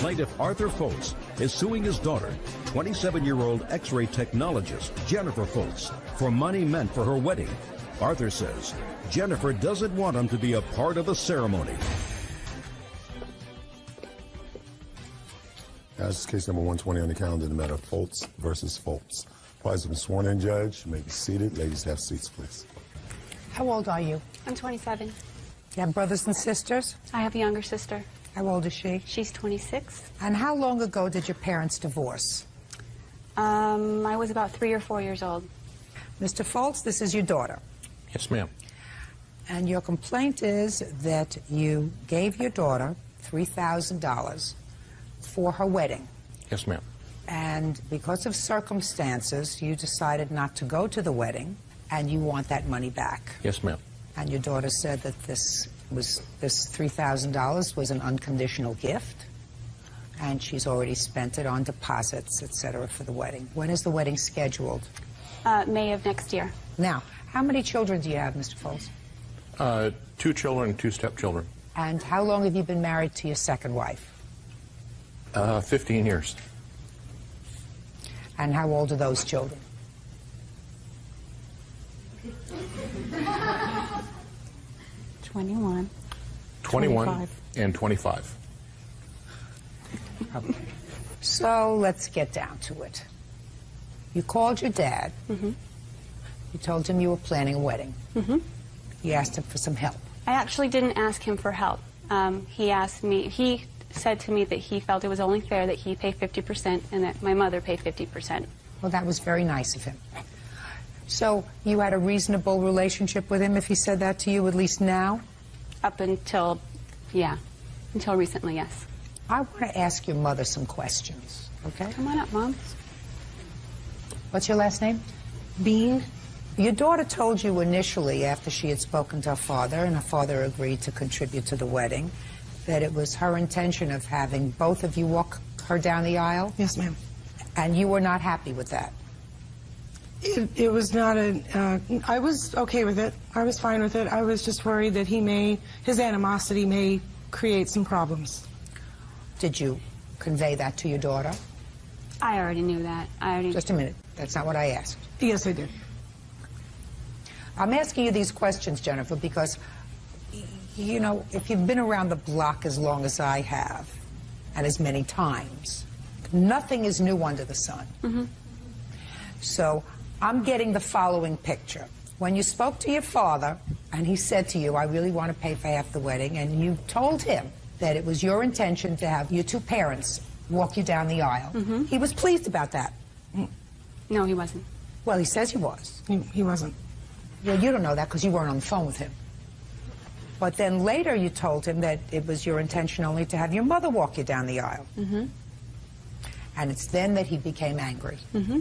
Plaintiff Arthur Foltz is suing his daughter, 27-year-old X-ray technologist Jennifer Foltz, for money meant for her wedding. Arthur says Jennifer doesn't want him to be a part of the ceremony. This is case number 120 on the calendar, the matter of Foltz versus Foltz. Parties have been sworn in, Judge. You may be seated. Ladies, have seats, please. How old are you? I'm 27. You have brothers and sisters? I have a younger sister. How old is she? She's 26. And how long ago did your parents divorce? I was about 3 or 4 years old. Mr. Foltz, this is your daughter. Yes, ma'am. And your complaint is that you gave your daughter $3,000 for her wedding. Yes, ma'am. And because of circumstances, you decided not to go to the wedding, and you want that money back. Yes, ma'am. And your daughter said that this $3,000 was an unconditional gift, and she's already spent it on deposits, etc., for the wedding. When is the wedding scheduled? May of next year. Now, how many children do you have, Mr. Foltz? 2 children and 2 stepchildren. And how long have you been married to your second wife? 15 years. And how old are those children? 21. 21 25. and 25. Okay. So let's get down to it. You called your dad. Mm-hmm. You told him you were planning a wedding. Mm-hmm. You asked him for some help. I actually didn't ask him for help. He said to me that he felt it was only fair that he pay 50% and that my mother pay 50%. Well, that was very nice of him. So you had a reasonable relationship with him if he said that to you, at least now? Up until, until recently, yes. I want to ask your mother some questions, okay? Come on up, Mom. What's your last name? Bean. Your daughter told you initially, after she had spoken to her father, and her father agreed to contribute to the wedding, that it was her intention of having both of you walk her down the aisle? Yes, ma'am. And you were not happy with that? It was not I was okay with it. I was fine with it. I was just worried that his animosity may create some problems. Did you convey that to your daughter? I already knew that. Just a minute. That's not what I asked. Yes, I did. I'm asking you these questions, Jennifer, because, you know, if you've been around the block as long as I have, and as many times, nothing is new under the sun. Mm-hmm. So I'm getting the following picture. When you spoke to your father, and he said to you, I really want to pay for half the wedding, and you told him that it was your intention to have your 2 parents walk you down the aisle, mm-hmm. he was pleased about that. No, he wasn't. Well, he says he was. He wasn't. Well, you don't know that because you weren't on the phone with him. But then later you told him that it was your intention only to have your mother walk you down the aisle. Mm-hmm. And it's then that he became angry. Mm-hmm.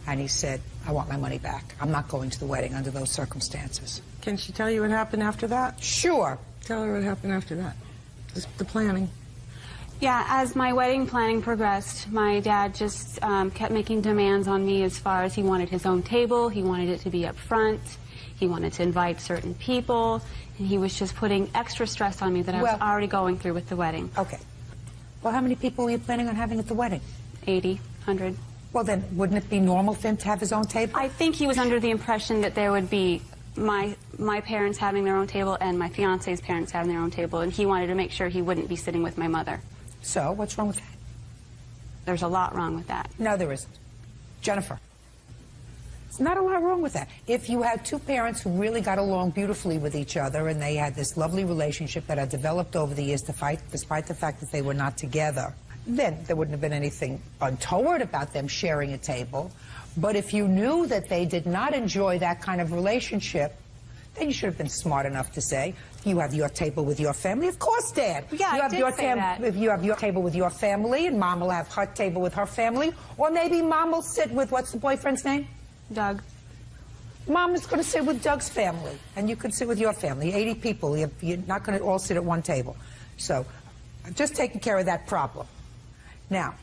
And he said, I want my money back. I'm not going to the wedding under those circumstances. Can she tell you what happened after that? Sure. Tell her what happened after that. The planning. Yeah, as my wedding planning progressed, my dad just kept making demands on me as far as he wanted his own table, he wanted it to be up front, he wanted to invite certain people, and he was just putting extra stress on me that I was already going through with the wedding. Okay. Well, how many people were you planning on having at the wedding? 80, 100. Well, then, wouldn't it be normal for him to have his own table? I think he was under the impression that there would be my parents having their own table and my fiance's parents having their own table, and he wanted to make sure he wouldn't be sitting with my mother. So, what's wrong with that? There's a lot wrong with that. No, there isn't. Jennifer, there's not a lot wrong with that. If you had 2 parents who really got along beautifully with each other and they had this lovely relationship that had developed over the years despite the fact that they were not together, then there wouldn't have been anything untoward about them sharing a table. But if you knew that they did not enjoy that kind of relationship, then you should have been smart enough to say, you have your table with your family. Of course, Dad. Yeah, you have I did your say that. If you have your table with your family, and Mom will have her table with her family, or maybe Mom will sit with, what's the boyfriend's name? Doug. Mom is going to sit with Doug's family, and you could sit with your family. 80 people. You're not going to all sit at one table. So, I've just taken care of that problem. Now,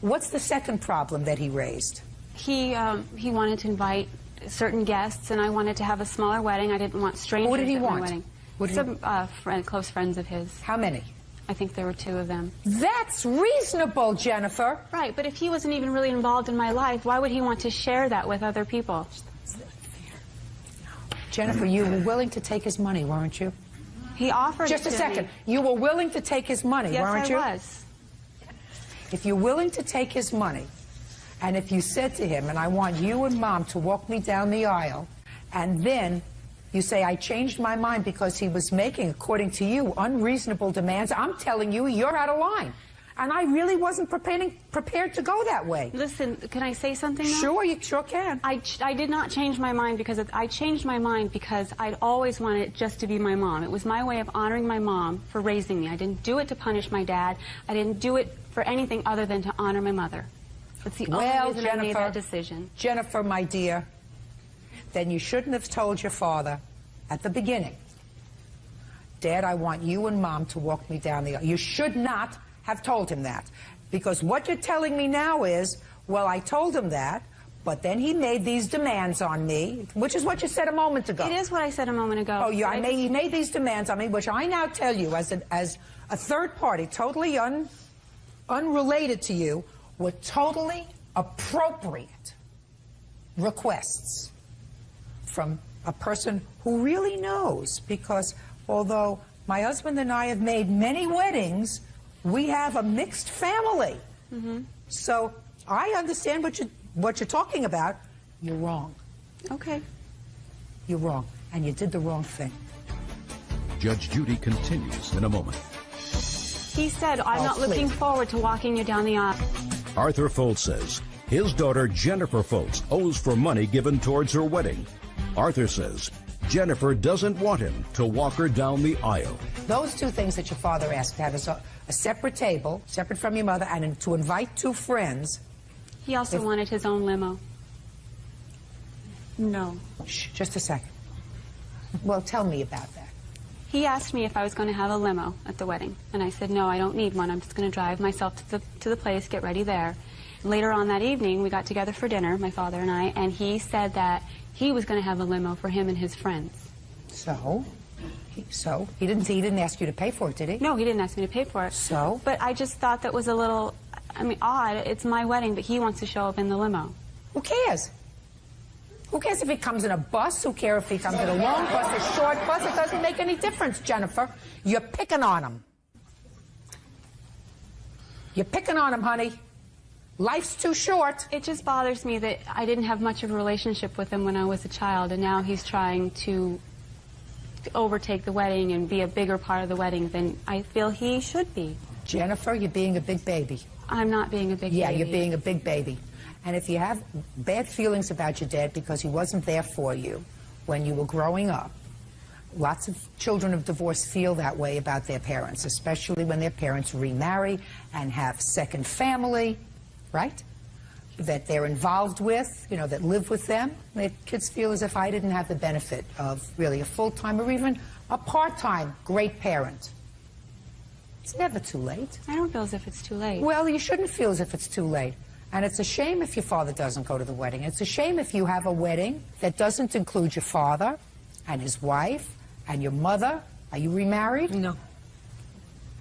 what's the second problem that he raised? He wanted to invite certain guests, and I wanted to have a smaller wedding. I didn't want strangers What did he at want? my wedding. What did Some close friends of his. How many? I think there were 2 of them. That's reasonable, Jennifer. Right, but if he wasn't even really involved in my life, why would he want to share that with other people? Jennifer, you were willing to take his money, weren't you? He offered Just it a to second. me. You were willing to take his money, Yes, weren't I you? was. If you're willing to take his money, and if you said to him, and I want you and Mom to walk me down the aisle, and then you say, I changed my mind because he was making, according to you, unreasonable demands, I'm telling you, you're out of line. And I really wasn't prepared to go that way. Listen, can I say something now? Sure, you sure can. I did not change my mind because I changed my mind because I'd always wanted it just to be my mom. It was my way of honoring my mom for raising me. I didn't do it to punish my dad. I didn't do it for anything other than to honor my mother. That's the only reason I made that decision. Jennifer, my dear, then you shouldn't have told your father at the beginning, Dad, I want you and Mom to walk me down the aisle. You should not have told him that. Because what you're telling me now is, well, I told him that, but then he made these demands on me, which is what you said a moment ago. It is what I said a moment ago. Oh, yeah, he made these demands on me, which I now tell you, as a third party, totally unrelated to you, were totally appropriate requests from a person who really knows. Because although my husband and I have made many weddings, we have a mixed family. Mm-hmm. So I understand what you're talking about. You're wrong. Okay. You're wrong. And you did the wrong thing. Judge Judy continues in a moment. He said, I'm not looking forward to walking you down the aisle. Arthur Foltz says his daughter Jennifer Foltz owes for money given towards her wedding. Arthur says Jennifer doesn't want him to walk her down the aisle. Those 2 things that your father asked, to have a separate table, separate from your mother, and to invite 2 friends. He also wanted his own limo. No. Shh, just a second. Well, tell me about that. He asked me if I was going to have a limo at the wedding, and I said, no, I don't need one. I'm just going to drive myself to the place, get ready there. Later on that evening, we got together for dinner, my father and I, and he said that he was going to have a limo for him and his friends. So he didn't ask you to pay for it, did he? No, he didn't ask me to pay for it. So? But I just thought that was a little, odd. It's my wedding, but he wants to show up in the limo. Who cares? Who cares if he comes in a bus? Who cares if he comes in a long bus, a short bus? It doesn't make any difference, Jennifer. You're picking on him. You're picking on him, honey. Life's too short. It just bothers me that I didn't have much of a relationship with him when I was a child, and now he's trying to overtake the wedding and be a bigger part of the wedding than I feel he should be. Jennifer, you're being a big baby. I'm not being a big baby. Yeah, you're being a big baby. And if you have bad feelings about your dad because he wasn't there for you when you were growing up, lots of children of divorce feel that way about their parents, especially when their parents remarry and have second family, right? That they're involved with, that live with them. The kids feel as if I didn't have the benefit of really a full-time or even a part-time great parent. It's never too late. I don't feel as if it's too late. Well, you shouldn't feel as if it's too late. And it's a shame if your father doesn't go to the wedding. It's a shame if you have a wedding that doesn't include your father and his wife and your mother. Are you remarried? No.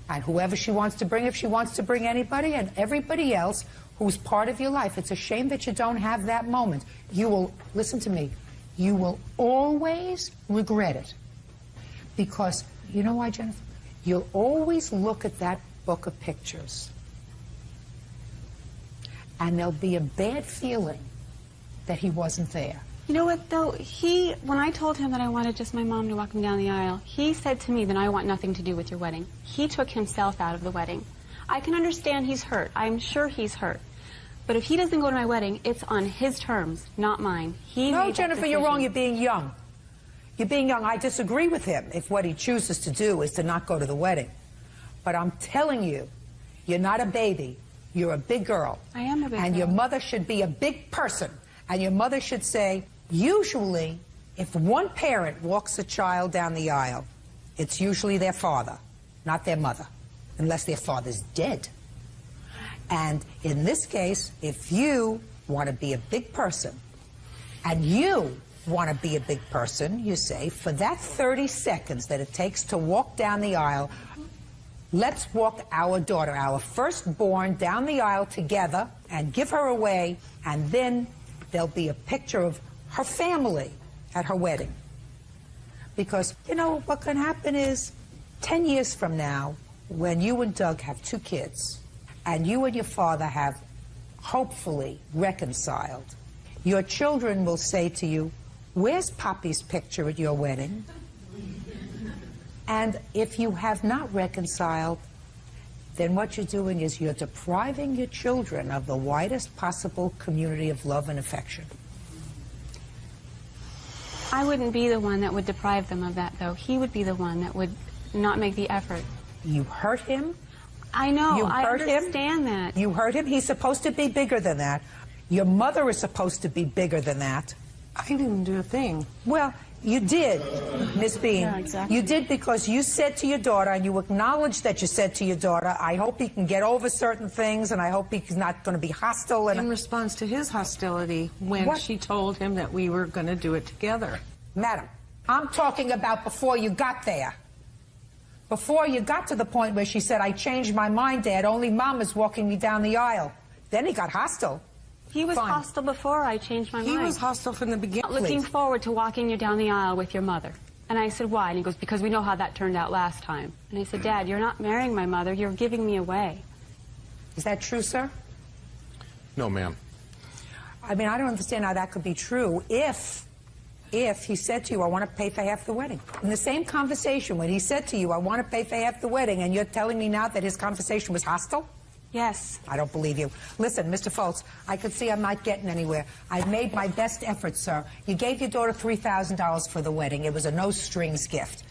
And whoever she wants to bring, if she wants to bring anybody, and everybody else who's part of your life. It's a shame that you don't have that moment. You will, listen to me, you will always regret it. Because, you know why, Jennifer? You'll always look at that book of pictures and there'll be a bad feeling that he wasn't there. You know what, though? When I told him that I wanted just my mom to walk me down the aisle, he said to me that I want nothing to do with your wedding. He took himself out of the wedding. I can understand he's hurt. I'm sure he's hurt. But if he doesn't go to my wedding, it's on his terms, not mine. No, Jennifer, you're wrong. You're being young. You're being young. I disagree with him if what he chooses to do is to not go to the wedding. But I'm telling you, you're not a baby. You're a big girl. I am a big girl. And your mother should be a big person. And your mother should say, usually, if one parent walks a child down the aisle, it's usually their father, not their mother, unless their father's dead. And in this case, if you want to be a big person, and you want to be a big person, you say, for that 30 seconds that it takes to walk down the aisle, let's walk our daughter, our firstborn, down the aisle together and give her away, and then there'll be a picture of her family at her wedding. Because, you know, what can happen is 10 years from now, when you and Doug have 2 kids, and you and your father have hopefully reconciled, your children will say to you, "Where's Poppy's picture at your wedding?" And if you have not reconciled, then what you're doing is you're depriving your children of the widest possible community of love and affection. I wouldn't be the one that would deprive them of that, though. He would be the one that would not make the effort. You hurt him. I know. You I hurt understand him. that. You hurt him. He's supposed to be bigger than that. Your mother is supposed to be bigger than that. I didn't do a thing. Well, you did, Miss Bean. Yeah, exactly. You did, because you said to your daughter, and you acknowledged that you said to your daughter, "I hope he can get over certain things, and I hope he's not going to be hostile." And In response to his hostility when What? she told him that we were going to do it together. Madam, I'm talking about before you got there. Before you got to the point where she said, "I changed my mind, Dad. Only Mom is walking me down the aisle." Then he got hostile. He was Fine. hostile before I changed my He mind. was hostile from the beginning. Looking Please. forward to walking you down the aisle with your mother. And I said, "Why?" And he goes, "Because we know how that turned out last time." And I said, "Dad, you're not marrying my mother. You're giving me away." Is that true, sir? No, ma'am. I mean, I don't understand how that could be true if he said to you, "I want to pay for half the wedding." In the same conversation, when he said to you, "I want to pay for half the wedding," and you're telling me now that his conversation was hostile? Yes. I don't believe you. Listen, Mr. Foltz, I can see I'm not getting anywhere. I've made my best effort, sir. You gave your daughter $3,000 for the wedding. It was a no-strings gift.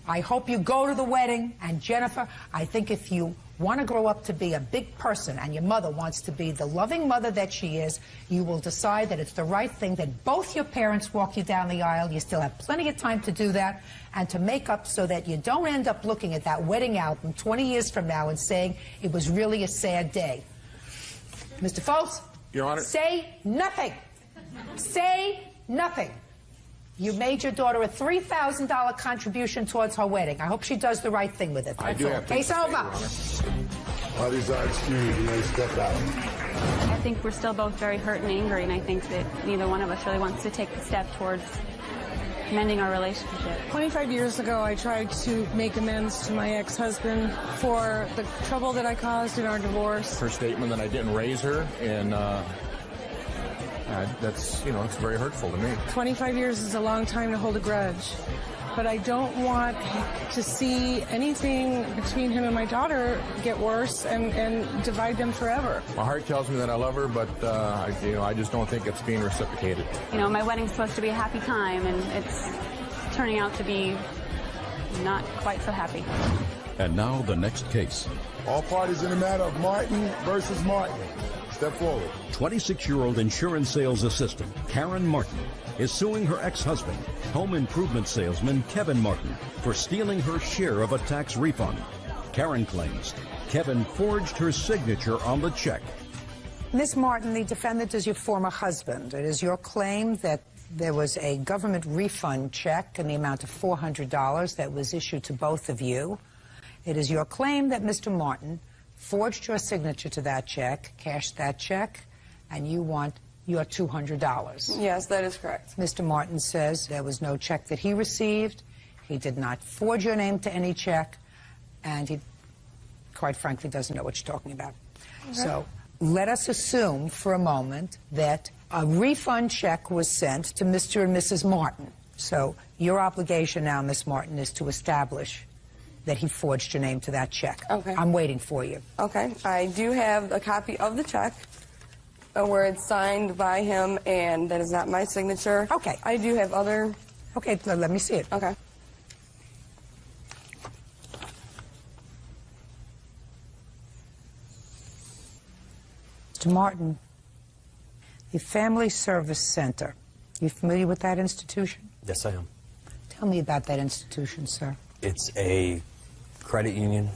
I hope you go to the wedding. And Jennifer, I think if you want to grow up to be a big person and your mother wants to be the loving mother that she is, you will decide that it's the right thing that both your parents walk you down the aisle. You still have plenty of time to do that and to make up so that you don't end up looking at that wedding album 20 years from now and saying it was really a sad day. Mr. Foltz, Your Honor. say nothing. Say nothing. You made your daughter a $3,000 contribution towards her wedding. I hope she does the right thing with it. I That's do all. have things Case to say, over. Your Honor. Parties are excused. You may step out. I think we're still both very hurt and angry, and I think that neither one of us really wants to take the step towards mending our relationship. 25 years ago, I tried to make amends to my ex-husband for the trouble that I caused in our divorce. Her statement that I didn't raise her, and that's, you know, it's very hurtful to me. 25 years is a long time to hold a grudge. But I don't want to see anything between him and my daughter get worse and divide them forever. My heart tells me that I love her, but I just don't think it's being reciprocated. You know, my wedding's supposed to be a happy time, and it's turning out to be not quite so happy. And now the next case. All parties in the matter of Martin versus Martin. Step forward. 26-year-old insurance sales assistant Karen Martin is suing her ex-husband, home improvement salesman Kevin Martin, for stealing her share of a tax refund. Karen claims Kevin forged her signature on the check. Ms. Martin, the defendant is your former husband. It is your claim that there was a government refund check in the amount of $400 that was issued to both of you. It is your claim that Mr. Martin forged your signature to that check, cashed that check, and you want your $200. Yes, that is correct. Mr. Martin says there was no check that he received. He did not forge your name to any check, and he, quite frankly, doesn't know what you're talking about. Okay. So let us assume for a moment that a refund check was sent to Mr. and Mrs. Martin. So your obligation now, Ms. Martin, is to establish that he forged your name to that check. Okay. I'm waiting for you. Okay. I do have a copy of the check where it's signed by him, and that is not my signature. Okay. I do have other... Okay, let me see it. Okay. Mr. Martin, the Family Service Center, you familiar with that institution? Yes, I am. Tell me about that institution, sir. It's a credit union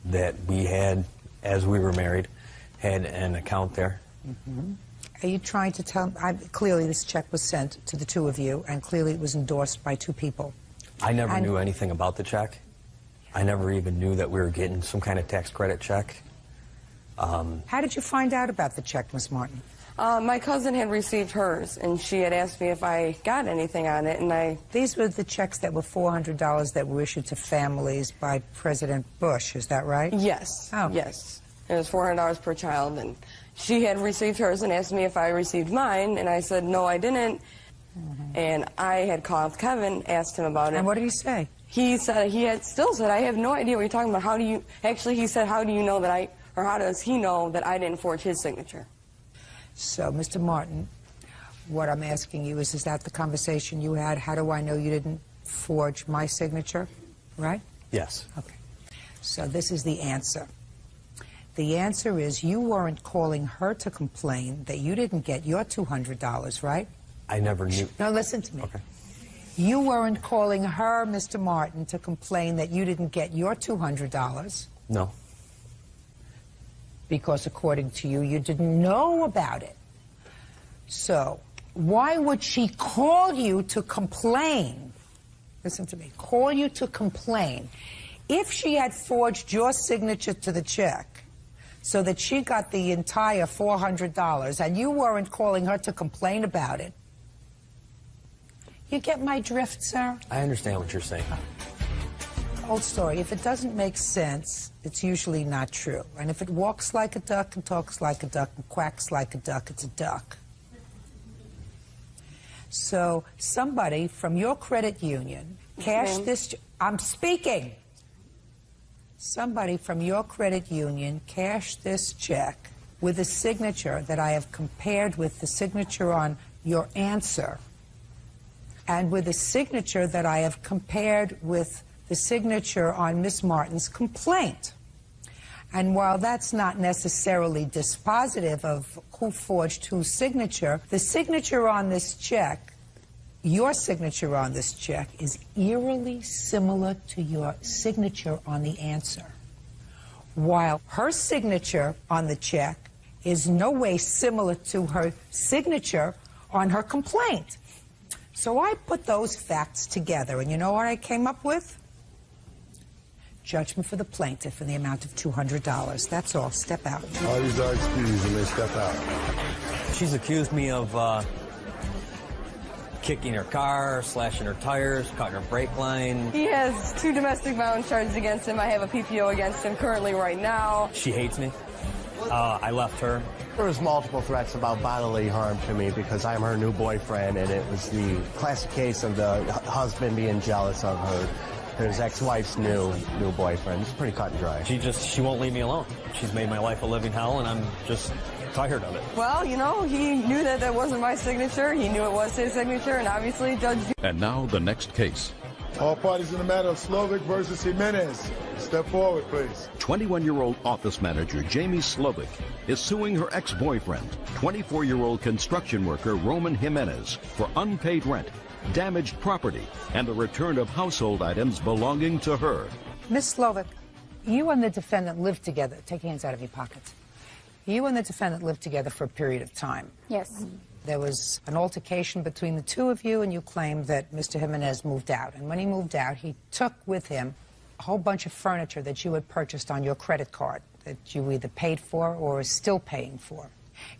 that we had, as we were married, had an account there. Mm-hmm. Are you trying to tell... clearly this check was sent to the two of you, and clearly it was endorsed by two people. I never knew anything about the check. I never even knew that we were getting some kind of tax credit check. How did you find out about the check, Miss Martin? My cousin had received hers, and she had asked me if I got anything on it, and These were the checks that were $400 that were issued to families by President Bush, is that right? Yes. Oh. Yes. It was $400 per child, and she had received hers and asked me if I received mine, and I said, no, I didn't. And I had called Kevin, asked him about it. And what did he say? He said, still said, I have no idea what you're talking about. How do you, actually he said, how do you know that or how does he know that I didn't forge his signature? So, Mr. Martin, what I'm asking you is that the conversation you had? How do I know you didn't forge my signature, right? Yes. Okay. So this is the answer. The answer is you weren't calling her to complain that you didn't get your $200, right? I never knew. No, listen to me. Okay. You weren't calling her, Mr. Martin, to complain that you didn't get your $200. No. Because according to you, you didn't know about it. So why would she call you to complain? Listen to me. Call you to complain. If she had forged your signature to the check so that she got the entire $400 and you weren't calling her to complain about it, you get my drift, sir? I understand what you're saying. Old story. If it doesn't make sense, it's usually not true. And if it walks like a duck and talks like a duck and quacks like a duck, it's a duck. So somebody from your credit union cashed this... I'm speaking. Somebody from your credit union cashed this check with a signature that I have compared with the signature on your answer and with a signature that I have compared with the signature on Miss Martin's complaint. And while that's not necessarily dispositive of who forged whose signature, the signature on this check, your signature on this check, is eerily similar to your signature on the answer. While her signature on the check is no way similar to her signature on her complaint. So I put those facts together, and you know what I came up with? Judgment for the plaintiff in the amount of $200. That's all. Step out. All these are excused and they step out. She's accused me of kicking her car, slashing her tires, cutting her brake line. He has 2 domestic violence charges against him. I have a PPO against him currently right now. She hates me. I left her. There was multiple threats about bodily harm to me because I'm her new boyfriend, and it was the classic case of the husband being jealous of his ex-wife's new boyfriend. It's pretty cut and dry. She won't leave me alone. She's made my life a living hell, and I'm just tired of it. Well, you know, he knew that that wasn't my signature. He knew it was his signature, and obviously Judge... And now the next case. All parties in the matter of Slovic versus Jimenez. Step forward, please. 21-year-old office manager Jamie Slovic is suing her ex-boyfriend, 24-year-old construction worker Roman Jimenez, for unpaid rent, damaged property, and the return of household items belonging to her. Miss Slovic, you and the defendant lived together. Take your hands out of your pockets. You and the defendant lived together for a period of time. Yes. There was an altercation between the two of you, and you claimed that Mr. Jimenez moved out. And when he moved out, he took with him a whole bunch of furniture that you had purchased on your credit card that you either paid for or are still paying for.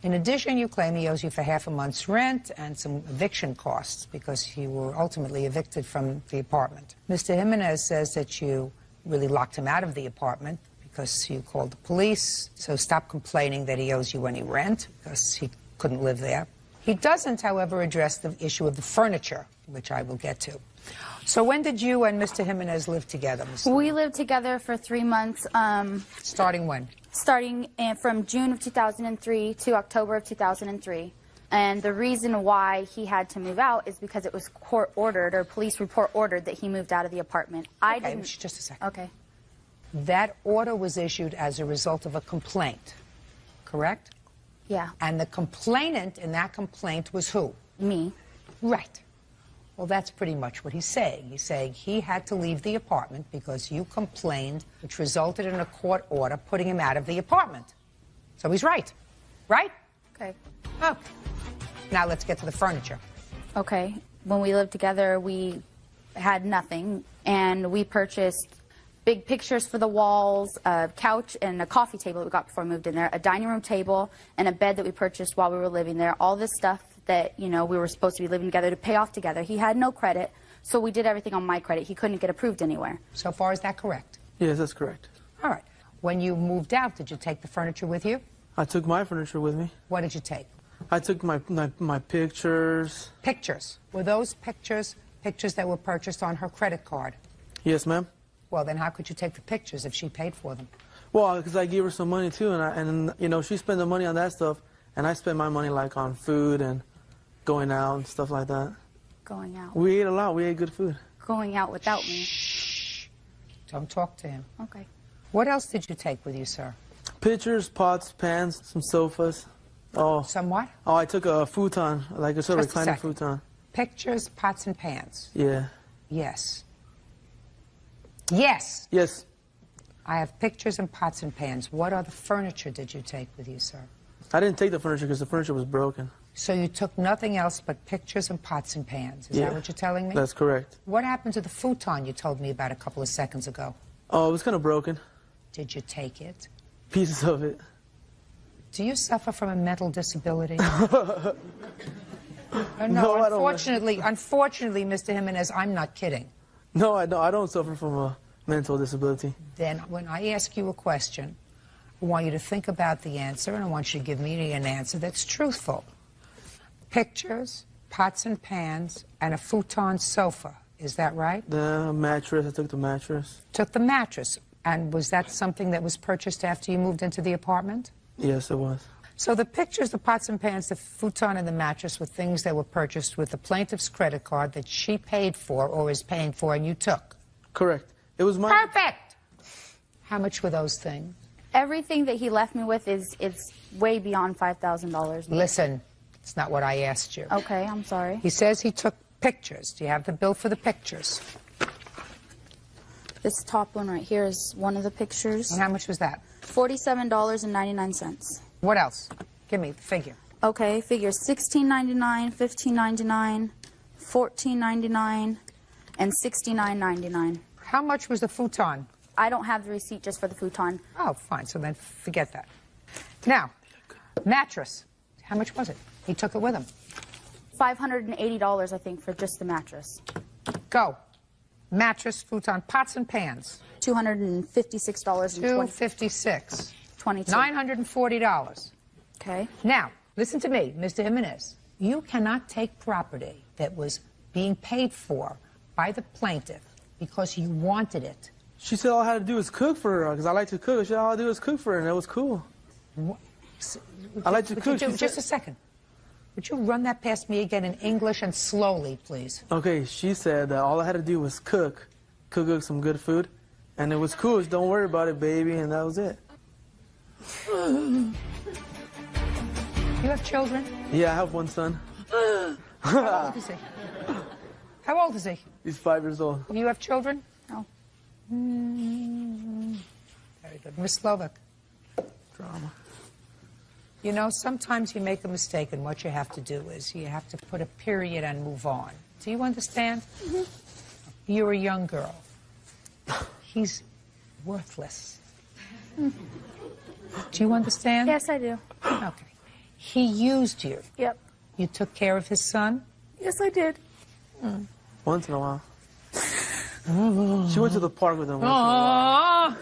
In addition, you claim he owes you for half a month's rent and some eviction costs because you were ultimately evicted from the apartment. Mr. Jimenez says that you really locked him out of the apartment because you called the police, so stop complaining that he owes you any rent because he couldn't live there. He doesn't, however, address the issue of the furniture, which I will get to. So when did you and Mr. Jimenez live together, Ms. We lived together for 3 months. Starting when? Starting from June of 2003 to October of 2003. And the reason why he had to move out is because it was court-ordered, or police report ordered, that he moved out of the apartment. I didn't... Just a second. Okay. That order was issued as a result of a complaint, correct? Yeah. And the complainant in that complaint was who? Me. Right. Well, that's pretty much what he's saying. He's saying he had to leave the apartment because you complained, which resulted in a court order putting him out of the apartment. So he's right. Right? Okay. Oh. Now let's get to the furniture. Okay. When we lived together, we had nothing, and we purchased big pictures for the walls, a couch and a coffee table that we got before we moved in there, a dining room table, and a bed that we purchased while we were living there. All this stuff that, you know, we were supposed to be living together to pay off together. He had no credit, so we did everything on my credit. He couldn't get approved anywhere. So far, is that correct? Yes, that's correct. All right. When you moved out, did you take the furniture with you? I took my furniture with me. What did you take? I took my pictures. Pictures. Were those pictures that were purchased on her credit card? Yes, ma'am. Well, then how could you take the pictures if she paid for them? Well, because I gave her some money too, and you know, she spent the money on that stuff, and I spent my money like on food and going out and stuff like that. Going out. We ate a lot. We ate good food. Going out without me. Shh. Don't talk to him. Okay. What else did you take with you, sir? Pictures, pots, pans, some sofas. Oh. Some what? Oh, I took a futon, like a sort of Just a recliner second. futon. Pictures, pots, and pans. Yeah. Yes. Yes. Yes. I have pictures and pots and pans. What other furniture did you take with you, sir? I didn't take the furniture because the furniture was broken. So you took nothing else but pictures and pots and pans. Is that what you're telling me? That's correct. What happened to the futon you told me about a couple of seconds ago? Oh, it was kind of broken. Did you take it? Pieces of it. Do you suffer from a mental disability? No, I don't. Unfortunately, Mr. Jimenez, I'm not kidding. No, I don't suffer from a mental disability. Then when I ask you a question, I want you to think about the answer, and I want you to give me an answer that's truthful. Pictures, pots and pans, and a futon sofa. Is that right? The mattress. I took the mattress. Took the mattress. And was that something that was purchased after you moved into the apartment? Yes, it was. So the pictures, the pots and pans, the futon, and the mattress were things that were purchased with the plaintiff's credit card that she paid for or is paying for, and you took? Correct. It was my... Perfect! How much were those things? Everything that he left me with is way beyond $5,000. Listen, it's not what I asked you. Okay, I'm sorry. He says he took pictures. Do you have the bill for the pictures? This top one right here is one of the pictures. And how much was that? $47.99. What else? Give me the figure. Okay, figure $16.99, $15.99, $14.99, and $69.99. How much was the futon? I don't have the receipt just for the futon. Oh, fine. So then forget that. Now, mattress. How much was it? He took it with him. $580, I think, for just the mattress. Go. Mattress, futon, pots and pans. $256.20. $256. $22. $940. Okay. Now, listen to me, Mr. Jimenez. You cannot take property that was being paid for by the plaintiff because you wanted it. She said all I had to do was cook for her because I like to cook. She said all I had to do was cook for her, and it was cool. I like to cook. Just a second. Would you run that past me again in English and slowly, please? Okay, she said that all I had to do was cook some good food, and it was cool. Don't worry about it, baby, and that was it. You have children? Yeah, I have one son. How old is he? How old is he? He's 5 years old. You have children? No. Very good. Miss Slovak. Drama. You know, sometimes you make a mistake, and what you have to do is you have to put a period and move on. Do you understand? Mm-hmm. You're a young girl. He's worthless. Do you understand? Yes, I do. Okay. He used you. Yep. You took care of his son? Yes, I did. Once in a while. She went to the park with him once in a while.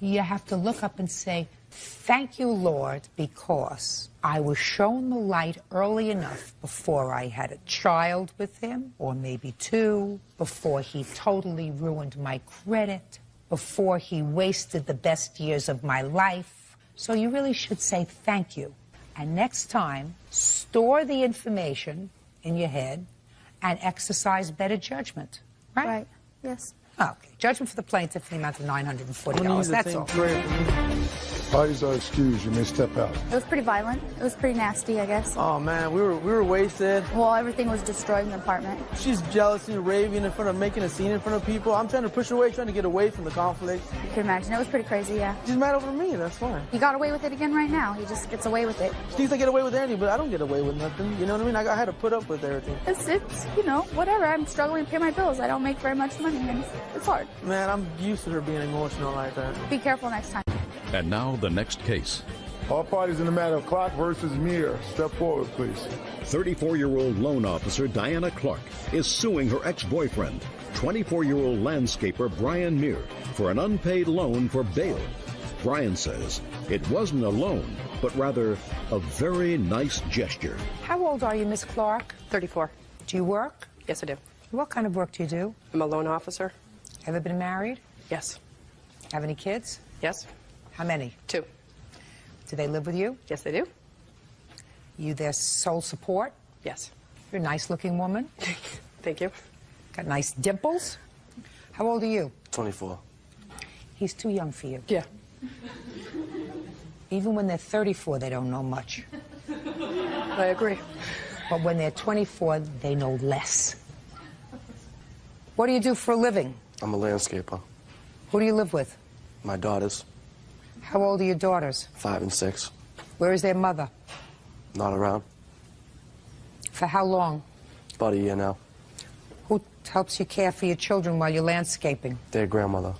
You have to look up and say, thank you, Lord, because I was shown the light early enough before I had a child with him, or maybe two, before he totally ruined my credit, before he wasted the best years of my life. So you really should say thank you. And next time, store the information in your head and exercise better judgment. Right? Right. Yes. Okay. Judgment for the plaintiff in the amount of $940. That's all. Parties are excused. You may step out. It was pretty violent. It was pretty nasty, I guess. Oh man, we were wasted. Well, everything was destroyed in the apartment. She's jealous and raving in front of, making a scene in front of people. I'm trying to push her away, trying to get away from the conflict. You can imagine. It was pretty crazy, yeah. She's mad over me, that's fine. He got away with it again right now. He just gets away with it. She thinks I get away with anything, but I don't get away with nothing. You know what I mean? I had to put up with everything. It's you know, whatever. I'm struggling to pay my bills. I don't make very much money, and it's hard. Man, I'm used to her being emotional like that. Be careful next time. And now the next case. All parties in the matter of Clark versus Muir. Step forward, please. 34-year-old loan officer Diana Clark is suing her ex-boyfriend, 24-year-old landscaper Brian Muir, for an unpaid loan for bail. Brian says it wasn't a loan, but rather a very nice gesture. How old are you, Miss Clark? 34. Do you work? Yes, I do. What kind of work do you do? I'm a loan officer. Ever been married? Yes. Have any kids? Yes. How many? 2. Do they live with you? Yes, they do. You their sole support? Yes. You're a nice-looking woman. Thank you. Got nice dimples. How old are you? 24. He's too young for you. Yeah. Even when they're 34, they don't know much. I agree. But when they're 24, they know less. What do you do for a living? I'm a landscaper. Who do you live with? My daughters, How old are your daughters? 5 and 6, Where is their mother? not around. For how long? About a year now. Who helps you care for your children while you're landscaping? Their grandmother.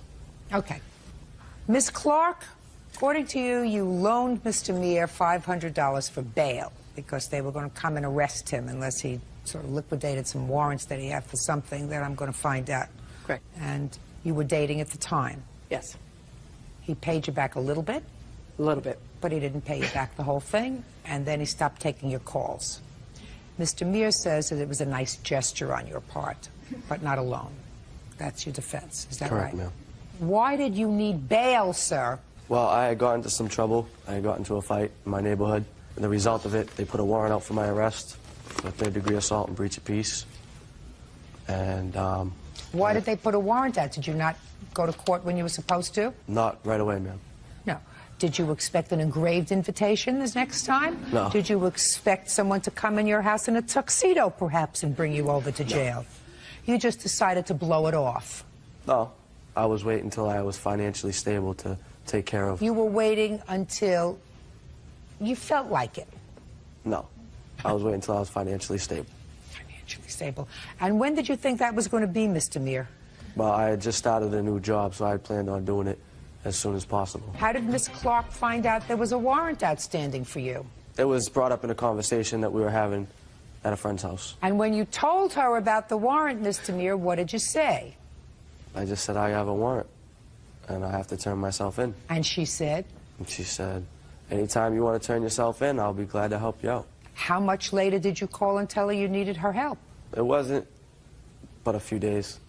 Okay. Miss Clark, according to you, you loaned Mr. Muir $500 for bail because they were going to come and arrest him unless he sort of liquidated some warrants that he had for something that I'm going to find out. Correct. And you were dating at the time. Yes. He paid you back a little bit, A little bit. but he didn't pay you back the whole thing, and then he stopped taking your calls. Mr. Muir says that it was a nice gesture on your part, but not a loan. That's your defense. Is that Correct, right? ma'am. Why did you need bail, sir? Well, I had got into some trouble. I had got into a fight in my neighborhood. And the result of it, they put a warrant out for my arrest for third-degree assault and breach of peace. And Why did they put a warrant out? Did you not go to court when you were supposed to? not right away, ma'am. No. Did you expect an engraved invitation this next time? No. Did you expect someone to come in your house in a tuxedo, perhaps, and bring you over to jail? You just decided to blow it off. No, I was waiting until I was financially stable to take care of. You were waiting until you felt like it. No, I was waiting until I was financially stable. Financially stable. And when did you think that was going to be, Mr. Muir? Well, I had just started a new job, so I had planned on doing it as soon as possible. How did Miss Clark find out there was a warrant outstanding for you? It was brought up in a conversation that we were having at a friend's house. And when you told her about the warrant, Mr. Muir, what did you say? I just said, I have a warrant, and I have to turn myself in. And she said? And she said, anytime you want to turn yourself in, I'll be glad to help you out. How much later did you call and tell her you needed her help? It wasn't but a few days.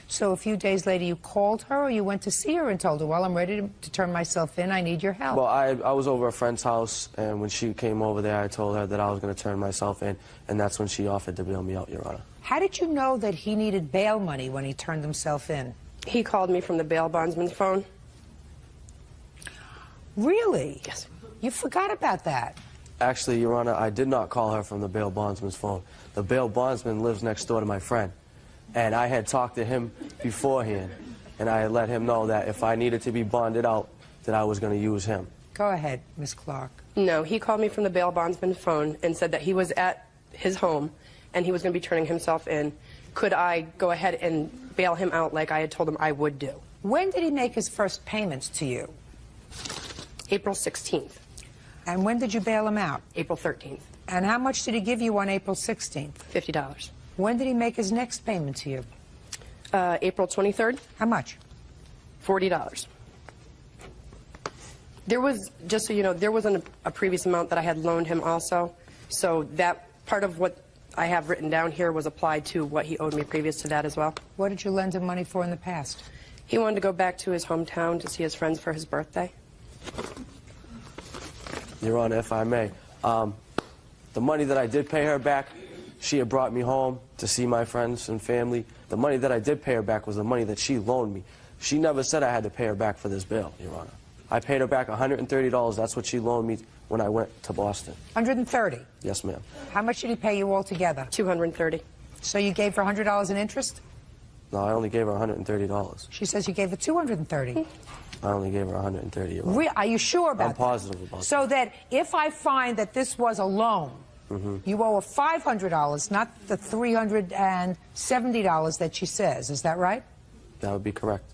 So a few days later you called her or you went to see her and told her, well, I'm ready to turn myself in, I need your help? Well, I was over a friend's house, and when she came over there, I told her that I was going to turn myself in, and that's when she offered to bail me out, Your Honor. How did you know that he needed bail money when he turned himself in? He called me from the bail bondsman's phone. Really? Yes. You forgot about that. Actually, Your Honor, I did not call her from the bail bondsman's phone. The bail bondsman lives next door to my friend, and I had talked to him beforehand, and I had let him know that if I needed to be bonded out, that I was going to use him. Go ahead, Miss Clark. No, he called me from the bail bondsman's phone and said that he was at his home and he was going to be turning himself in. Could I go ahead and bail him out like I had told him I would do? When did he make his first payments to you? April 16th. And when did you bail him out? April 13th. And how much did he give you on April 16th? $50. When did he make his next payment to you? April 23rd. How much? $40. There was, just so you know, there wasn't a previous amount that I had loaned him also. So that part of what I have written down here was applied to what he owed me previous to that as well. What did you lend him money for in the past? He wanted to go back to his hometown to see his friends for his birthday. Your Honor, if I may, the money that I did pay her back, she had brought me home to see my friends and family. The money that I did pay her back was the money that she loaned me. She never said I had to pay her back for this bail, Your Honor. I paid her back $130. That's what she loaned me when I went to Boston. $130? Yes, ma'am. How much did he pay you altogether? $230. So you gave her $100 in interest? No, I only gave her $130. She says you gave her $230. I only gave her $130, Your Honor. Are you sure about that? I'm positive about that. So that if I find that this was a loan, you owe her $500, not the $370 that she says. Is that right? That would be correct.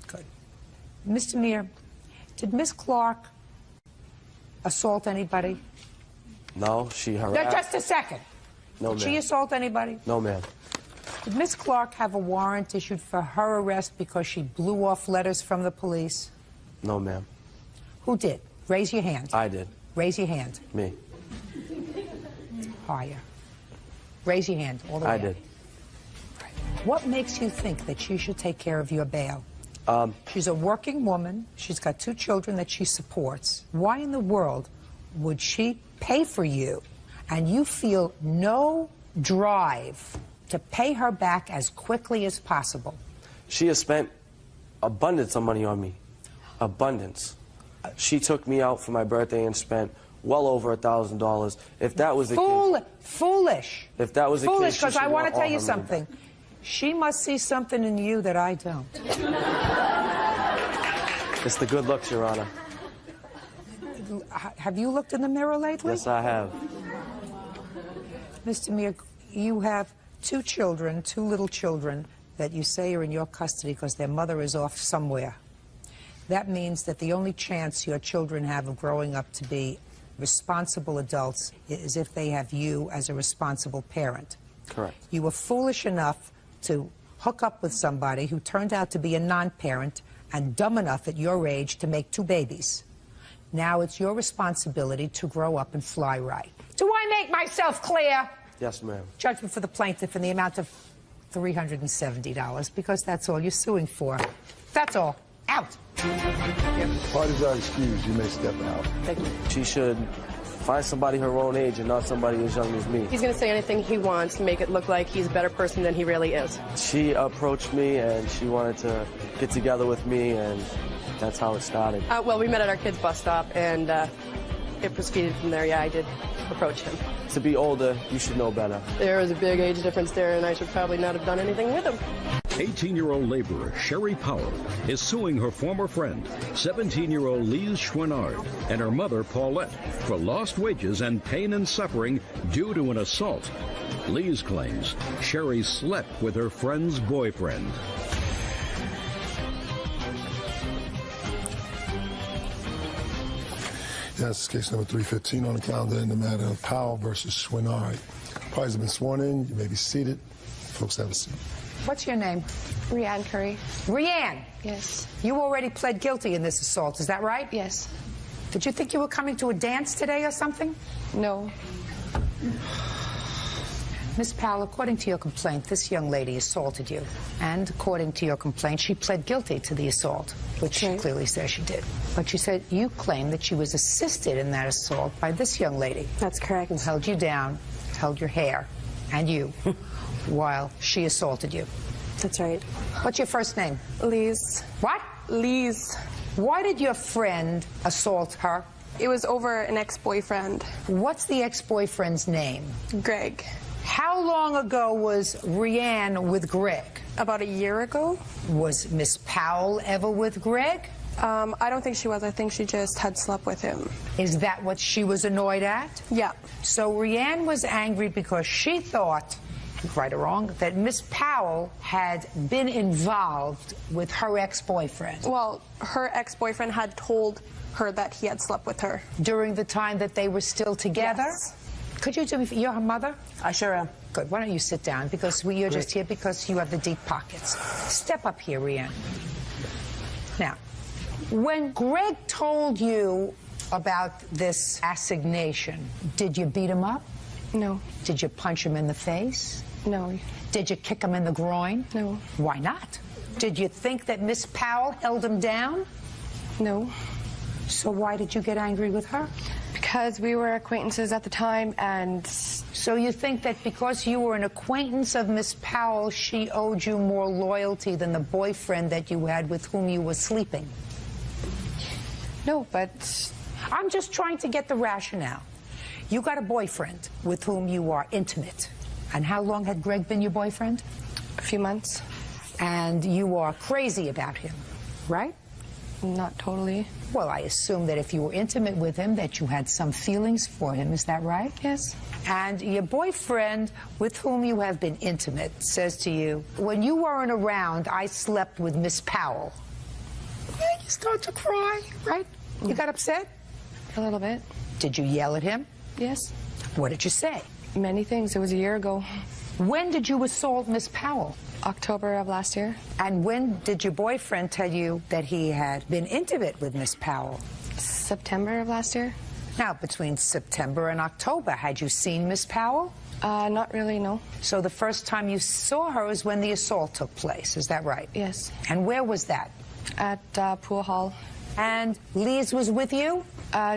Good. Mr. Meir, did Miss Clark assault anybody? No, she harassed. No, just a second. No, Did she ma'am. assault anybody? No, ma'am. Did Miss Clark have a warrant issued for her arrest because she blew off letters from the police? No, ma'am. Who did? Raise your hand. I did. Raise your hand. Me. Higher. Raise your hand all the way I up. did. What makes you think that she should take care of your bail? She's a working woman. She's got 2 children that she supports. Why in the world would she pay for you and you feel no drive to pay her back as quickly as possible? She has spent abundance of money on me. Abundance. She took me out for my birthday and spent well over $1,000. If that was the case... Foolish. If that was the case, Foolish, she because I should want to want all tell you her money something. She must see something in you that I don't. It's the good looks, Your Honor. Have you looked in the mirror lately? Yes, I have. Mr. Meir, you have 2 children, 2 little children, that you say are in your custody because their mother is off somewhere. That means that the only chance your children have of growing up to be responsible adults is if they have you as a responsible parent. Correct. You were foolish enough to hook up with somebody who turned out to be a non-parent and dumb enough at your age to make 2 babies. Now it's your responsibility to grow up and fly right. Do I make myself clear? Yes, ma'am. Judgment for the plaintiff in the amount of $370, because that's all you're suing for. That's all. Out. Parties are excused. You may step out. Thank you. She should find somebody her own age and not somebody as young as me. He's going to say anything he wants to make it look like he's a better person than he really is. She approached me and she wanted to get together with me, and that's how it started. Well, we met at our kids' bus stop, and it proceeded from there. Yeah, I did approach him. To be older, you should know better. There was a big age difference there, and I should probably not have done anything with him. 18-year-old laborer Sherry Powell is suing her former friend, 17-year-old Lise Chouinard, and her mother, Paulette, for lost wages and pain and suffering due to an assault. Lise claims Sherry slept with her friend's boyfriend. Yes, case number 315 on the calendar in the matter of Powell versus Chouinard. Parties have been sworn in. You may be seated. Folks, have a seat. What's your name? Rianne Curry. Rianne. Yes. You already pled guilty in this assault, is that right? Yes. Did you think you were coming to a dance today or something? No. Miss Powell, according to your complaint, this young lady assaulted you. And according to your complaint, she pled guilty to the assault, which she clearly says she did. But you said you claim that she was assisted in that assault by this young lady. That's correct. Who held you down, held your hair, and you, while she assaulted you. That's right. What's your first name? Lise. What? Lise. Why did your friend assault her? It was over an ex-boyfriend. What's the ex-boyfriend's name? Greg. How long ago was Rianne with Greg? About a year ago. Was Miss Powell ever with Greg? I don't think she was. I think she just had slept with him. Is that what she was annoyed at? Yeah. So Rianne was angry because she thought, right or wrong, that Miss Powell had been involved with her ex-boyfriend. Well, her ex-boyfriend had told her that he had slept with her. During the time that they were still together? Yes. Could you do me, you're her mother? I sure am. Good. Why don't you sit down? Because you're just here because you have the deep pockets. Step up here, Rianne. Now, when Greg told you about this assignation, did you beat him up? No. Did you punch him in the face? No. Did you kick him in the groin? No. Why not? Did you think that Miss Powell held him down? No. So why did you get angry with her? Because we were acquaintances at the time, and... So you think that because you were an acquaintance of Miss Powell, she owed you more loyalty than the boyfriend that you had with whom you were sleeping? No, but... I'm just trying to get the rationale. You got a boyfriend with whom you are intimate. And how long had Greg been your boyfriend? A few months. And you are crazy about him, right? Not totally. Well, I assume that if you were intimate with him, that you had some feelings for him. Is that right? Yes. And your boyfriend, with whom you have been intimate, says to you, when you weren't around, I slept with Miss Powell. You start to cry, right? You got upset? A little bit. Did you yell at him? Yes. What did you say? Many things. It was a year ago. When did you assault Miss Powell? October of last year. And when did your boyfriend tell you that he had been intimate with Miss Powell? September of last year. Now, between September and October, had you seen Miss Powell? Not really, no. So the first time you saw her was when the assault took place, is that right? Yes. And where was that? At Pool Hall. And Liz was with you?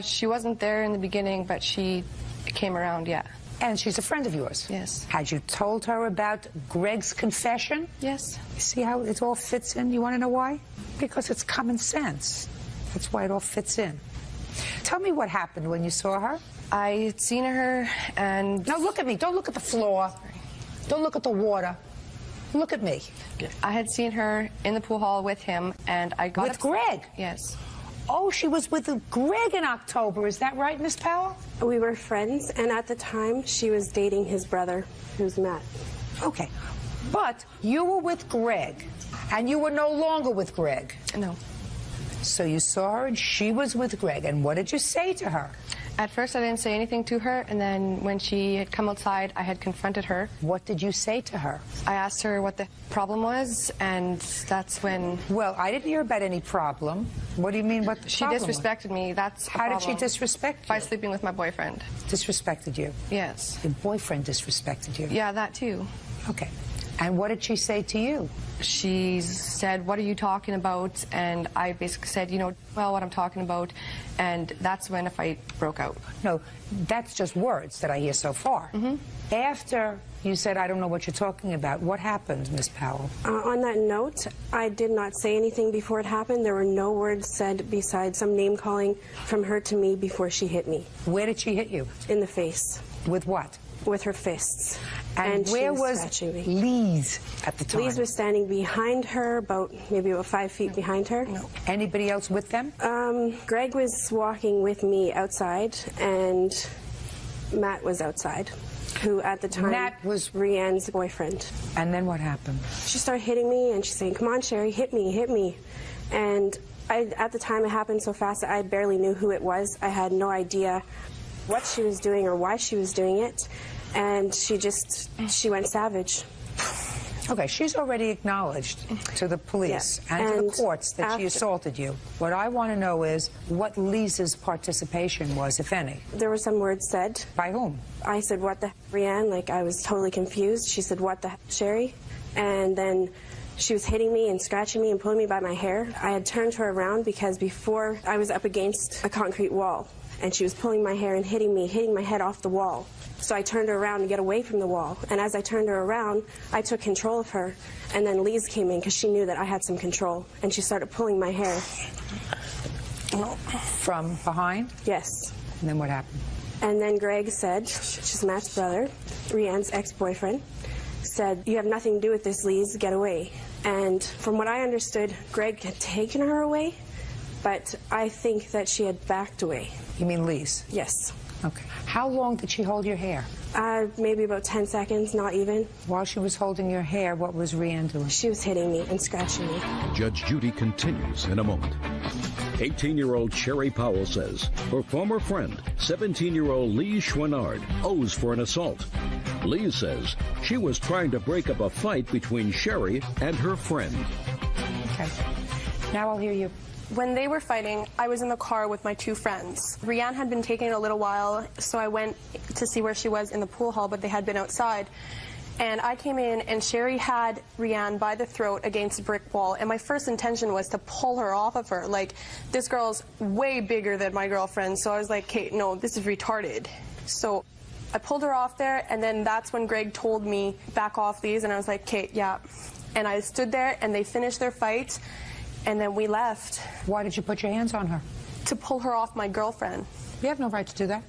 She wasn't there in the beginning, but she came around, yeah. And she's a friend of yours? Yes. Had you told her about Greg's confession? Yes. You see how it all fits in? You want to know why? Because it's common sense. That's why it all fits in. Tell me what happened when you saw her. I had seen her and... Now look at me. Don't look at the floor. Don't look at the water. Look at me. I had seen her in the pool hall with him, and I got... With Greg? Yes. Oh, she was with Greg in October. Is that right, Miss Powell? We were friends, and at the time, she was dating his brother, who's Matt. Okay. But you were with Greg, and you were no longer with Greg. No. So you saw her, and she was with Greg. And what did you say to her? At first, I didn't say anything to her, and then when she had come outside, I had confronted her. What did you say to her? I asked her what the problem was, and that's when... Well, I didn't hear about any problem. What do you mean what the She problem disrespected me. That's How did she disrespect you? By sleeping with my boyfriend. Disrespected you? Yes. Your boyfriend disrespected you? Yeah, that too. Okay. And what did she say to you? She said, what are you talking about? And I basically said, you know, well, what I'm talking about. And that's when a fight broke out. No, that's just words that I hear so far. After you said, I don't know what you're talking about, what happened, Miss Powell? On that note, I did not say anything before it happened. There were no words said besides some name-calling from her to me before she hit me. Where did she hit you? In the face. With what? With her fists. And where was Liz at the time? Liz was standing behind her, maybe about 5 feet behind her. No. Anybody else with them? Greg was walking with me outside, and Matt was outside, who at the time Matt was Rianne's boyfriend. And then what happened? She started hitting me, and she's saying, come on, Sherry, hit me, hit me. And at the time, it happened so fast that I barely knew who it was. I had no idea what she was doing or why she was doing it. And she went savage. Okay, she's already acknowledged to the police and to the courts that she assaulted you. What I want to know is what Lisa's participation was, if any. There were some words said. By whom? I said, what the Rianne? Like, I was totally confused. She said, what the Sherry? And then she was hitting me and scratching me and pulling me by my hair. I had turned her around because before I was up against a concrete wall, and she was pulling my hair and hitting me, hitting my head off the wall. So I turned her around to get away from the wall. And as I turned her around, I took control of her. And then Liz came in because she knew that I had some control. And she started pulling my hair. From behind? Yes. And then what happened? And then Greg said, she's Matt's brother, Rianne's ex-boyfriend, said, you have nothing to do with this, Liz, get away. And from what I understood, Greg had taken her away, but I think that she had backed away. You mean Liz? Yes. Okay. How long did she hold your hair? Maybe about 10 seconds, not even. While she was holding your hair, what was Rianne doing? She was hitting me and scratching me. Judge Judy continues in a moment. 18-year-old Sherry Powell says her former friend, 17-year-old Lee Schwannard, owes for an assault. Lee says she was trying to break up a fight between Sherry and her friend. Okay. Now I'll hear you. When they were fighting, I was in the car with my two friends. Rianne had been taking a little while, so I went to see where she was in the pool hall, but they had been outside. And I came in, and Sherry had Rianne by the throat against a brick wall, and my first intention was to pull her off of her. Like, this girl's way bigger than my girlfriend, so I was like, Kate, no, this is retarded. So I pulled her off there, and then that's when Greg told me, back off these, and I was like, Kate, yeah. And I stood there, and they finished their fight. And then we left. Why did you put your hands on her? To pull her off my girlfriend. You have no right to do that.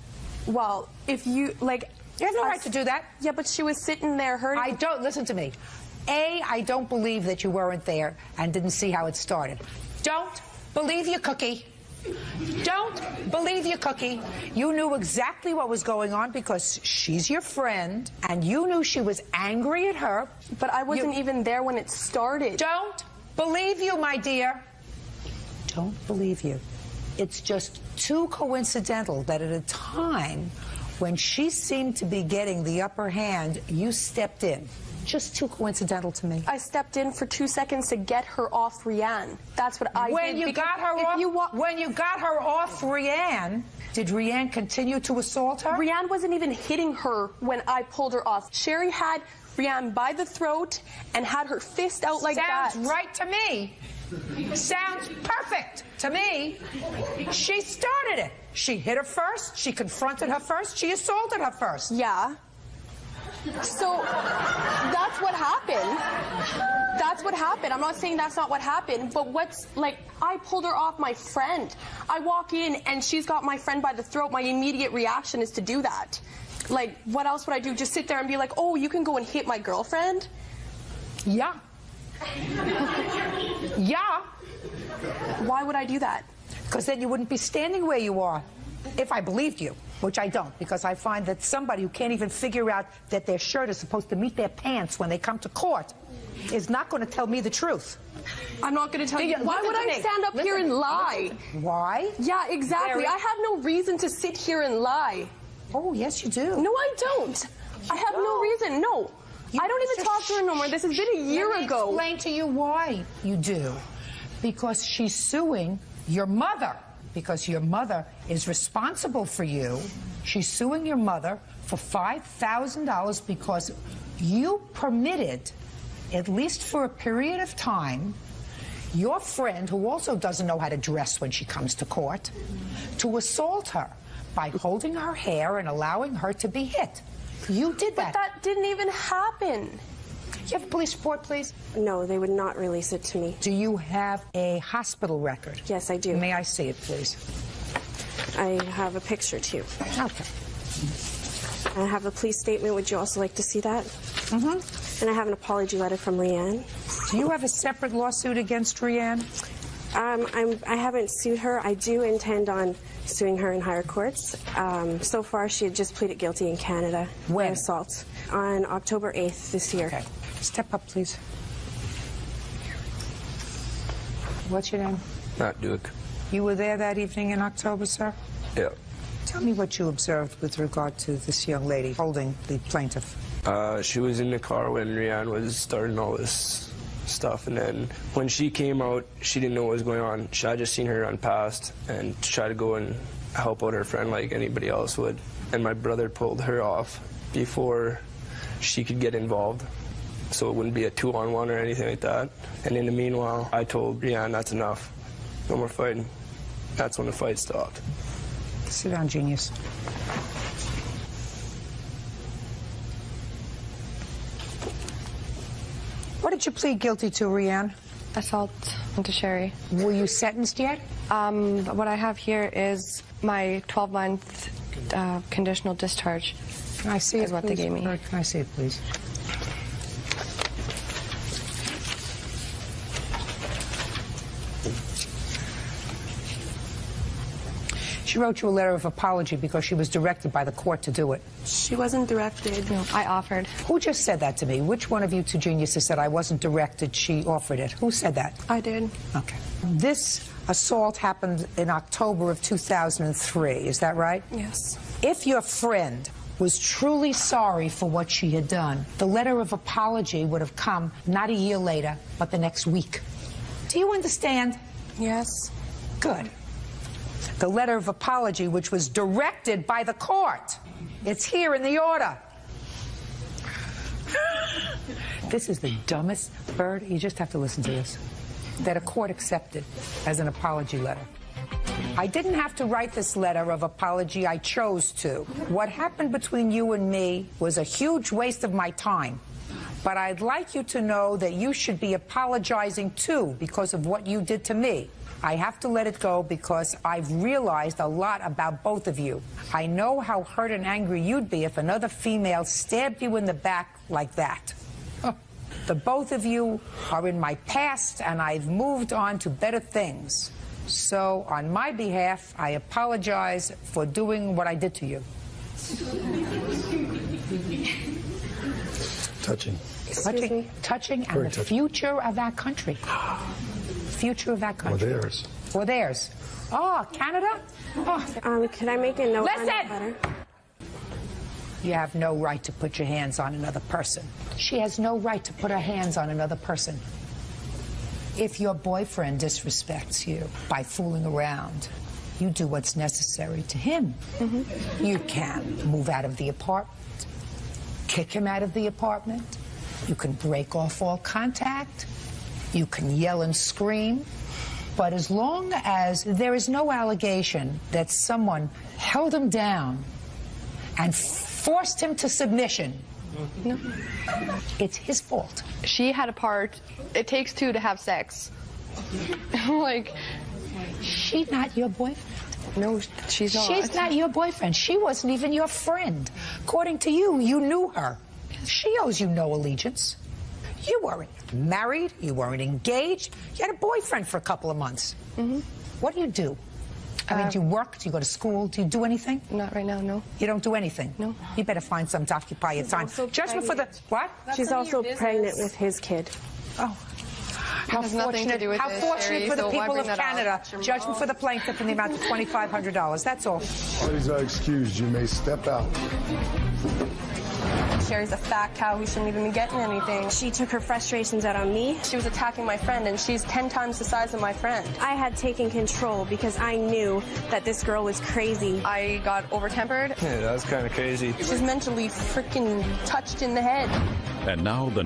Well, if you, like... You have no right to do that. Yeah, but she was sitting there hurting. I don't, listen to me. A, I don't believe that you weren't there and didn't see how it started. Don't believe your cookie. Don't believe your cookie. You knew exactly what was going on because she's your friend, and you knew she was angry at her. But I wasn't even there when it started. Don't believe you, my dear. Don't believe you. It's just too coincidental that at a time when she seemed to be getting the upper hand, you stepped in. Just too coincidental to me. I stepped in for 2 seconds to get her off Rianne. That's what I did. When you got her off Rianne, did Rianne continue to assault her? Rianne wasn't even hitting her when I pulled her off. Sherry had Rianne by the throat and had her fist out like that. Sounds right to me. Sounds perfect to me. She started it. She hit her first. She confronted her first. She assaulted her first. Yeah. So that's what happened. That's what happened. I'm not saying that's not what happened, but I pulled her off my friend. I walk in and she's got my friend by the throat. My immediate reaction is to do that. Like, what else would I do? Just sit there and be like, oh, you can go and hit my girlfriend? Yeah. Yeah. Why would I do that? Because then you wouldn't be standing where you are, if I believed you, which I don't, because I find that somebody who can't even figure out that their shirt is supposed to meet their pants when they come to court is not going to tell me the truth. I'm not going to tell you. Why would I stand up here and lie? Why? Yeah, exactly. I have no reason to sit here and lie. Oh, yes, you do. No, I don't. I have no reason. No. I don't even talk to her no more. This has been a year ago. Let me explain to you why you do. Because she's suing your mother. Because your mother is responsible for you. She's suing your mother for $5,000 because you permitted, at least for a period of time, your friend, who also doesn't know how to dress when she comes to court, to assault her by holding her hair and allowing her to be hit. You did that. But that didn't even happen. Do you have a police report, please? No, they would not release it to me. Do you have a hospital record? Yes, I do. May I see it, please? I have a picture, too. Okay. I have a police statement. Would you also like to see that? Mm-hmm. And I have an apology letter from Rianne. Do you have a separate lawsuit against Rianne? I haven't sued her. I do intend on suing her in higher courts. So far, she had just pleaded guilty in Canada. When? For assault. On October 8th this year. Okay. Step up, please. What's your name? Matt Duke. You were there that evening in October, sir? Yeah. Tell me what you observed with regard to this young lady holding the plaintiff. She was in the car when Rianne was starting all this stuff, and then when she came out, she didn't know what was going on. I just seen her run past and try to go and help out her friend like anybody else would. And my brother pulled her off before she could get involved, so it wouldn't be a 2-on-1 or anything like that. And in the meanwhile, I told Rianne, that's enough. No more fighting. That's when the fight stopped. Sit down, genius. What did you plead guilty to, Rianne? Assault to Sherry. Were you sentenced yet? What I have here is my 12-month conditional discharge. Can I see it, is what please? they gave me. Can I see it, please? She wrote you a letter of apology because she was directed by the court to do it. She wasn't directed. No, I offered. Who just said that to me? Which one of you two geniuses said I wasn't directed, she offered it? Who said that? I did. Okay. This assault happened in October of 2003, is that right? Yes. If your friend was truly sorry for what she had done, the letter of apology would have come not a year later, but the next week. Do you understand? Yes. Good. The letter of apology, which was directed by the court. It's here in the order. This is the dumbest bird. You just have to listen to this. That a court accepted as an apology letter. I didn't have to write this letter of apology. I chose to. What happened between you and me was a huge waste of my time. But I'd like you to know that you should be apologizing too because of what you did to me. I have to let it go because I've realized a lot about both of you. I know how hurt and angry you'd be if another female stabbed you in the back like that. The both of you are in my past, and I've moved on to better things. So, on my behalf, I apologize for doing what I did to you. Touching. Touching, and Very the touching. future of that country. Future of that Or country. theirs. Or theirs. Oh, Canada? Oh. Can I make a note on that Listen! letter? You have no right to put your hands on another person. She has no right to put her hands on another person. If your boyfriend disrespects you by fooling around, you do what's necessary to him. You can move out of the apartment, kick him out of the apartment. You can break off all contact. You can yell and scream. But as long as there is no allegation that someone held him down and forced him to submission, No. it's his fault. She had a part. It takes two to have sex. Like, she's not your boyfriend. No, she's not. She's not your boyfriend. She wasn't even your friend. According to you, you knew her. She owes you no allegiance. You weren't married. You weren't engaged. You had a boyfriend for a couple of months. What do you do? I mean, do you work? Do you go to school? Do you do anything? Not right now, no. You don't do anything? No. You better find something to occupy your time. Judgment for the... What? She's also pregnant with his kid. Oh. How has nothing to do with how this, fortunate Sherry, for the so why people bring of that up? Canada. Judgment for the plaintiff in the amount of $2,500. That's all. Parties are excused. You may step out. Sherry's a fat cow who shouldn't even be getting anything. She took her frustrations out on me. She was attacking my friend, and she's 10 times the size of my friend. I had taken control because I knew that this girl was crazy. I got over-tempered. Yeah, that was kind of crazy. She's mentally freaking touched in the head. And now the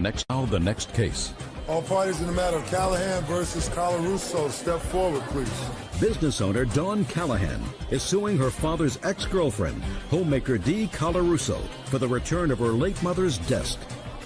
next case. All parties in the matter. Callahan versus Colarusso. Step forward, please. Business owner Dawn Callahan is suing her father's ex-girlfriend, homemaker Dee Colarusso, for the return of her late mother's desk.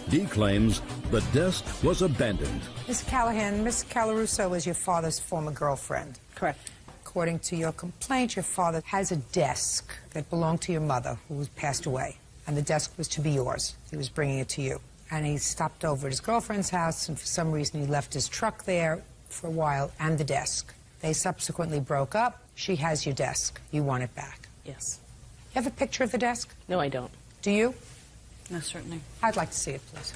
Dee claims the desk was abandoned. Miss Callahan, Miss Colarusso is your father's former girlfriend. Correct. According to your complaint, your father has a desk that belonged to your mother, who passed away, and the desk was to be yours. He was bringing it to you. And he stopped over at his girlfriend's house, and for some reason he left his truck there for a while and the desk. They subsequently broke up. She has your desk. You want it back. Yes. You have a picture of the desk? No, I don't. Do you? No, certainly. I'd like to see it, please.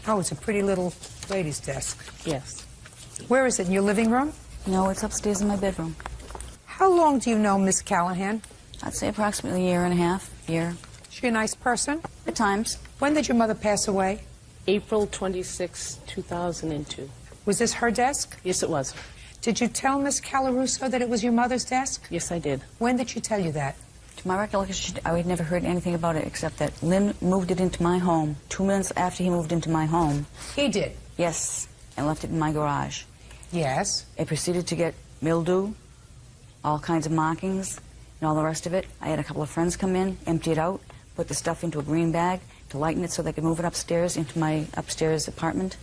Oh, it's a pretty little lady's desk. Yes. Where is it, in your living room? No, it's upstairs in my bedroom. How long do you know Miss Callahan? I'd say approximately a year and a half. Year. She a nice person? At times. When did your mother pass away? April 26, 2002. Was this her desk? Yes, it was. Did you tell Miss Colarusso that it was your mother's desk? Yes, I did. When did she tell you that? To my recollection, I had never heard anything about it except that Lynn moved it into my home 2 minutes after he moved into my home. He did? Yes, and left it in my garage. Yes. It proceeded to get mildew, all kinds of markings, and all the rest of it. I had a couple of friends come in, empty it out, put the stuff into a green bag to lighten it so they could move it upstairs into my upstairs apartment,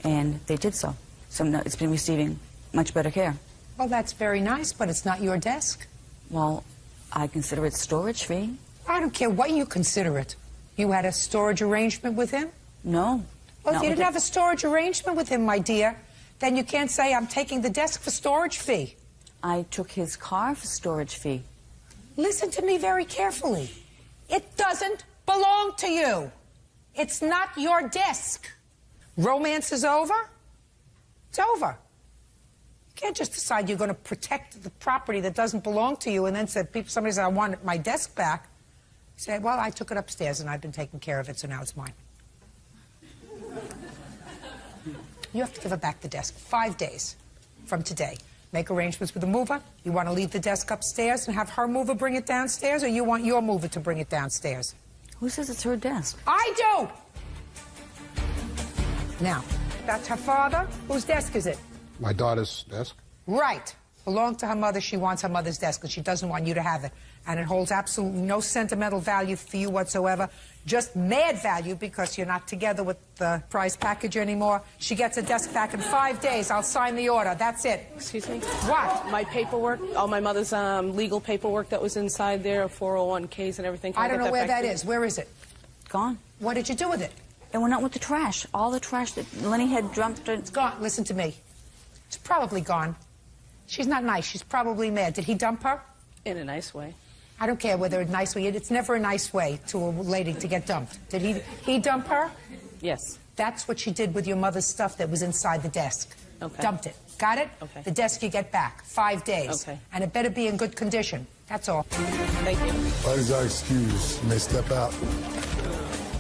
and they did so. So now it's been receiving much better care. Well, that's very nice, but it's not your desk. Well, I consider it storage fee. I don't care what you consider it. You had a storage arrangement with him? No. Well, if Not you with didn't have a storage arrangement with him, my dear, then you can't say I'm taking the desk for storage fee. I took his car for storage fee. Listen to me very carefully. It doesn't belong to you. It's not your desk. Romance is over. It's over. You can't just decide you're going to protect the property that doesn't belong to you and then somebody said, I want my desk back. You say, well, I took it upstairs and I've been taking care of it, so now it's mine. You have to give her back the desk 5 days from today. Make arrangements with the mover. You want to leave the desk upstairs and have her mover bring it downstairs, or you want your mover to bring it downstairs? Who says it's her desk? I do! Now, that's her father. Whose desk is it? My daughter's desk. Right. belonged to her mother. She wants her mother's desk, and she doesn't want you to have it. And it holds absolutely no sentimental value for you whatsoever, just mad value because you're not together with the prize package anymore. She gets a desk back in 5 days. I'll sign the order. That's it. Excuse me? What? My paperwork, all my mother's legal paperwork that was inside there, 401ks and everything. Can I don't know where that is. is. Where is it? Gone. What did you do with it? It went out with the trash. All the trash that Lenny had dumped. It's gone. Listen to me. It's probably gone. She's not nice. She's probably mad. Did he dump her? In a nice way. I don't care whether it's a nice way. It's never a nice way to a lady to get dumped. Did he dump her? Yes. That's what she did with your mother's stuff that was inside the desk. Okay. Dumped it. Got it? Okay. The desk you get back. 5 days. Okay. And it better be in good condition. That's all. Thank you. What is our excuse? You may step out.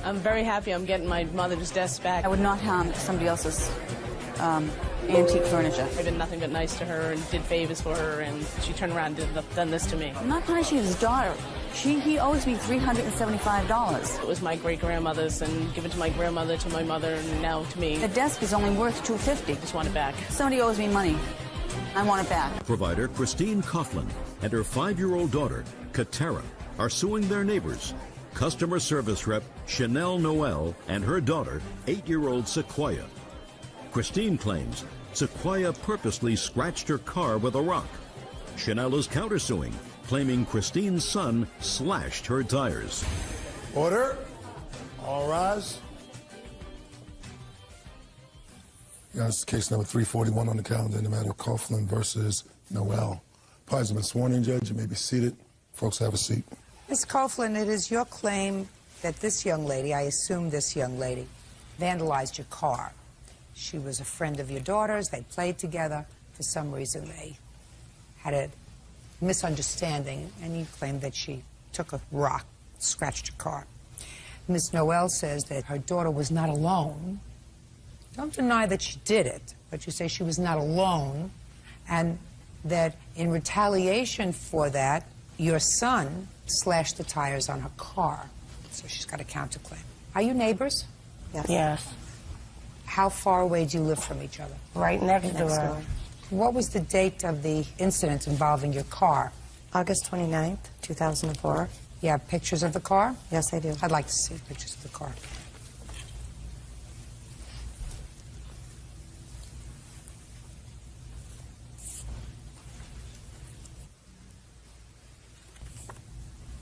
I'm very happy I'm getting my mother's desk back. I would not harm somebody else's antique furniture. I've been nothing but nice to her and did favors for her, and she turned around and done this to me. I'm not punishing his daughter. He owes me $375. It was my great-grandmother's and given to my grandmother, to my mother, and now to me. The desk is only worth $250. Just want it back. Somebody owes me money. I want it back. Provider Christine Coughlin and her 5-year-old daughter, Katara, are suing their neighbors. Customer service rep Chanel Noel and her daughter, 8-year-old Sequoia. Christine claims Sequoia purposely scratched her car with a rock. Chanel is countersuing, claiming Christine's son slashed her tires. Order. All rise. Yeah, this is case number 341 on the calendar in the matter of Coughlin versus Noel. Parties have been sworn in, Judge. You may be seated. Folks, have a seat. Ms. Coughlin, it is your claim that this young lady, I assume this young lady, vandalized your car. She was a friend of your daughter's. They played together. For some reason, they had a misunderstanding, and you claim that she took a rock, scratched your car. Ms. Noel says that her daughter was not alone. Don't deny that she did it, but you say she was not alone, and that in retaliation for that, your son slashed the tires on her car. So she's got a counterclaim. Are you neighbors? Yes. How far away do you live from each other? Right next door. What was the date of the incident involving your car? August 29th, 2004. You have pictures of the car? Yes, I do. I'd like to see pictures of the car.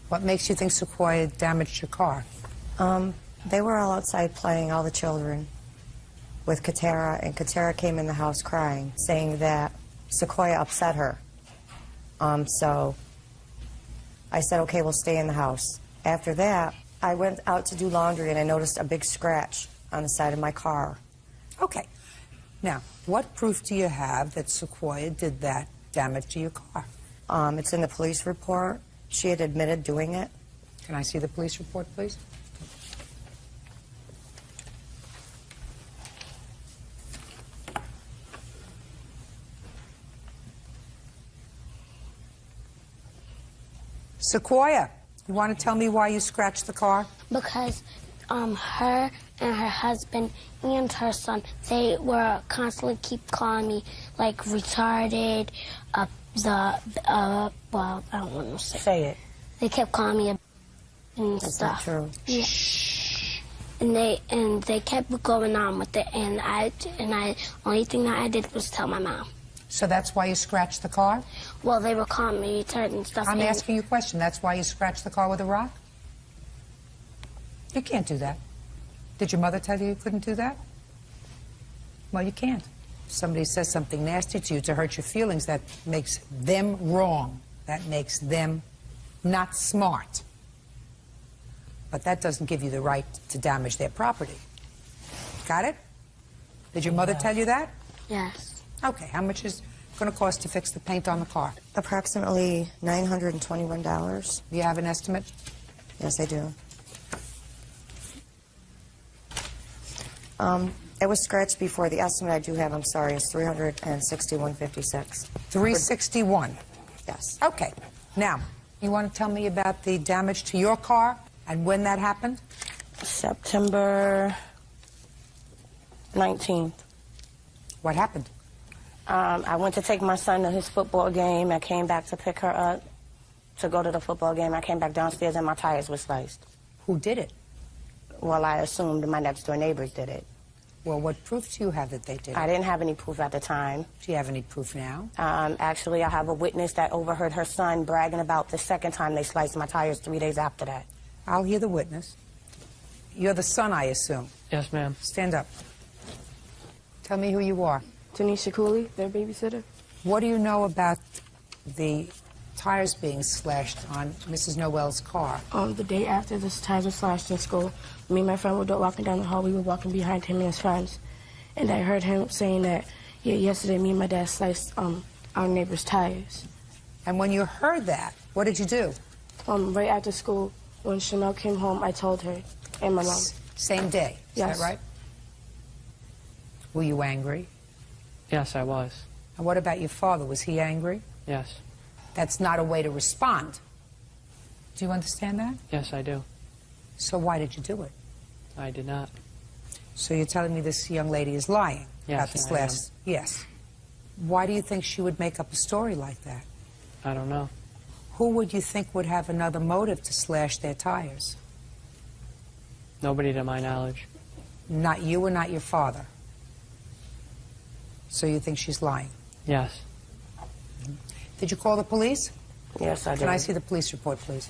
What makes you think Sequoia damaged your car? They were all outside playing, all the children, with Katara, and Katara came in the house crying, saying that Sequoia upset her. So I said, okay, we'll stay in the house. After that, I went out to do laundry, and I noticed a big scratch on the side of my car. Okay. Now, what proof do you have that Sequoia did that damage to your car? It's in the police report. She had admitted doing it. Can I see the police report, please? Sequoia, you want to tell me why you scratched the car? Because her and her husband and her son, they were constantly keep calling me like retarded, well, I don't want to say it. They kept calling me and That's stuff. not true. Yeah. And they kept going on with it, and I only thing that I did was tell my mom. So that's why you scratched the car? Well, they were calling me retarded and stuff. I'm and asking you a question. That's why you scratched the car with a rock? You can't do that. Did your mother tell you you couldn't do that? Well, you can't. If somebody says something nasty to you to hurt your feelings, that makes them wrong. That makes them not smart. But that doesn't give you the right to damage their property. Got it? Did your mother tell you that? Yes. Okay, how much is it going to cost to fix the paint on the car? Approximately $921. Do you have an estimate? Yes, I do. It was scratched before. The estimate I do have, I'm sorry, is $361.56. 361? Yes. Okay. Now, you want to tell me about the damage to your car and when that happened? September 19th. What happened? I went to take my son to his football game. I came back to pick her up to go to the football game. I came back downstairs and my tires were sliced. Who did it? Well, I assumed my next door neighbors did it. Well, what proof do you have that they did it? I didn't have any proof at the time. Do you have any proof now? Actually, I have a witness that overheard her son bragging about the second time they sliced my tires 3 days after that. I'll hear the witness. You're the son, I assume. Yes, ma'am. Stand up. Tell me who you are. Tanisha Cooley, their babysitter. What do you know about the tires being slashed on Mrs. Noel's car? The day after the tires were slashed in school, me and my friend were walking down the hall. We were walking behind him and his friends. And I heard him saying that, yeah, yesterday me and my dad sliced our neighbor's tires. And when you heard that, what did you do? Right after school, when Chanel came home, I told her and my mom. Same day, is Yes. that right? Were you angry? Yes, I was. And what about your father? Was he angry? Yes. That's not a way to respond. Do you understand that? Yes, I do. So why did you do it? I did not. So you're telling me this young lady is lying about this I am. last... Yes. Why do you think she would make up a story like that? I don't know. Who would you think would have another motive to slash their tires? Nobody to my knowledge. Not you or not your father? So you think she's lying? Yes. Did you call the police? Yes, I did. Can I see the police report, please?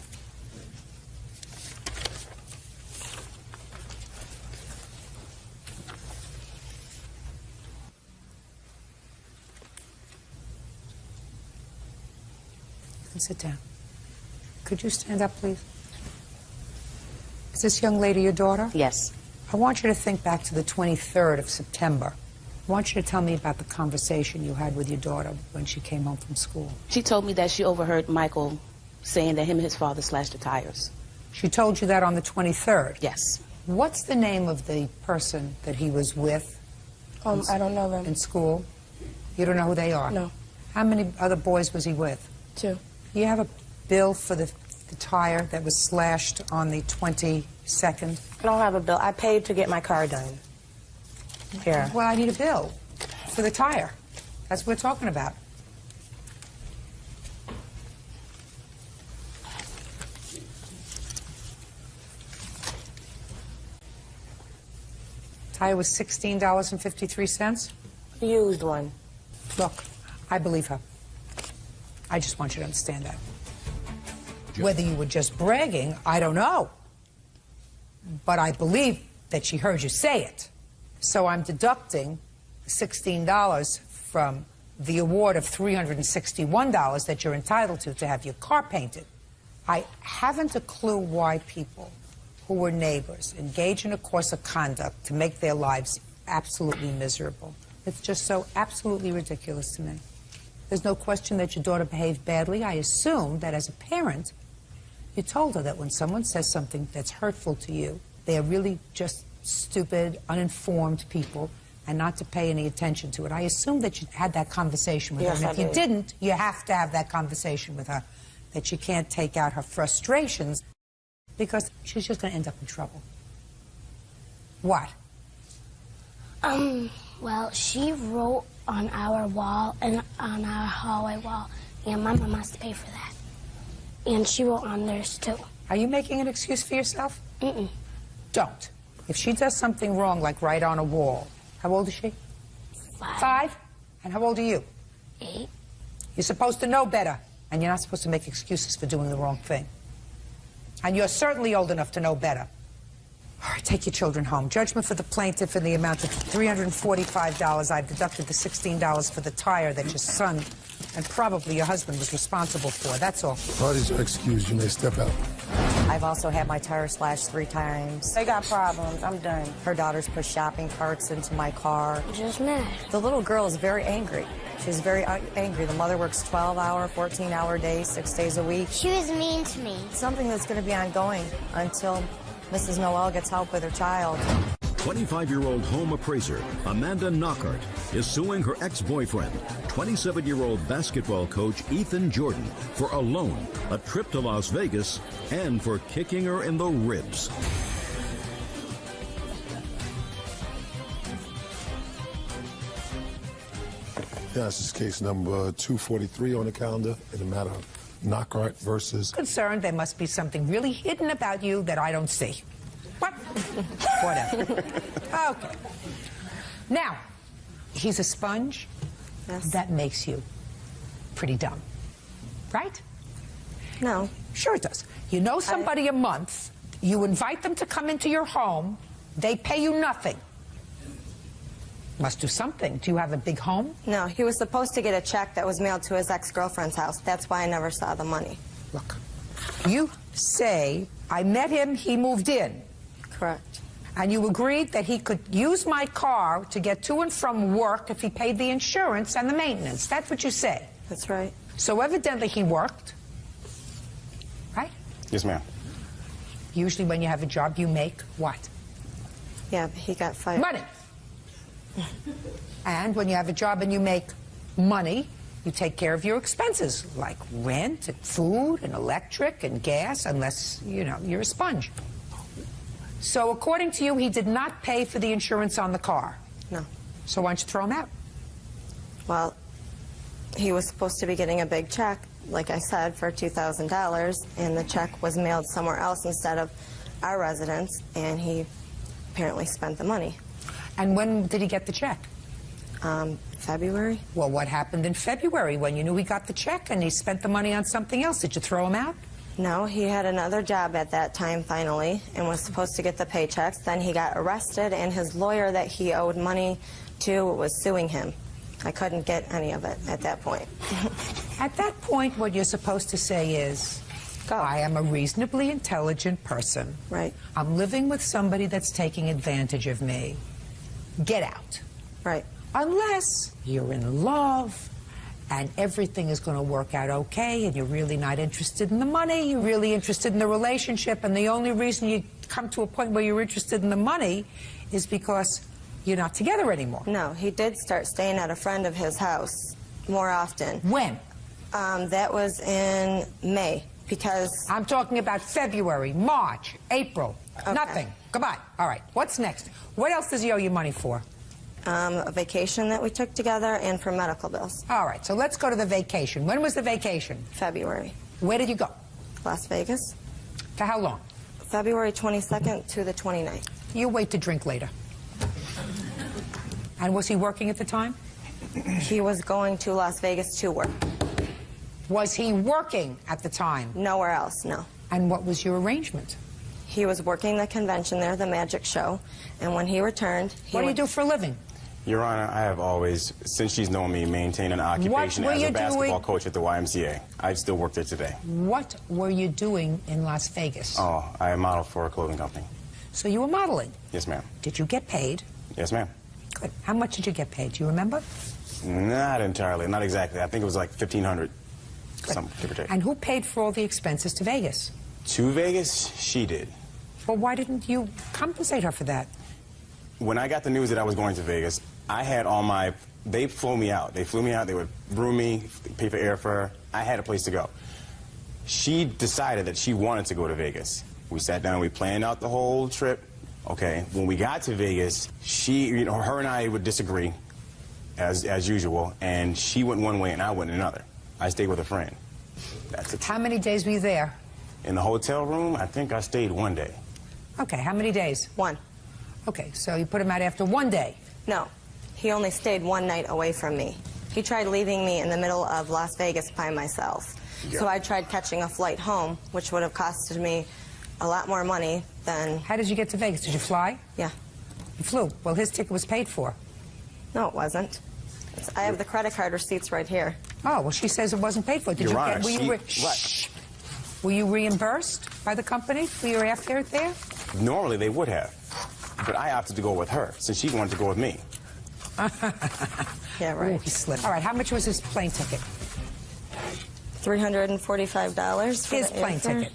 You can sit down. Could you stand up, please? Is this young lady your daughter? Yes. I want you to think back to the 23rd of September. I want you to tell me about the conversation you had with your daughter when she came home from school. She told me that she overheard Michael saying that him and his father slashed the tires. She told you that on the 23rd? Yes. What's the name of the person that he was with? I don't know them. In school? You don't know who they are? No. How many other boys was he with? 2. You have a bill for the tire that was slashed on the 22nd? I don't have a bill. I paid to get my car done. Here. Well, I need a bill for the tire. That's what we're talking about. Tire was $16.53? Used one. Look, I believe her. I just want you to understand that. Whether you were just bragging, I don't know. But I believe that she heard you say it. So I'm deducting $16 from the award of $361 that you're entitled to have your car painted. I haven't a clue why people who were neighbors engage in a course of conduct to make their lives absolutely miserable. It's just so absolutely ridiculous to me. There's no question that your daughter behaved badly. I assume that as a parent, you told her that when someone says something that's hurtful to you, they are really just stupid, uninformed people, and not to pay any attention to it. I assume that you had that conversation with Yes, her. And if I you did. didn't, you have to have that conversation with her, that she can't take out her frustrations, because she's just going to end up in trouble. What? Well, she wrote on our wall and on our hallway wall, and my mom has to pay for that. And she wrote on theirs too. Are you making an excuse for yourself? Mm-mm. Don't. If she does something wrong, like write on a wall, how old is she? 5. 5? And how old are you? 8. You're supposed to know better, and you're not supposed to make excuses for doing the wrong thing. And you're certainly old enough to know better. All right, take your children home. Judgment for the plaintiff in the amount of $345. I've deducted the $16 for the tire that your son and probably your husband was responsible for. That's all. Parties are excused. You may step out. I've also had my tire slashed 3 times. They got problems. I'm done. Her daughters pushed shopping carts into my car. Just mad. The little girl is very angry. She's very angry. The mother works 12-hour, 14-hour days, 6 days a week. She was mean to me. Something that's going to be ongoing until Mrs. Noel gets help with her child. 25-year-old home appraiser Amanda Knockhart is suing her ex-boyfriend, 27-year-old basketball coach Ethan Jordan, for a loan, a trip to Las Vegas, and for kicking her in the ribs. Yeah, this is case number 243 on the calendar in the matter of Knockhart versus... Concerned there must be something really hidden about you that I don't see. What? Whatever. Okay. Now, he's a sponge. Yes. That makes you pretty dumb. Right? No. Sure it does. You know somebody a month, you invite them to come into your home, they pay you nothing. Must do something. Do you have a big home? No, he was supposed to get a check that was mailed to his ex-girlfriend's house. That's why I never saw the money. Look, you say, I met him, he moved in. Correct. And you agreed that he could use my car to get to and from work if he paid the insurance and the maintenance. That's what you say. That's right. So evidently he worked, right? Yes, ma'am. Usually when you have a job, you make what? Yeah, but he got fired. Money. And when you have a job and you make money, you take care of your expenses, like rent and food and electric and gas, unless, you know, you're a sponge. So according to you, he did not pay for the insurance on the car. No. So why don't you throw him out? Well, he was supposed to be getting a big check, like I said, for $2,000, and the check was mailed somewhere else instead of our residence, and he apparently spent the money. And when did he get the check? February. Well, what happened in February when you knew he got the check and he spent the money on something else? Did you throw him out? No, he had another job at that time finally and was supposed to get the paychecks. Then he got arrested, and his lawyer that he owed money to was suing him. I couldn't get any of it at that point. At that point, what you're supposed to say is, I am a reasonably intelligent person. Right. I'm living with somebody that's taking advantage of me. Get out. Right. Unless you're in love and everything is going to work out okay and you're really not interested in the money, you're really interested in the relationship, and the only reason you come to a point where you're interested in the money is because you're not together anymore. No, he did start staying at a friend of his house more often. When? That was in May, because... I'm talking about February, March, April. Okay. Nothing. Goodbye. All right. What's next? What else does he owe you money for? A vacation that we took together and for medical bills. All right. So let's go to the vacation. When was the vacation? February. Where did you go? Las Vegas. For how long? February 22nd to the 29th. You wait to drink later. And was he working at the time? He was going to Las Vegas to work. Was he working at the time? Nowhere else, no. And what was your arrangement? He was working the convention there, the magic show, and when he returned... What do you do for a living? Your Honor, I have always, since she's known me, maintained an occupation as a basketball coach at the YMCA. I still work there today. What were you doing in Las Vegas? Oh, I model for a clothing company. So you were modeling? Yes, ma'am. Did you get paid? Yes, ma'am. Good. How much did you get paid? Do you remember? Not entirely. Not exactly. I think it was like $1,500, some give or take. And who paid for all the expenses to Vegas? To Vegas? She did. Well, why didn't you compensate her for that? When I got the news that I was going to Vegas, I had all my... They flew me out. They flew me out. They would room me, pay for airfare. I had a place to go. She decided that she wanted to go to Vegas. We sat down. We planned out the whole trip. Okay. When we got to Vegas, her and I would disagree, as usual. And she went one way and I went another. I stayed with a friend. That's it. How many days were you there? In the hotel room, I think I stayed 1 day. Okay. How many days? 1. Okay. So you put him out after 1 day? No. He only stayed 1 night away from me. He tried leaving me in the middle of Las Vegas by myself. Yeah. So I tried catching a flight home, which would have costed me a lot more money than... How did you get to Vegas? Did you fly? Yeah. You flew? Well, his ticket was paid for. No, it wasn't. I have the credit card receipts right here. Oh, well, she says it wasn't paid for. Did Your you Honor, were you reimbursed by the company for your airfare there? Normally they would have, but I opted to go with her since she wanted to go with me. Yeah, right. Ooh, he slipped. All right, how much was his plane ticket? $345 for his the plane airfare. ticket.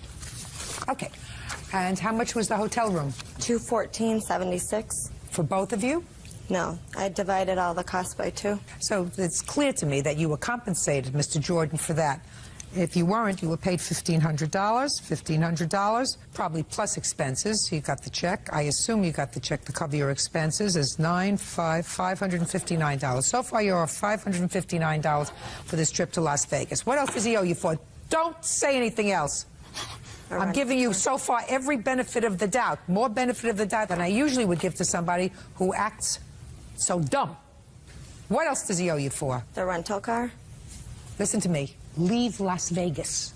Okay. And how much was the hotel room? $214.76. For both of you? No, I divided all the costs by 2. So it's clear to me that you were compensated, Mr. Jordan, for that. If you weren't, you were paid $1,500, probably plus expenses. You got the check. I assume you got the check to cover your expenses as $559. So far, you're off $559 for this trip to Las Vegas. What else does he owe you for? Don't say anything else. I'm giving you, so far, every benefit of the doubt, more benefit of the doubt than I usually would give to somebody who acts so dumb. What else does he owe you for? The rental car. Listen to me. Leave Las Vegas.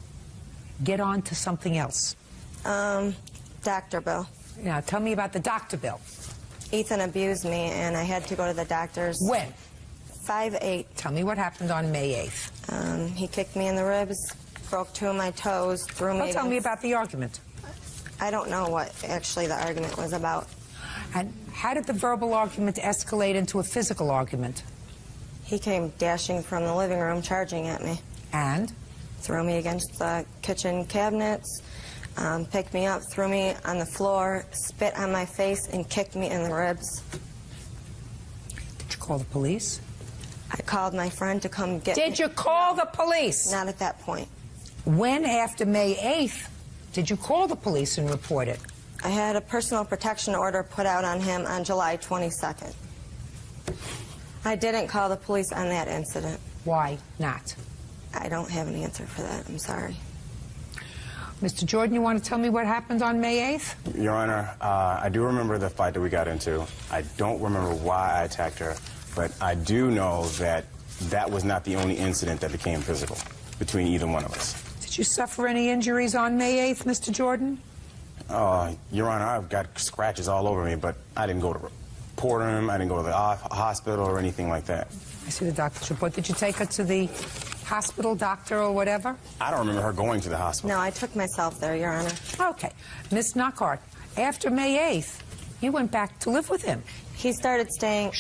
Get on to something else. Doctor bill. Now, tell me about the doctor bill. Ethan abused me, and I had to go to the doctor's. When? 5/8. Tell me what happened on May 8th. He kicked me in the ribs, broke 2 of my toes, threw me. Well, tell me about the argument. I don't know what actually the argument was about. And how did the verbal argument escalate into a physical argument? He came dashing from the living room, charging at me. And? Threw me against the kitchen cabinets, picked me up, threw me on the floor, spit on my face, and kicked me in the ribs. Did you call the police? I called my friend to come get me. Did you call the police? Not at that point. When, after May 8th, did you call the police and report it? I had a personal protection order put out on him on July 22nd. I didn't call the police on that incident. Why not? I don't have an answer for that. I'm sorry. Mr. Jordan, you want to tell me what happened on May 8th? Your Honor, I do remember the fight that we got into. I don't remember why I attacked her, but I do know that that was not the only incident that became physical between either one of us. Did you suffer any injuries on May 8th, Mr. Jordan? Your Honor, I've got scratches all over me, but I didn't go to report him. I didn't go to the hospital or anything like that. I see the doctor's report. Did you take her to the hospital, doctor, or whatever? I don't remember her going to the hospital. No, I took myself there, Your Honor. Okay. Miss Knockhart, after May 8th, you went back to live with him. He started staying...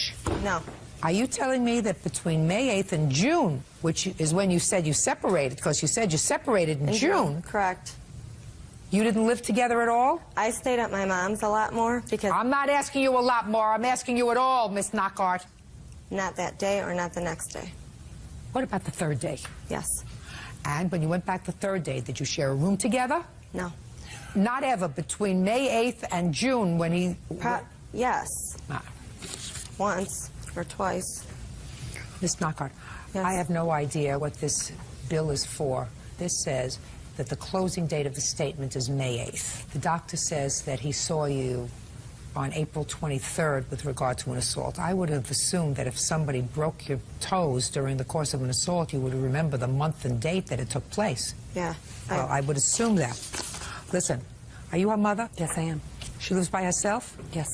No. Are you telling me that between May 8th and June, which is when you said you separated, because you said you separated in June... Correct. You didn't live together at all? I stayed at my mom's a lot more because... I'm not asking you a lot more. I'm asking you at all, Miss Knockhart. Not that day or not the next day. What about the third day? Yes. And when you went back the third day, did you share a room together? No. Not ever between May 8th and June when he... Yes. Once or twice. Miss Knockhart, yes. I have no idea what this bill is for. This says that the closing date of the statement is May 8th. The doctor says that he saw you on April 23rd with regard to an assault. I would have assumed that if somebody broke your toes during the course of an assault, you would remember the month and date that it took place. Yeah. Well, I would assume that. Listen, are you her mother? Yes, I am. She lives by herself? Yes.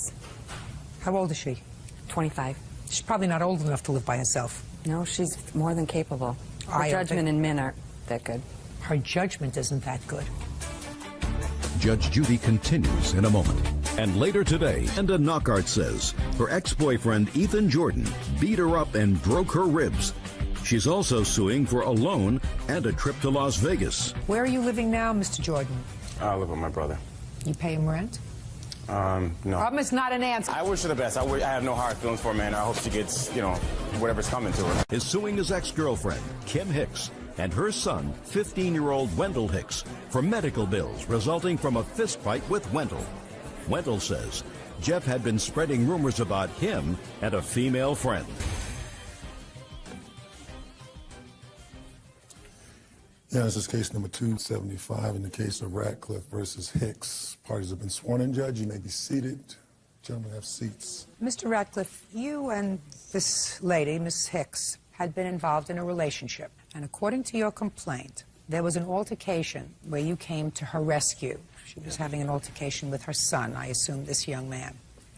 How old is she? 25. She's probably not old enough to live by herself. No, she's more than capable. Her judgment in men aren't that good. Her judgment isn't that good. Judge Judy continues in a moment. And later today, Linda Knockhart says her ex-boyfriend Ethan Jordan beat her up and broke her ribs. She's also suing for a loan and a trip to Las Vegas. Where are you living now, Mr. Jordan? I live with my brother. You pay him rent? No. Problem is not an answer. I wish her the best. I have no hard feelings for her, man. I hope she gets, whatever's coming to her. Is suing his ex-girlfriend, Kim Hicks, and her son, 15-year-old Wendell Hicks, for medical bills resulting from a fistfight with Wendell. Wendell says Jeff had been spreading rumors about him and a female friend. Yeah, this is case number 275 in the case of Radcliffe versus Hicks. Parties have been sworn in, Judge. You may be seated. Gentlemen, have seats. Mr. Radcliffe, you and this lady, Miss Hicks, had been involved in a relationship. And according to your complaint, there was an altercation where you came to her rescue. She was having an altercation with her son, I assume this young man.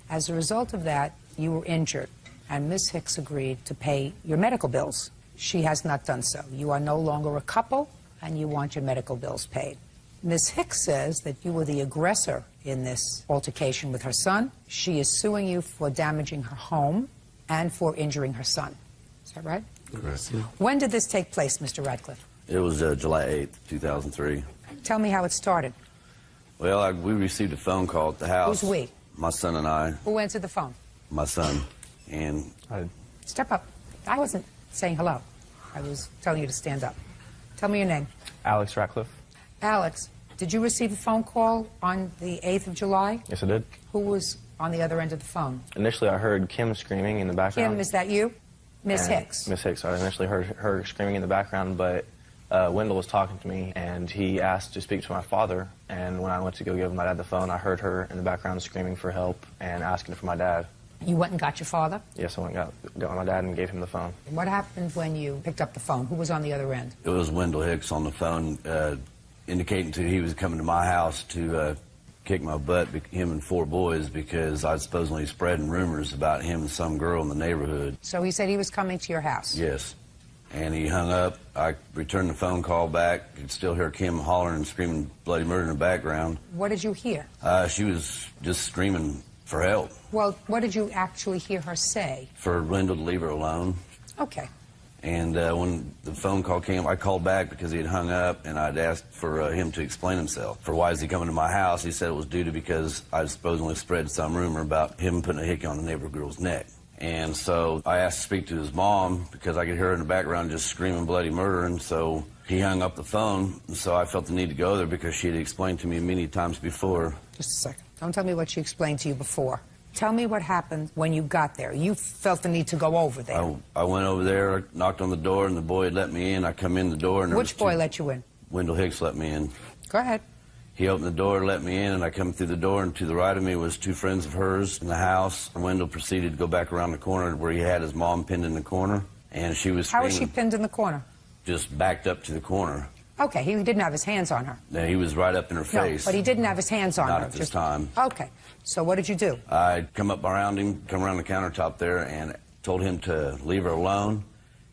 As a result of that, you were injured, and Miss Hicks agreed to pay your medical bills. She has not done so. You are no longer a couple, and you want your medical bills paid. Ms. Hicks says that you were the aggressor in this altercation with her son. She is suing you for damaging her home and for injuring her son. Is that right? Correct. When did this take place, Mr. Radcliffe? It was July 8th, 2003. Tell me how it started. Well, we received a phone call at the house. Who's we? My son and I. Who answered the phone? My son. And Step up. I wasn't saying hello. I was telling you to stand up. Tell me your name. Alex Ratcliffe. Alex, did you receive a phone call on the 8th of July? Yes, I did. Who was on the other end of the phone? Initially, I heard Kim screaming in the background. Kim, is that you? Miss Hicks. Miss Hicks. I initially heard her screaming in the background, but Wendell was talking to me, and he asked to speak to my father. And when I went to go give my dad the phone, I heard her in the background screaming for help and asking for my dad. You went and got your father? Yes, I went and got my dad and gave him the phone. What happened when you picked up the phone? Who was on the other end? It was Wendell Hicks on the phone, indicating to he was coming to my house to kick my butt, him and 4 boys, because I was supposedly spreading rumors about him and some girl in the neighborhood. So he said he was coming to your house? Yes. And he hung up. I returned the phone call back. You could still hear Kim hollering and screaming bloody murder in the background. What did you hear? She was just screaming for help. Well, what did you actually hear her say? For Wendell to leave her alone. Okay. And when the phone call came, I called back because he had hung up, and I'd asked for him to explain himself. For why is he coming to my house? He said it was due to because I supposedly spread some rumor about him putting a hickey on the neighbor girl's neck. And so I asked to speak to his mom because I could hear her in the background just screaming bloody murder, and so he hung up the phone. And so I felt the need to go there because she had explained to me many times before. Just a second. Don't tell me what she explained to you before. Tell me what happened when you got there. You felt the need to go over there. I went over there, I knocked on the door, and the boy had let me in. I come in the door, and there Which boy let you in? Wendell Hicks let me in. Go ahead. He opened the door, let me in, and I come through the door, and to the right of me was 2 friends of hers in the house. And Wendell proceeded to go back around the corner where he had his mom pinned in the corner, and she was screaming. How was she pinned in the corner? Just backed up to the corner. Okay, he didn't have his hands on her. Yeah, he was right up in her face. No, but he didn't have his hands on her. Not at this time. Okay, so what did you do? I come up around him, come around the countertop there, and told him to leave her alone.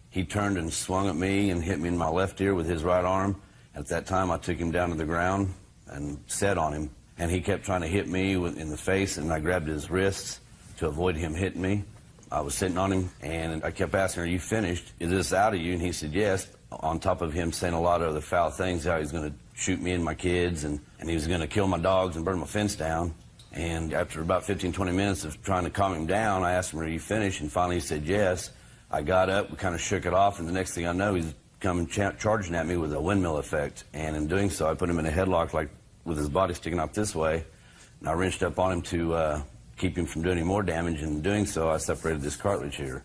He turned and swung at me and hit me in my left ear with his right arm. At that time, I took him down to the ground and set on him. And he kept trying to hit me in the face, and I grabbed his wrists to avoid him hitting me. I was sitting on him, and I kept asking, "Are you finished? Is this out of you?" And he said, "Yes." On top of him saying a lot of other foul things, how he was going to shoot me and my kids, and he was going to kill my dogs and burn my fence down. And after about 15, 20 minutes of trying to calm him down, I asked him, "Are you finished?" And finally he said, "Yes." I got up, we kind of shook it off, and the next thing I know, he's coming charging at me with a windmill effect. And in doing so, I put him in a headlock, like with his body sticking out this way, and I wrenched up on him to keep him from doing any more damage. And in doing so, I separated this cartilage here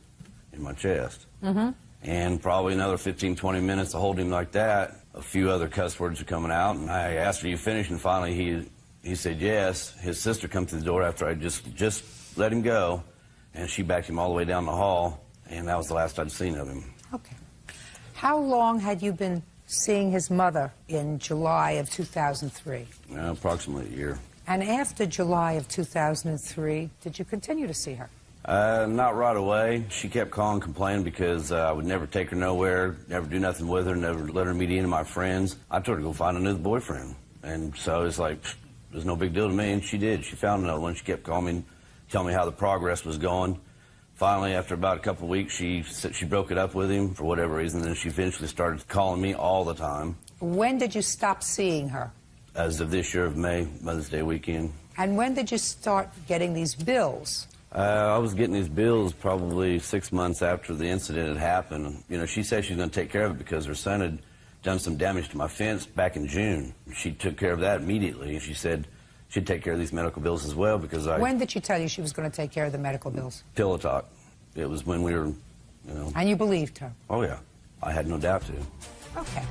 in my chest. Mm-hmm. And probably another 15, 20 minutes of holding him like that, a few other cuss words were coming out, and I asked, "Are you finished?" And finally he said yes. His sister come through the door after I just let him go, and she backed him all the way down the hall, and that was the last I'd seen of him. Okay. How long had you been seeing his mother in July of 2003? Approximately a year. And after July of 2003, did you continue to see her? Not right away. She kept calling, complaining because I would never take her nowhere, never do nothing with her, never let her meet any of my friends. I told her to go find another boyfriend. And so it's like, it was no big deal to me, and she did. She found another one. She kept calling me, telling me how the progress was going. Finally, after about a couple of weeks, she broke it up with him for whatever reason, and then she eventually started calling me all the time. When did you stop seeing her? As of this year of May, Mother's Day weekend. And when did you start getting these bills? I was getting these bills probably 6 months after the incident had happened. You know, she said she was going to take care of it because her son had done some damage to my fence back in June. She took care of that immediately, and she said she'd take care of these medical bills as well because I... When did she tell you she was going to take care of the medical bills? Pillow talk. It was when we were, you know... And you believed her? Oh, yeah. I had no doubt to. Okay.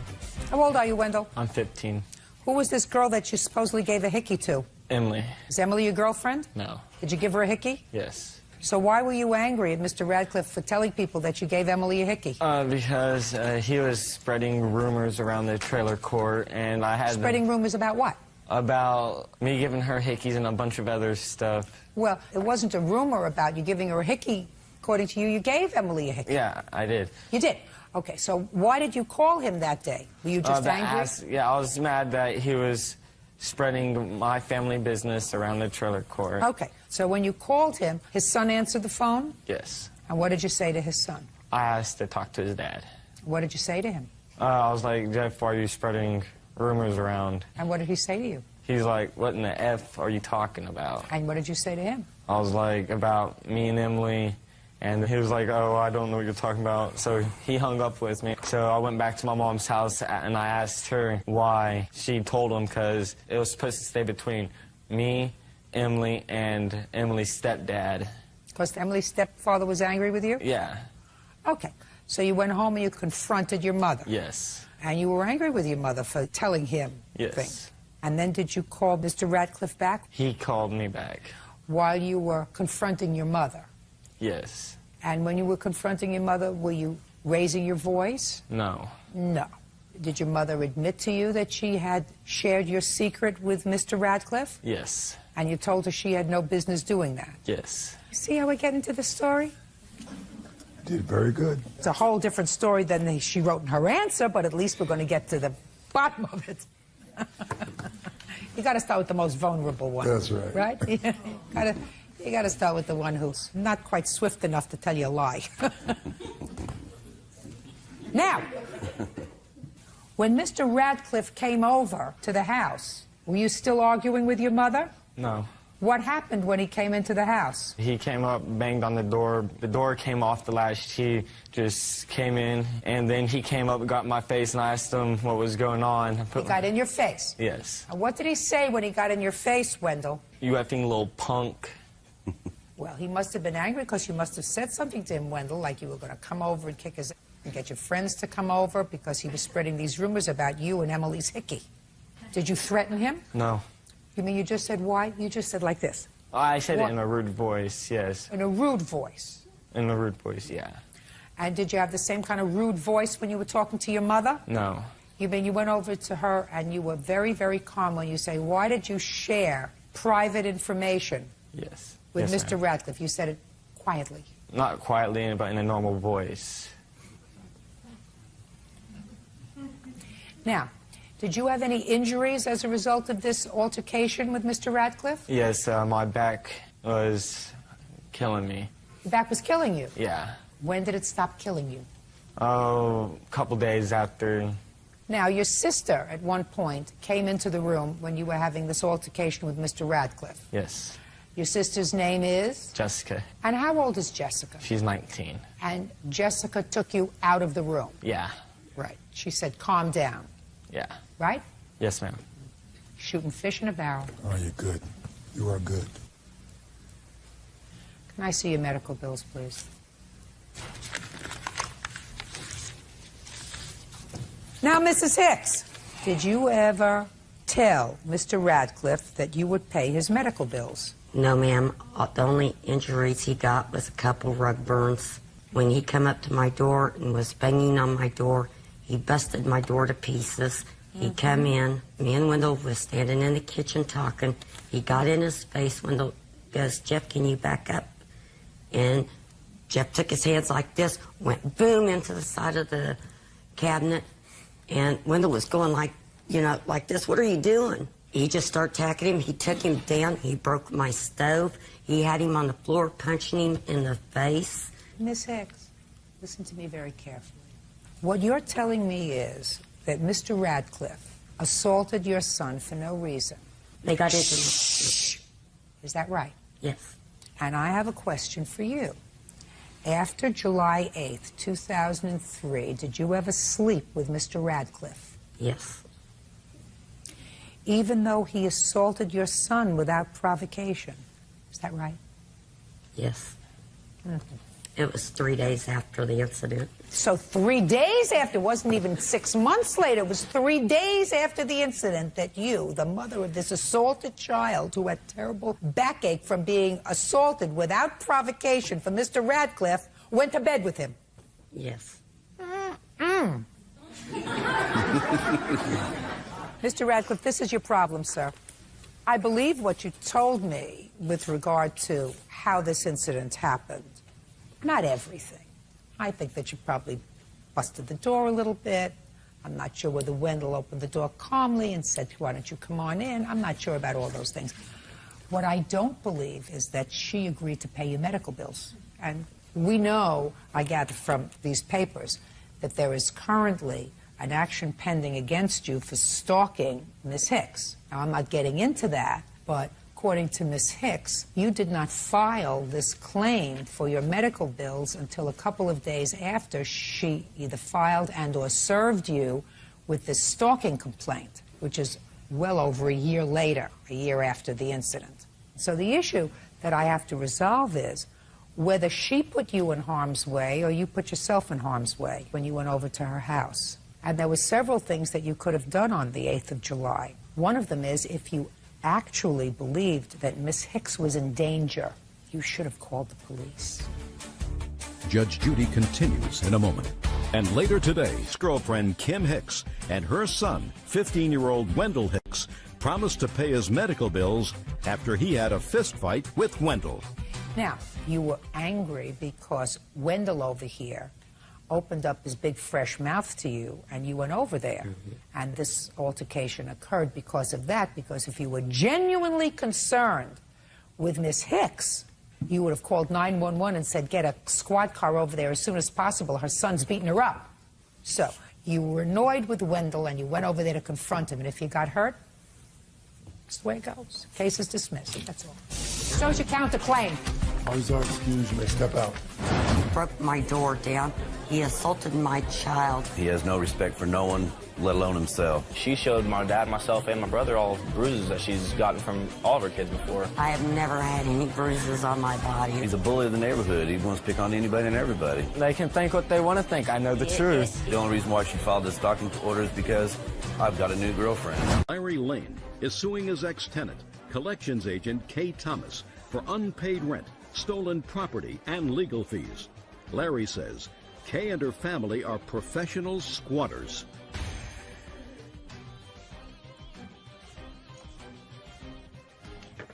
How old are you, Wendell? I'm 15. Who was this girl that you supposedly gave a hickey to? Emily. Is Emily your girlfriend? No. Did you give her a hickey? Yes. So why were you angry at Mr. Radcliffe for telling people that you gave Emily a hickey? Because he was spreading rumors around the trailer court, and I had... Spreading rumors about what? About me giving her hickeys and a bunch of other stuff. Well, it wasn't a rumor about you giving her a hickey. According to you, you gave Emily a hickey. Yeah, I did. You did? Okay, so why did you call him that day? Were you just angry? Yeah, I was mad that he was spreading my family business around the trailer court. Okay, so when you called him, his son answered the phone? Yes. And what did you say to his son? I asked to talk to his dad. What did you say to him? I was like, "Jeff, why are you spreading rumors around?" And what did he say to you? He's like, "What in the F are you talking about?" And what did you say to him? I was like, about me and Emily And he was like, oh, I don't know what you're talking about. So he hung up with me. So I went back to my mom's house and I asked her why. She told him because it was supposed to stay between me, Emily, and Emily's stepdad. Because Emily's stepfather was angry with you? Yeah. Okay. So you went home and you confronted your mother? Yes. And you were angry with your mother for telling him Yes. things? And then did you call Mr. Radcliffe back? He called me back. While you were confronting your mother? Yes. And when you were confronting your mother, were you raising your voice? No. No. Did your mother admit to you that she had shared your secret with Mr. Radcliffe? Yes. And you told her she had no business doing that? Yes. You see how we get into the story? Did very good. It's a whole different story than she wrote in her answer, but at least we're going to get to the bottom of it. You got to start with the most vulnerable one. That's right. Right? You got to start with the one who's not quite swift enough to tell you a lie. Now, when Mr. Radcliffe came over to the house, were you still arguing with your mother? No. What happened when he came into the house? He came up, banged on the door. The door came off the latch. He just came in, and then he came up and got in my face, and I asked him what was going on. He got in your face? Yes. And what did he say when he got in your face, Wendell? You effing little punk. Well, he must have been angry because you must have said something to him, Wendell, like you were going to come over and kick his ass and get your friends to come over because he was spreading these rumors about you and Emily's hickey. Did you threaten him? No. You mean you just said why? You just said like this. I said it in a rude voice, yes. In a rude voice? In a rude voice, yeah. And did you have the same kind of rude voice when you were talking to your mother? No. You mean you went over to her and you were very, very calm when you say, why did you share private information Yes. with Yes, Mr. ma'am. Radcliffe? You said it quietly. Not quietly, but in a normal voice. Now, did you have any injuries as a result of this altercation with Mr. Radcliffe? Yes, my back was killing me. Your back was killing you. Yeah. When did it stop killing you? Oh, a couple days after. Now, your sister, at one point, came into the room when you were having this altercation with Mr. Radcliffe. Yes. Your sister's name is? Jessica. And how old is Jessica? She's 19. And Jessica took you out of the room? Yeah. Right. She said, calm down. Yeah. Right? Yes, ma'am. Shooting fish in a barrel. Oh, you're good. You are good. Can I see your medical bills, please? Now, Mrs. Hicks, did you ever tell Mr. Radcliffe that you would pay his medical bills? No, ma'am. The only injuries he got was a couple rug burns. When he come up to my door and was banging on my door, he busted my door to pieces. He come in. Me and Wendell was standing in the kitchen talking. He got in his face. Wendell goes, Jeff, can you back up? And Jeff took his hands like this, went boom into the side of the cabinet. And Wendell was going like, you know, like this. What are you doing? He just started attacking him. He took him down. He broke my stove. He had him on the floor, punching him in the face. Miss Hicks, listen to me very carefully. What you're telling me is that Mr. Radcliffe assaulted your son for no reason. They got into Shh. Is that right? Yes. And I have a question for you. After July 8th, 2003, did you ever sleep with Mr. Radcliffe? Yes. Even though he assaulted your son without provocation. Is that right? Yes. Mm-hmm. It was 3 days after the incident. So 3 days after, it wasn't even 6 months later, it was 3 days after the incident that you, the mother of this assaulted child who had terrible backache from being assaulted without provocation from Mr. Radcliffe, went to bed with him. Yes. Mr. Radcliffe, this is your problem, sir. I believe what you told me with regard to how this incident happened. Not everything. I think that you probably busted the door a little bit. I'm not sure whether Wendell opened the door calmly and said, why don't you come on in? I'm not sure about all those things. What I don't believe is that she agreed to pay your medical bills. And we know, I gather from these papers, that there is currently an action pending against you for stalking Miss Hicks. Now, I'm not getting into that, but according to Ms. Hicks, you did not file this claim for your medical bills until a couple of days after she either filed and or served you with this stalking complaint, which is well over a year later, a year after the incident. So the issue that I have to resolve is whether she put you in harm's way or you put yourself in harm's way when you went over to her house. And there were several things that you could have done on the 8th of July. One of them is if you actually believed that Miss Hicks was in danger, you should have called the police. Judge Judy continues in a moment. And later today, girlfriend Kim Hicks and her son, 15-year-old Wendell Hicks, promised to pay his medical bills after he had a fist fight with Wendell. Now, you were angry because Wendell over here opened up his big fresh mouth to you and you went over there. And this altercation occurred because of that, because if you were genuinely concerned with Miss Hicks, you would have called 911 and said, get a squad car over there as soon as possible. Her son's beating her up. So you were annoyed with Wendell and you went over there to confront him. And if you got hurt, that's the way it goes. Case is dismissed. That's all. Shows your counterclaim. Always are excused. You may step out. He broke my door down. He assaulted my child. He has no respect for no one, let alone himself. She showed my dad, myself, and my brother all bruises that she's gotten from all of her kids before. I have never had any bruises on my body. He's a bully of the neighborhood. He wants to pick on anybody and everybody. They can think what they want to think. I know the truth. The only reason why she filed this stalking order is because I've got a new girlfriend. Larry Lane is suing his ex-tenant, collections agent Kay Thomas, for unpaid rent, stolen property, and legal fees. Larry says Kay and her family are professional squatters.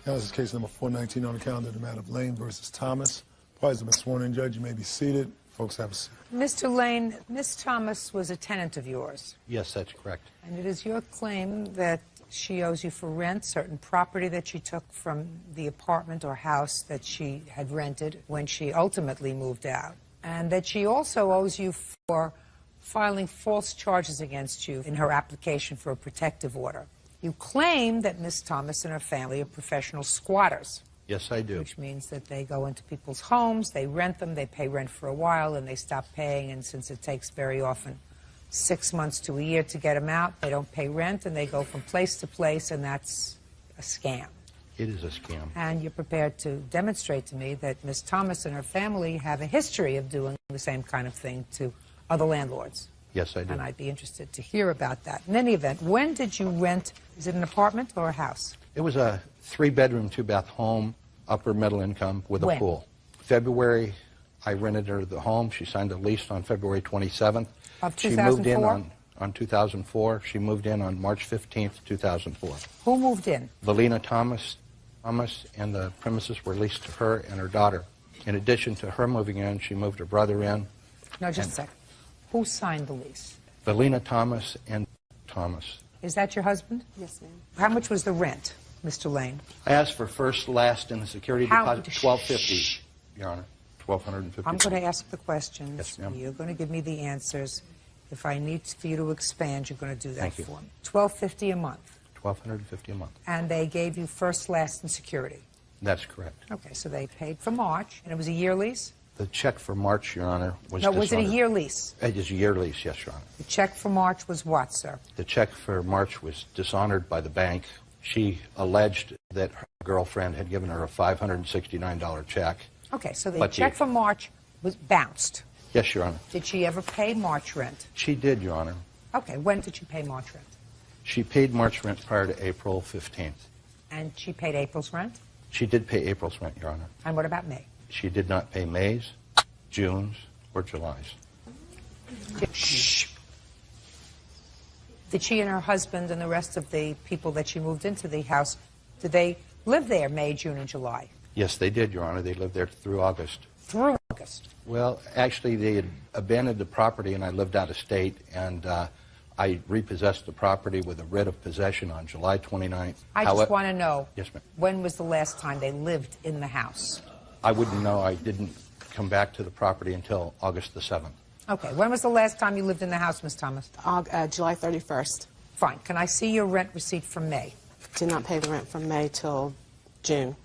Now, this is case number 419 on the calendar, the matter of Lane versus Thomas. Parties have been sworn in, Judge. You may be seated. Folks have a seat. Mr. Lane, Miss Thomas was a tenant of yours. Yes, that's correct. And it is your claim that she owes you for rent, certain property that she took from the apartment or house that she had rented when she ultimately moved out, and that she also owes you for filing false charges against you in her application for a protective order. You claim that Miss Thomas and her family are professional squatters. Yes, I do. Which means that they go into people's homes, they rent them, they pay rent for a while, and they stop paying, and since it takes very often 6 months to a year to get them out, they don't pay rent, and they go from place to place, and that's a scam. It is a scam. And you're prepared to demonstrate to me that Miss Thomas and her family have a history of doing the same kind of thing to other landlords. Yes, I do. And I'd be interested to hear about that. In any event, when did you rent? Is it an apartment or a house? It was a 3-bedroom, 2-bath home, upper middle income with a When? pool. February, I rented her the home. She signed a lease on February 27th. Of She moved in 2004? on 2004. She moved in on March 15th, 2004. Who moved in? Valina Thomas, and the premises were leased to her and her daughter. In addition to her moving in, she moved her brother in. No, just a second. Who signed the lease? Valina Thomas and Thomas. Is that your husband? Yes, ma'am. How much was the rent, Mr. Lane? I asked for first, last, and the security How- deposit, $1,250, Your Honor. $1,250. I'm going to ask the questions. Yes, ma'am. You're going to give me the answers. If I need for you to expand, you're going to do that Thank you. for me. $1,250 a month. $1,250 a month. And they gave you first, last, and security. That's correct. Okay, so they paid for March, and it was a year lease? The check for March, Your Honor, was No, was it a dishonored. year lease? It is a year lease, yes, Your Honor. The check for March was what, sir? The check for March was dishonored by the bank. She alleged that her girlfriend had given her a $569 check. Okay, so the But check for March was bounced. Yes, Your Honor. Did she ever pay March rent? She did, Your Honor. Okay, when did she pay March rent? She paid March rent prior to April 15th. And she paid April's rent? She did pay April's rent, Your Honor. And what about May? She did not pay May's, June's, or July's. Shh. Did she and her husband and the rest of the people that she moved into the house, did they live there May, June, and July? Yes, they did, Your Honor. They lived there through August. Through August? Well, actually, they had abandoned the property, and I lived out of state, and I repossessed the property with a writ of possession on July 29th. I just want to know, Yes, ma'am. when was the last time they lived in the house? I wouldn't know. I didn't come back to the property until August the 7th. Okay, when was the last time you lived in the house, Miss Thomas? July 31st. Fine. Can I see your rent receipt from May? Did not pay the rent from May till June.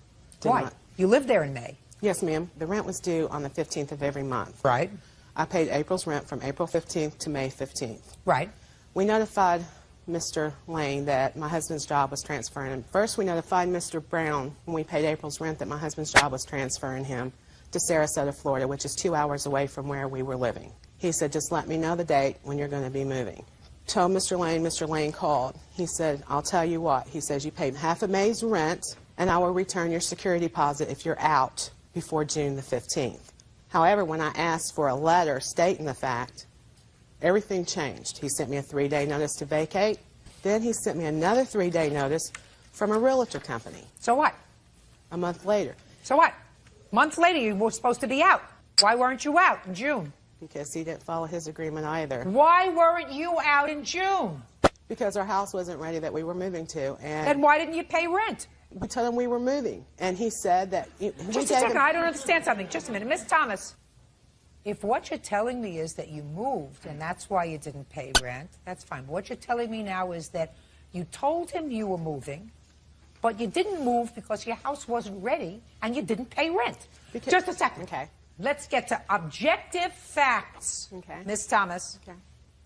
Why? You live there in May. Yes, ma'am. The rent was due on the 15th of every month. Right. I paid April's rent from April 15th to May 15th. Right. We notified Mr. Lane that my husband's job was transferring him. First, we notified Mr. Brown when we paid April's rent that my husband's job was transferring him to Sarasota, Florida, which is 2 hours away from where we were living. He said, just let me know the date when you're going to be moving. Told Mr. Lane called. He said, I'll tell you what. He says, you paid half of May's rent, and I will return your security deposit if you're out before June the 15th. However, when I asked for a letter stating the fact, everything changed. He sent me a 3-day notice to vacate. Then he sent me another 3-day notice from a realtor company. So what? A month later. So what? Months later, you were supposed to be out. Why weren't you out in June? Because he didn't follow his agreement either. Why weren't you out in June? Because our house wasn't ready that we were moving to. And then why didn't you pay rent? We told him we were moving. And he said that... Just a second, I don't understand something. Just a minute. Miss Thomas, if what you're telling me is that you moved and that's why you didn't pay rent, that's fine. But what you're telling me now is that you told him you were moving, but you didn't move because your house wasn't ready and you didn't pay rent. Just a second. Okay. Let's get to objective facts. Okay. Miss Thomas. Okay.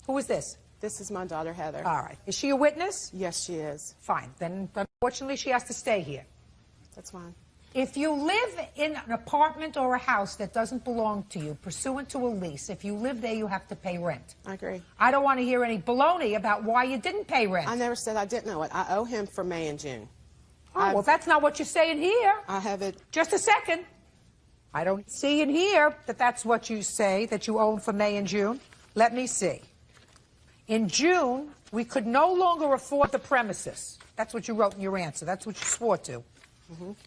Who is this? This is my daughter, Heather. All right. Is she a witness? Yes, she is. Fine. Then, unfortunately, she has to stay here. That's fine. If you live in an apartment or a house that doesn't belong to you, pursuant to a lease, if you live there, you have to pay rent. I agree. I don't want to hear any baloney about why you didn't pay rent. I never said I didn't know it. I owe him for May and June. Oh, well, that's not what you're saying here. I have it. Just a second. I don't see in here that that's what you say, that you own for May and June. Let me see. In June, we could no longer afford the premises. That's what you wrote in your answer. That's what you swore to.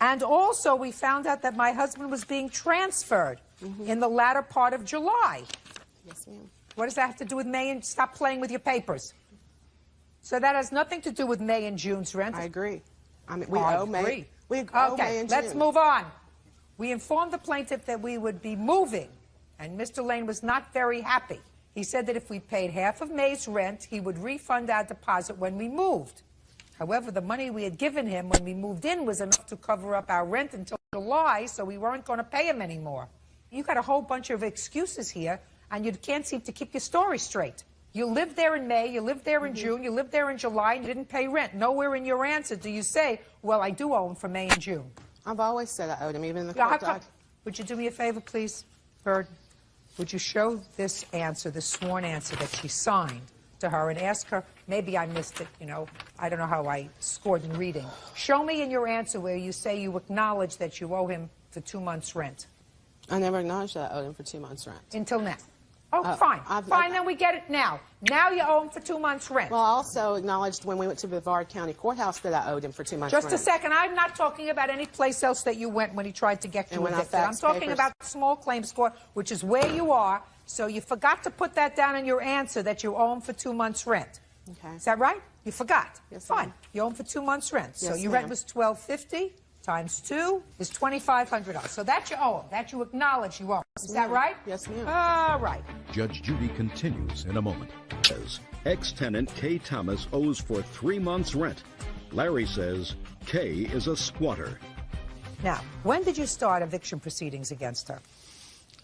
And also, we found out that my husband was being transferred in the latter part of July. Yes, ma'am. What does that have to do with May and... Stop playing with your papers. So that has nothing to do with May and June's rent. I agree. I mean, we owe May. We owe May and June. Let's move on. We informed the plaintiff that we would be moving, and Mr. Lane was not very happy. He said that if we paid half of May's rent, he would refund our deposit when we moved. However, the money we had given him when we moved in was enough to cover up our rent until July, so we weren't going to pay him anymore. You got a whole bunch of excuses here, and you can't seem to keep your story straight. You lived there in May, you lived there in June, you lived there in July, and you didn't pay rent. Nowhere in your answer do you say, well, I do owe him for May and June. I've always said I owed him, even in the court doc. Would you do me a favor, please, Bird? Would you show this answer, this sworn answer that she signed to her, and ask her, maybe I missed it, you know, I don't know how I scored in reading. Show me in your answer where you say you acknowledge that you owe him for 2 months' rent. I never acknowledged that I owed him for 2 months' rent. Until now. Oh, fine. Fine, then we get it now. Now you owe him for 2 months' rent. Well, I also acknowledged when we went to Brevard County Courthouse that I owed him for 2 months' rent. Just a second. I'm not talking about any place else that you went when he tried to get you evicted. I'm talking about small claims court, which is where you are. So you forgot to put that down in your answer that you owe him for 2 months' rent. Okay. Is that right? You forgot. Yes, fine. You owe him for 2 months' rent. So Yes, your rent was $1,250 times 2 is $2,500. So that you owe him. That you acknowledge you owe him. Is that right? Yes, ma'am. All right. Judge Judy continues in a moment. Says ex-tenant Kay Thomas owes for 3 months' rent. Larry says Kay is a squatter. Now, when did you start eviction proceedings against her?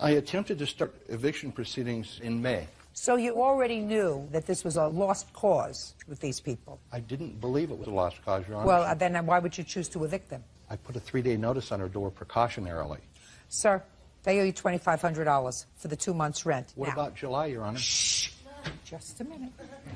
I attempted to start eviction proceedings in May. So you already knew that this was a lost cause with these people? I didn't believe it was a lost cause, Your Honor. Well, then why would you choose to evict them? I put a 3-day notice on her door precautionarily. Sir, they owe you $2,500 for the 2 months' rent. What about July, Your Honor? Shh. Just a minute.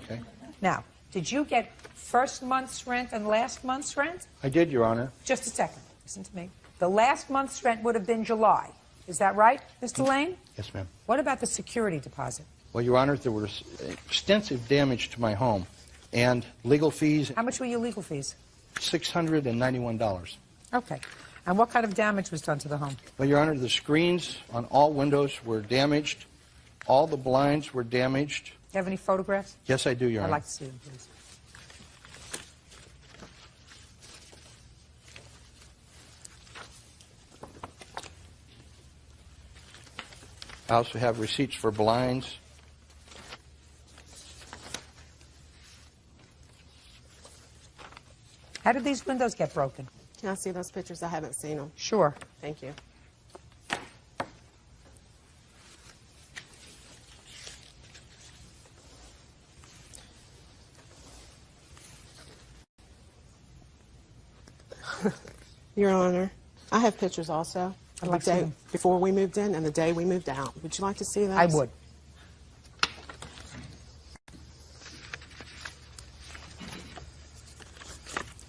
Okay. Now, did you get first month's rent and last month's rent? I did, Your Honor. Just a second. Listen to me. The last month's rent would have been July. Is that right, Mr. Lane? Yes, ma'am. What about the security deposit? Well, Your Honor, there was extensive damage to my home and legal fees. How much were your legal fees? $691. Okay. And what kind of damage was done to the home? Well, Your Honor, the screens on all windows were damaged. All the blinds were damaged. Do you have any photographs? Yes, I do, Your Honor. I'd like to see them, please. I also have receipts for blinds. How did these windows get broken? Can I see those pictures? I haven't seen them. Sure. Thank you. Your Honor, I have pictures also of the day before we moved in and the day we moved out. Would you like to see those? I would.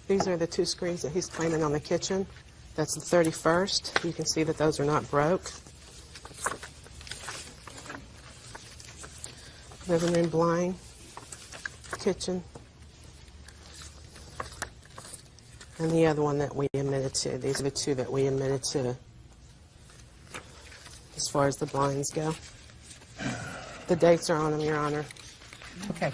These are the 2 screens that he's claiming on the kitchen. That's the 31st. You can see that those are not broke. Living room blind, kitchen. And the other one that we admitted to. These are the 2 that we admitted to as far as the blinds go. The dates are on them, Your Honor. Okay.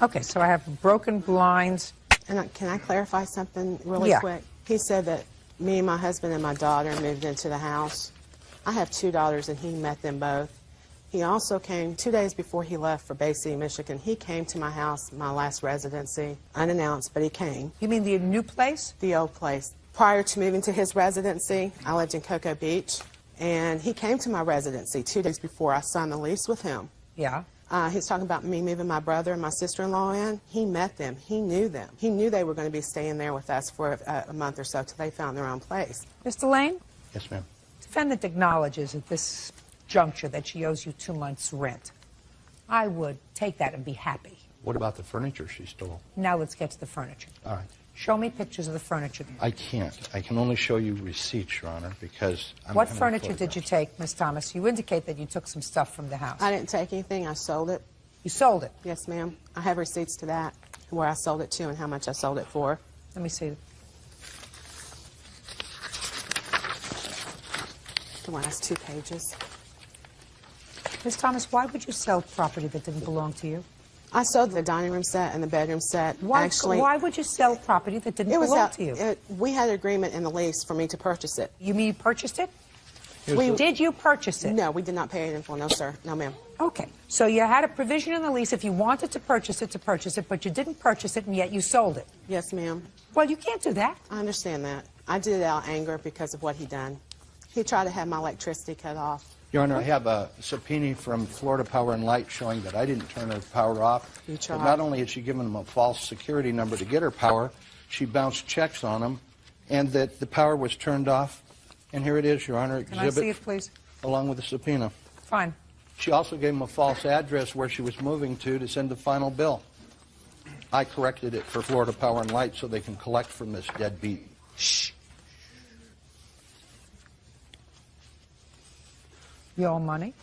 Okay, so I have broken blinds. And can I clarify something really quick? He said that me and my husband and my daughter moved into the house. I have 2 daughters, and he met them both. He also came 2 days before he left for Bay City, Michigan. He came to my house, my last residency, unannounced, but he came. You mean the new place? The old place. Prior to moving to his residency, I lived in Cocoa Beach, and he came to my residency 2 days before I signed the lease with him. Yeah. He's talking about me moving my brother and my sister-in-law in. He met them. He knew them. He knew they were going to be staying there with us for a month or so till they found their own place. Mr. Lane? Yes, ma'am. Defendant acknowledges at this juncture that she owes you 2 months' rent. I would take that and be happy. What about the furniture she stole? Now let's get to the furniture. All right. Show me pictures of the furniture. I can't. I can only show you receipts, Your Honor, because I'm What having furniture photographs. did you take, Miss Thomas? You indicate that you took some stuff from the house. I didn't take anything. I sold it. You sold it? Yes, ma'am. I have receipts to that, where I sold it to and how much I sold it for. Let me see. The last 2 pages. Miss Thomas, why would you sell property that didn't belong to you? I sold the dining room set and the bedroom set. Why would you sell property that didn't belong to you? We had an agreement in the lease for me to purchase it. You mean you purchased it? Did you purchase it? No, we did not pay it in full. No, sir. No, ma'am. Okay. So you had a provision in the lease if you wanted to purchase it, but you didn't purchase it, and yet you sold it. Yes, ma'am. Well, you can't do that. I understand that. I did it out of anger because of what he done. He tried to have my electricity cut off. Your Honor, I have a subpoena from Florida Power and Light showing that I didn't turn her power off. You tried. But not only had she given him a false security number to get her power, she bounced checks on him, and that the power was turned off. And here it is, Your Honor, Can I exhibit see it, please? along with the subpoena. Fine. She also gave him a false address where she was moving to send the final bill. I corrected it for Florida Power and Light so they can collect from this deadbeat. Shh. You owe money?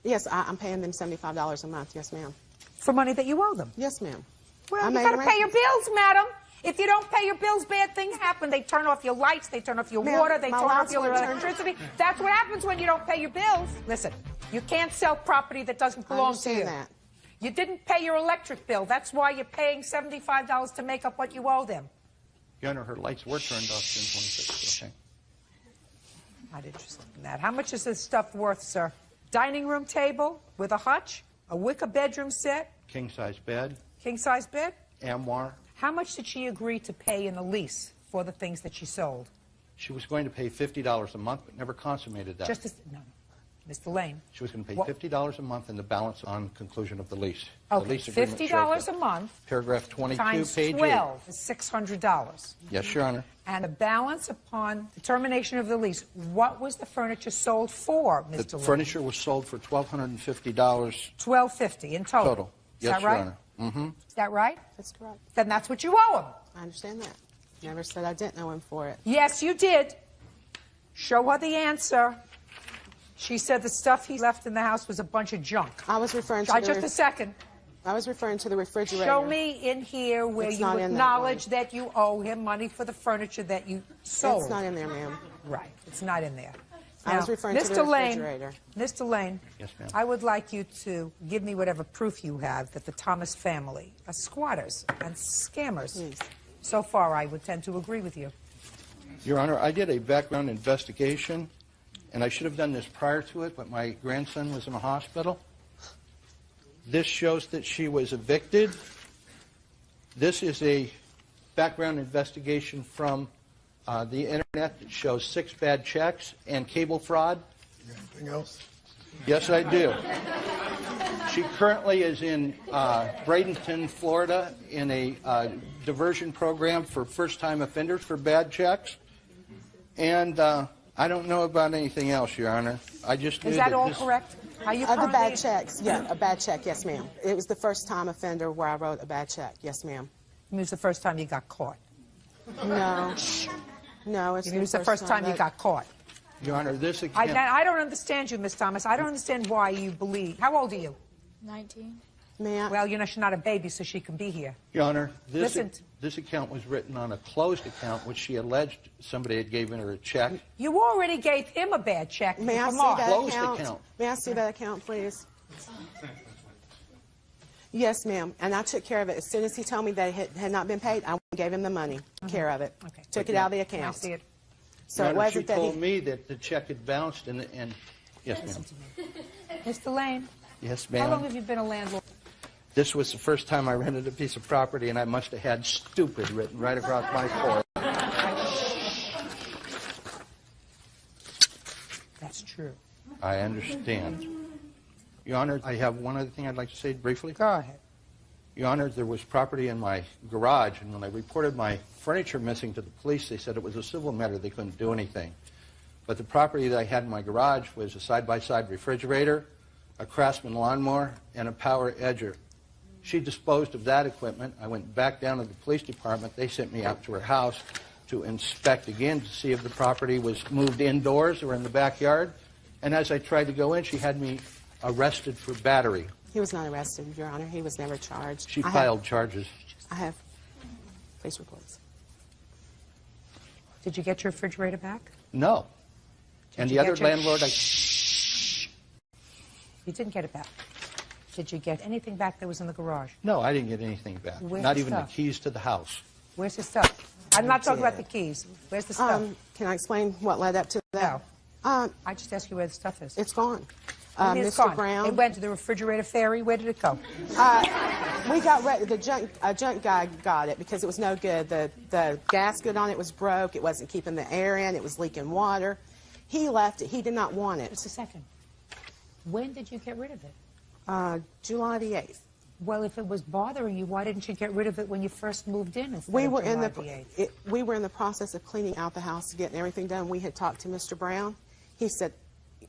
Yes, I'm paying them $75 a month. Yes, ma'am. For money that you owe them? Yes, ma'am. Well, you got to pay your bills, madam. If you don't pay your bills, bad things happen. They turn off your lights, they turn off your water, they turn off your electricity. That's what happens when you don't pay your bills. Listen, you can't sell property that doesn't belong to you. That. You didn't pay your electric bill. That's why you're paying $75 to make up what you owe them. Your Honor, her lights were turned off June 26th. Okay. Not interested in that. How much is this stuff worth, sir? Dining room table with a hutch, a wicker bedroom set, King-size bed, king-size bed. armoire. How much did she agree to pay in the lease for the things that she sold? She was going to pay $50 a month, but never consummated that. No. Mr. Lane. She was going to pay $50 a month and the balance on conclusion of the lease. Okay, The lease agreement shows $50 that. a month. Paragraph 22, Times page 12 is $600. Yes, Your Honor. And the balance upon the termination of the lease, what was the furniture sold for, Mr. The Lane? furniture was sold for $1,250. $1,250 in total. Total. Is Yes, that Your right? Honor. Mm-hmm. Is that right? That's correct. Then that's what you owe him. I understand that. Never said I didn't owe him for it. Yes, you did. Show her the answer. She said the stuff he left in the house was a bunch of junk. I was referring to Just a second. I was referring to the refrigerator. Show me in here where It's you not in that acknowledge that you owe him money for the furniture that you sold. It's not in there, ma'am. Right. It's not in there. I was referring to the refrigerator. Mr. Lane, Yes, ma'am. I would like you to give me whatever proof you have that the Thomas family are squatters and scammers. Please. So far, I would tend to agree with you. Your Honor, I did a background investigation, and I should have done this prior to it, but my grandson was in a hospital. This shows that she was evicted This is a background investigation from the internet that shows 6 bad checks and cable fraud. You got anything else? Yes, I do. She currently is in Bradenton, Florida, in a diversion program for first-time offenders for bad checks. And I don't know about anything else, Your Honor. I just knew Is that all this... correct? Are you The currently... bad checks, yeah, a bad check, yes, ma'am. It was the first time offender where I wrote a bad check, yes, ma'am. It was the first time you got caught. No. No, it's It was the first time you got caught. Your Honor, this account... I don't understand you, Miss Thomas. I don't understand why you believe. How old are you? 19. Well, you know, she's not a baby, so she can be here. Your Honor, this Listen. account was written on a closed account, which she alleged somebody had given her a check. You already gave him a bad check. May I Come see on. that Closed account? account. May I see that account, please? Yes, ma'am. And I took care of it. As soon as he told me that it had not been paid, I gave him the money. Care of it. Okay. Took it out of the account. I see it. So Your it Honor, wasn't she that told he... me that the check had bounced and yes, ma'am. Mr. Lane, Yes, how long ma'am. have you been a landlord? This was the first time I rented a piece of property, and I must have had stupid written right across my forehead. That's true. I understand. Your Honor, I have one other thing I'd like to say briefly. Go ahead. Your Honor, there was property in my garage, and when I reported my furniture missing to the police, they said it was a civil matter. They couldn't do anything. But the property that I had in my garage was a side-by-side refrigerator, a Craftsman lawnmower, and a power edger. She disposed of that equipment. I went back down to the police department. They sent me out to her house to inspect again to see if the property was moved indoors or in the backyard. And as I tried to go in, she had me arrested for battery. He was not arrested, Your Honor. He was never charged. She filed charges. I have police reports. Did you get your refrigerator back? No. Did And you the other get your- landlord, You didn't get it back. Did you get anything back that was in the garage? no, I didn't get anything back. Where's Not the even stuff? the keys to the house. Where's the stuff? I'm not talking about the keys. Where's the stuff? Can I explain what led up to that? No. I just asked you where the stuff is. It's gone. What do you mean it's Mr. gone? Brown. It went to the refrigerator ferry. Where did it go? We got the junk guy got it because it was no good. The gasket on it was broke. It wasn't keeping the air in. It was leaking water. He left it. He did not want it. Just a second. When did you get rid of it? July the 8th. Well, if it was bothering you, why didn't you get rid of it when you first moved in instead We of were July the 8th? we were in the process of cleaning out the house, getting everything done. We had talked to Mr. Brown. He said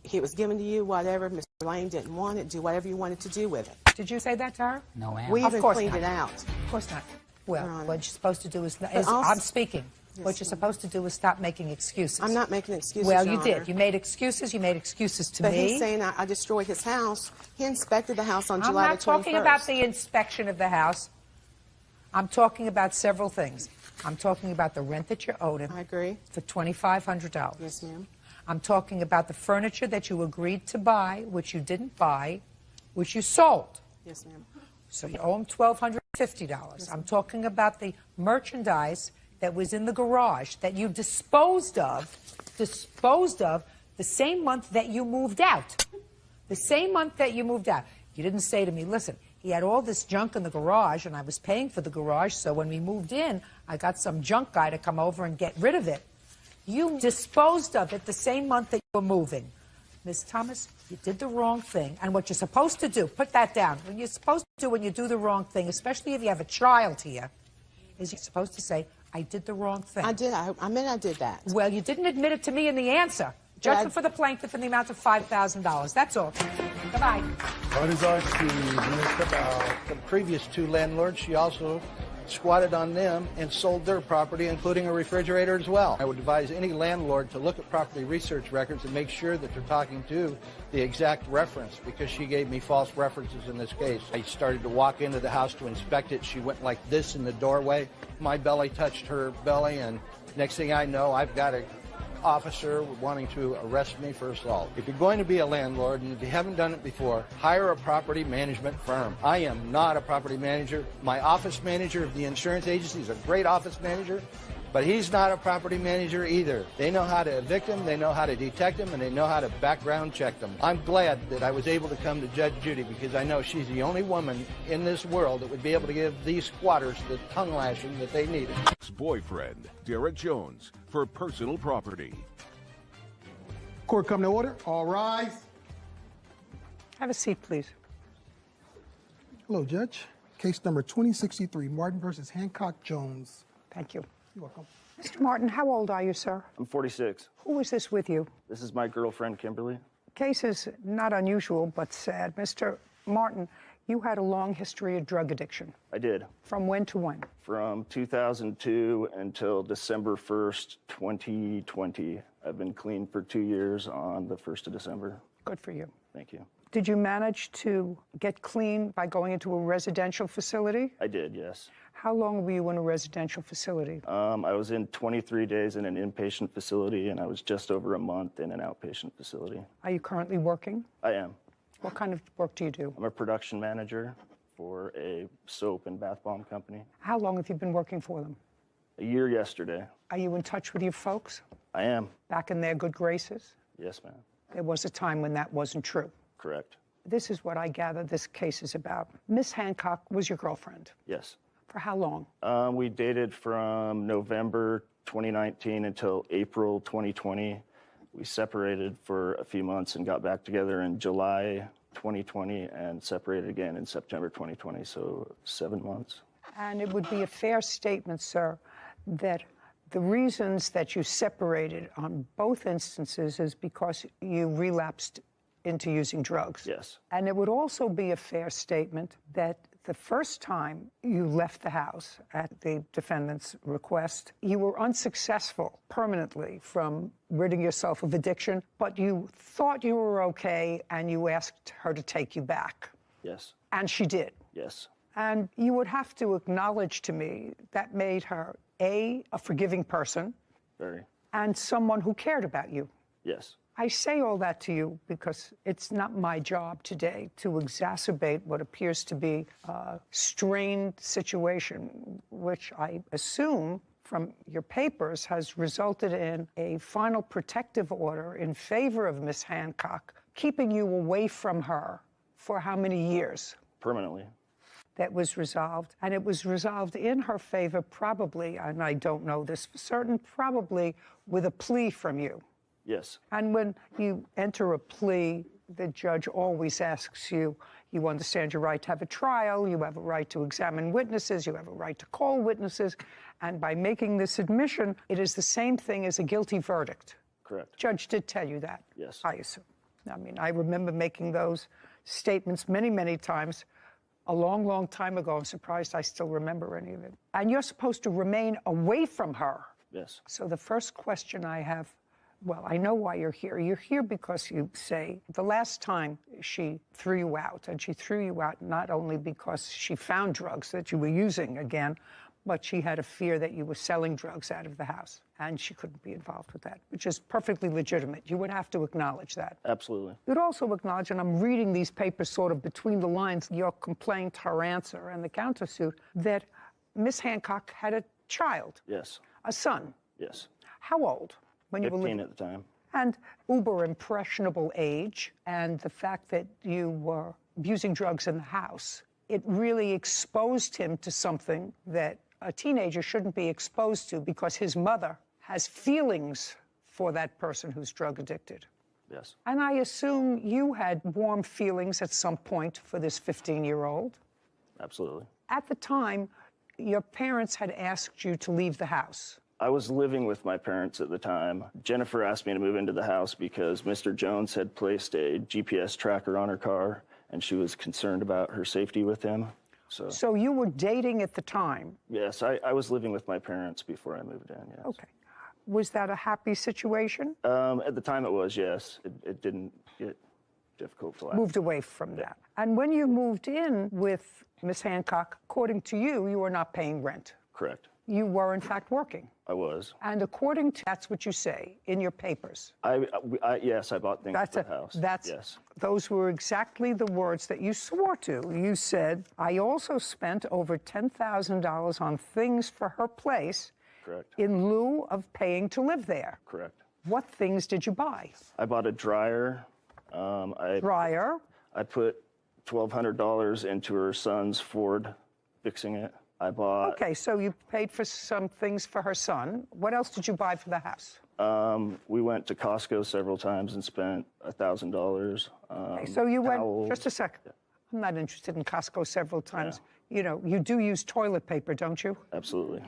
he was given to you, whatever. Mr. Lane didn't want it. Do whatever you wanted to do with it. Did you say that to her? No, ma'am. We Of even course cleaned not. it out. Of course not. Well, Your Honor. what you're supposed to do is also- I'm speaking. Yes, What you're supposed to do is stop making excuses. I'm not making excuses, Well, Your you Honor. did. You made excuses. You made excuses to But me. he's saying I destroyed his house. He inspected the house on I'm July not the 21st. talking about the inspection of the house. I'm talking about several things. I'm talking about the rent that you owed him. I agree. For $2,500. Yes, ma'am. I'm talking about the furniture that you agreed to buy, which you didn't buy, which you sold. Yes, ma'am. So you owe him $1,250. I'm talking about the merchandise that was in the garage that you disposed of the same month that you moved out. The same month that you moved out. You didn't say to me, listen, he had all this junk in the garage and I was paying for the garage, so when we moved in, I got some junk guy to come over and get rid of it. You disposed of it the same month that you were moving. Ms. Thomas, you did the wrong thing. And what you're supposed to do, put that down. What you're supposed to do when you do the wrong thing, especially if you have a child here, is you're supposed to say, I did the wrong thing. I did. I meant I did that. Well, you didn't admit it to me in the answer. Judgment for the plaintiff in the amount of $5,000. That's all. Goodbye. Parties are to The previous two landlords, she also squatted on them and sold their property, including a refrigerator as well. I would advise any landlord to look at property research records and make sure that they're talking to the exact reference, because she gave me false references in this case. I started to walk into the house to inspect it. She went like this in the doorway. My belly touched her belly, and next thing I know, I've got an officer wanting to arrest me for assault. If you're going to be a landlord, and if you haven't done it before, hire a property management firm. I am not a property manager. My office manager of the insurance agency is a great office manager, But he's not a property manager either. They know how to evict them, they know how to detect them, and they know how to background check them. I'm glad that I was able to come to Judge Judy because I know she's the only woman in this world that would be able to give these squatters the tongue lashing that they needed. Ex-boyfriend Derek Jones for personal property. Court come to order. All rise. Have a seat, please. Hello, Judge. Case number 2063, Martin versus Hancock Jones. Thank you. You're welcome. Mr. Martin, how old are you, sir? I'm 46. Who is this with you? This is my girlfriend, Kimberly. Case is not unusual, but sad. Mr. Martin, you had a long history of drug addiction. I did. From when to when? From 2002 until December 1st, 2020. I've been clean for 2 years on the 1st of December. Good for you. Thank you. Did you manage to get clean by going into a residential facility? I did, yes. How long were you in a residential facility? I was in 23 days in an inpatient facility, and I was just over a month in an outpatient facility. Are you currently working? I am. What kind of work do you do? I'm a production manager for a soap and bath bomb company. How long have you been working for them? A year yesterday. Are you in touch with your folks? I am. Back in their good graces? Yes, ma'am. There was a time when that wasn't true. Correct. This is what I gather this case is about. Miss Hancock was your girlfriend. Yes. For how long? We dated from November 2019 until April 2020. We separated for a few months and got back together in July 2020 and separated again in September 2020, so 7 months. And it would be a fair statement, sir, that the reasons that you separated on both instances is because you relapsed into using drugs. Yes. And it would also be a fair statement that the first time you left the house at the defendant's request, you were unsuccessful permanently from ridding yourself of addiction, but you thought you were okay and you asked her to take you back. Yes. And she did. Yes. And you would have to acknowledge to me that made her, A, a forgiving person. Very. And someone who cared about you. Yes. I say all that to you because it's not my job today to exacerbate what appears to be a strained situation, which I assume from your papers has resulted in a final protective order in favor of Miss Hancock, keeping you away from her for how many years? Permanently. That was resolved, and it was resolved in her favor probably, and I don't know this for certain, probably with a plea from you. Yes. And when you enter a plea, the judge always asks you, you understand your right to have a trial, you have a right to examine witnesses, you have a right to call witnesses, and by making this admission, it is the same thing as a guilty verdict. Correct. Judge did tell you that. Yes. I assume. I mean, I remember making those statements many, many times a long, long time ago. I'm surprised I still remember any of it. And you're supposed to remain away from her. Yes. So the first question I have, well, I know why you're here. You're here because you say the last time she threw you out, and she threw you out not only because she found drugs that you were using again, but she had a fear that you were selling drugs out of the house, and she couldn't be involved with that, which is perfectly legitimate. You would have to acknowledge that. Absolutely. You'd also acknowledge, and I'm reading these papers sort of between the lines, your complaint, her answer, and the countersuit, that Miss Hancock had a child. Yes. A son. Yes. How old? When you were 15 at the time. And uber impressionable age, and the fact that you were abusing drugs in the house, it really exposed him to something that a teenager shouldn't be exposed to because his mother has feelings for that person who's drug addicted. Yes. And I assume you had warm feelings at some point for this 15-year-old. Absolutely. At the time, your parents had asked you to leave the house. I was living with my parents at the time. Jennifer asked me to move into the house because Mr. Jones had placed a GPS tracker on her car, and she was concerned about her safety with him. So you were dating at the time? Yes, I was living with my parents before I moved in, yes. Okay. Was that a happy situation? At the time it was, yes. It didn't get difficult to Moved away from that. And when you moved in with Miss Hancock, according to you, you were not paying rent. Correct. You were, in fact, working. I was. And according to, that's what you say in your papers. Yes, I bought things for the house. Yes. Those were exactly the words that you swore to. You said, I also spent over $10,000 on things for her place, Correct. In lieu of paying to live there. Correct. What things did you buy? I bought a dryer. Dryer? I put $1,200 into her son's Ford, fixing it. I bought... Okay, so you paid for some things for her son. What else did you buy for the house? We went to Costco several times and spent $1,000. Okay, so you towels. went, just a second. I'm not interested in Costco several times. Yeah. You know, you do use toilet paper, don't you? Absolutely.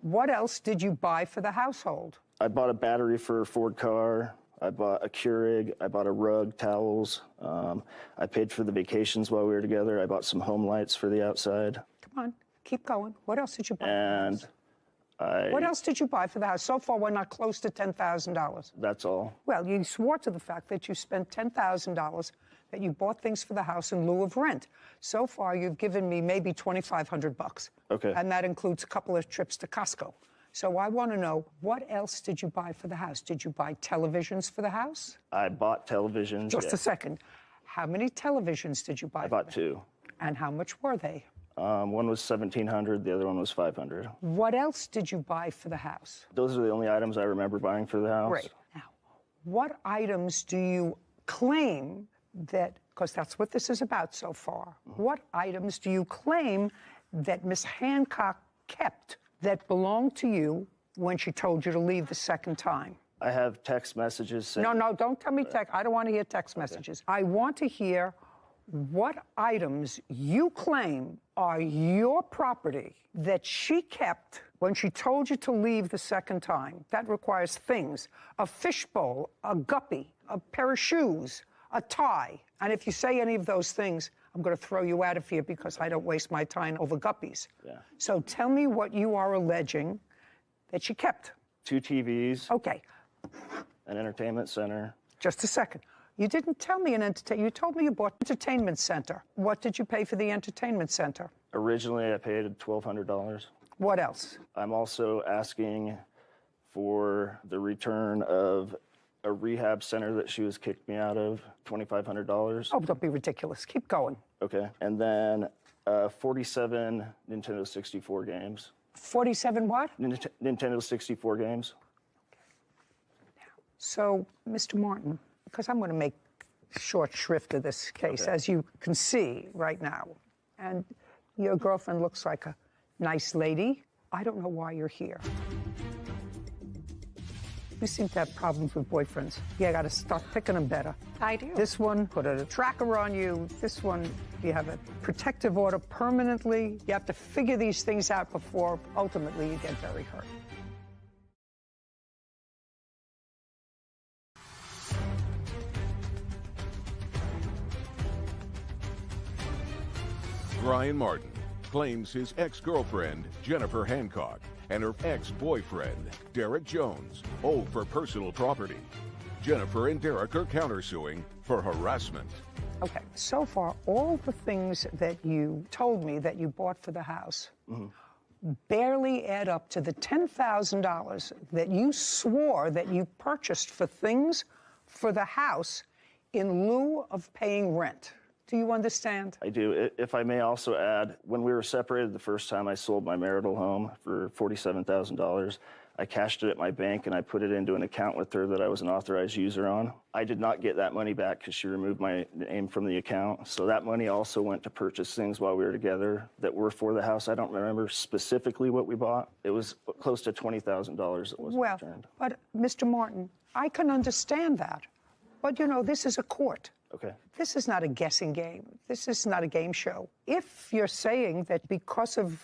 What else did you buy for the household? I bought a battery for a Ford car. I bought a Keurig. I bought a rug, towels. I paid for the vacations while we were together. I bought some home lights for the outside. Come on, keep going. What else did you buy? And what else did you buy for the house? So far, we're not close to $10,000. That's all. Well, you swore to the fact that you spent $10,000, that you bought things for the house in lieu of rent. So far, you've given me maybe $2,500. Okay. And that includes a couple of trips to Costco. So I want to know, what else did you buy for the house? Did you buy televisions for the house? I bought televisions. Just a second. How many televisions did you buy? I bought two. And how much were they? One was $1,700, the other one was $500. What else did you buy for the house? Those are the only items I remember buying for the house. Great. Now, what items do you claim that, because that's what this is about so far, what items do you claim that Miss Hancock kept that belonged to you when she told you to leave the second time? I have text messages saying... No, don't tell me text. I don't want to hear text messages. I want to hear what items you claim are your property that she kept when she told you to leave the second time. That requires things: a fishbowl, a guppy, a pair of shoes, a tie. And if you say any of those things, I'm going to throw you out of here because I don't waste my time over guppies. Yeah. So tell me what you are alleging that she kept. 2 TVs. Okay. An entertainment center. Just a second. You didn't tell me you told me you bought an entertainment center. What did you pay for the entertainment center? Originally, I paid $1,200. What else? I'm also asking for the return of a rehab center that she was kicked me out of, $2,500. Oh, don't be ridiculous. Keep going. Okay. And then 47 Nintendo 64 games. 47 what? Nintendo 64 games. So, Mr. Martin, because I'm going to make short shrift of this case, as you can see right now, and your girlfriend looks like a nice lady, I don't know why you're here. You seem to have problems with boyfriends. Yeah, I got to start picking them better. I do. This one put a tracker on you. This one, you have a protective order permanently. You have to figure these things out before ultimately you get very hurt. Brian Martin claims his ex-girlfriend, Jennifer Hancock, and her ex-boyfriend, Derek Jones, owe for personal property. Jennifer and Derek are countersuing for harassment. Okay, so far, all the things that you told me that you bought for the house barely add up to the $10,000 that you swore that you purchased for things for the house in lieu of paying rent. Do you understand? I do. If I may also add, when we were separated the first time, I sold my marital home for $47,000. I cashed it at my bank and I put it into an account with her that I was an authorized user on. I did not get that money back because she removed my name from the account. So that money also went to purchase things while we were together that were for the house. I don't remember specifically what we bought. It was close to $20,000 that wasn't returned. But Mr. Martin, I can understand that. But you know, this is a court. Okay. This is not a guessing game. This is not a game show. If you're saying that because of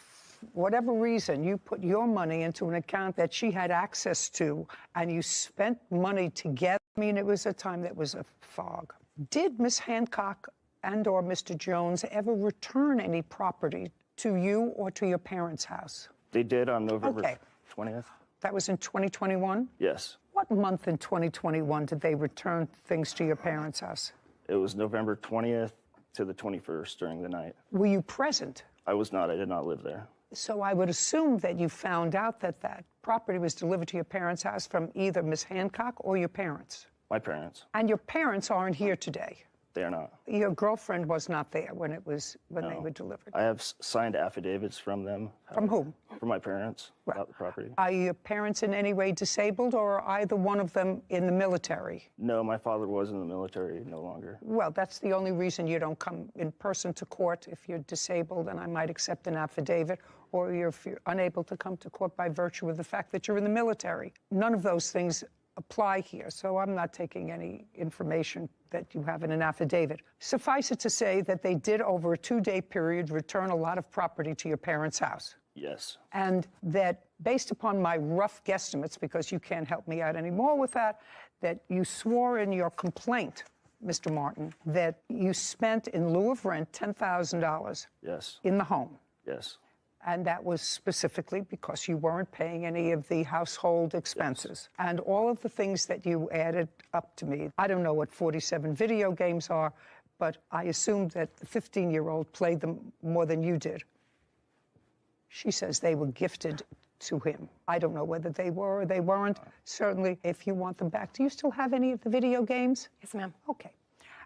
whatever reason you put your money into an account that she had access to and you spent money together, I mean, it was a time that was a fog. Did Miss Hancock and or Mr. Jones ever return any property to you or to your parents' house? They did on November 20th. That was in 2021? Yes. What month in 2021 did they return things to your parents' house? It was November 20th to the 21st during the night. Were you present? I was not. I did not live there. So I would assume that you found out that that property was delivered to your parents' house from either Miss Hancock or your parents. My parents. And your parents aren't here today. They are not. Your girlfriend was not there when they were delivered. I have signed affidavits from them. From whom? From my parents about the property. Are your parents in any way disabled, or are either one of them in the military? No, my father was in the military, no longer. Well, that's the only reason you don't come in person to court if you're disabled, and I might accept an affidavit, or if you're unable to come to court by virtue of the fact that you're in the military. None of those things apply here, so I'm not taking any information that you have in an affidavit. Suffice it to say that they did, over a 2-day period, return a lot of property to your parents' house. Yes. And that, based upon my rough guesstimates, because you can't help me out anymore with that you swore in your complaint, Mr. Martin, that you spent in lieu of rent $10,000 Yes. in the home. Yes. And that was specifically because you weren't paying any of the household expenses. Yes. And all of the things that you added up to me, I don't know what 47 video games are, but I assumed that the 15-year-old played them more than you did. She says they were gifted to him. I don't know whether they were or they weren't. Certainly, if you want them back. Do you still have any of the video games? Yes, ma'am. Okay.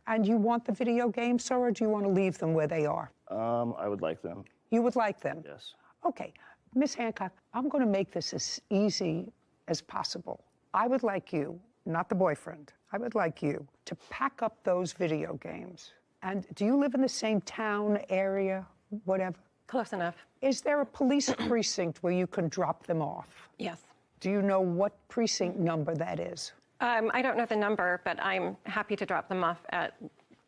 And you want the video games, sir, or do you want to leave them where they are? I would like them. You would like them? Yes. Okay. Ms. Hancock, I'm going to make this as easy as possible. I would like you, not the boyfriend, I would like you to pack up those video games. And do you live in the same town, area, whatever? Close enough. Is there a police precinct where you can drop them off? Yes. Do you know what precinct number that is? I don't know the number, but I'm happy to drop them off at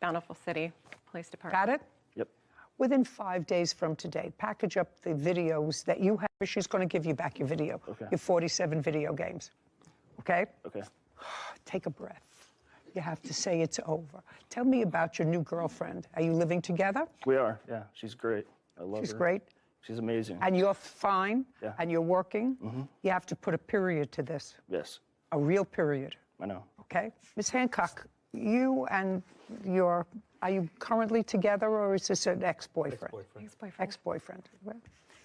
Bountiful City Police Department. Got it? Yep. Within 5 days from today, package up the videos that you have. She's going to give you back your video, your 47 video games. Okay? Okay. Take a breath. You have to say it's over. Tell me about your new girlfriend. Are you living together? We are, yeah. She's great. I love her. She's great. She's amazing. And you're fine? Yeah. And you're working? Mm-hmm. You have to put a period to this. Yes. A real period. I know. Okay? Ms. Hancock, you and are you currently together, or is this an ex-boyfriend? Ex-boyfriend. Ex-boyfriend. Well,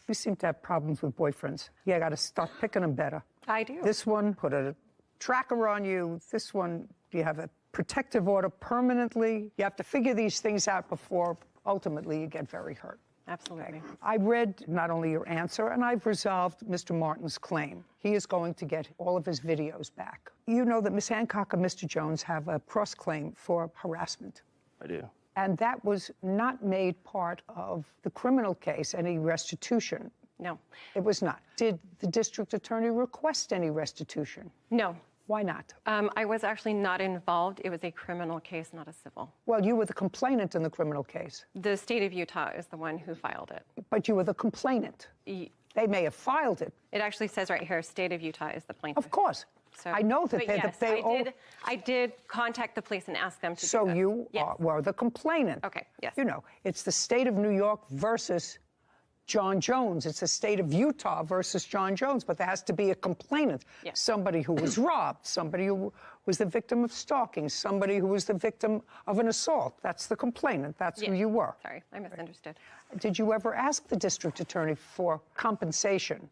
you seem to have problems with boyfriends. You got to start picking them better. I do. This one put a tracker on you. This one, you have a protective order permanently. You have to figure these things out before ultimately you get very hurt. Absolutely. Okay. I read not only your answer, and I've resolved Mr. Martin's claim. He is going to get all of his videos back. You know that Ms. Hancock and Mr. Jones have a cross-claim for harassment. I do. And that was not made part of the criminal case, any restitution. No. It was not. Did the district attorney request any restitution? No. Why not? I was actually not involved. It was a criminal case, not a civil. Well, you were the complainant in the criminal case. The state of Utah is the one who filed it. But you were the complainant. They may have filed it. It actually says right here, state of Utah is the plaintiff. Of course. So, I know that I did contact the police and ask them to So do that. you Yes. were the complainant. Okay, yes. You know, it's the state of New York versus John Jones. It's the state of Utah versus John Jones, but there has to be a complainant. Yes. Somebody who was robbed, somebody who was the victim of stalking, somebody who was the victim of an assault. That's the complainant. That's who you were. Sorry, I misunderstood. Did you ever ask the district attorney for compensation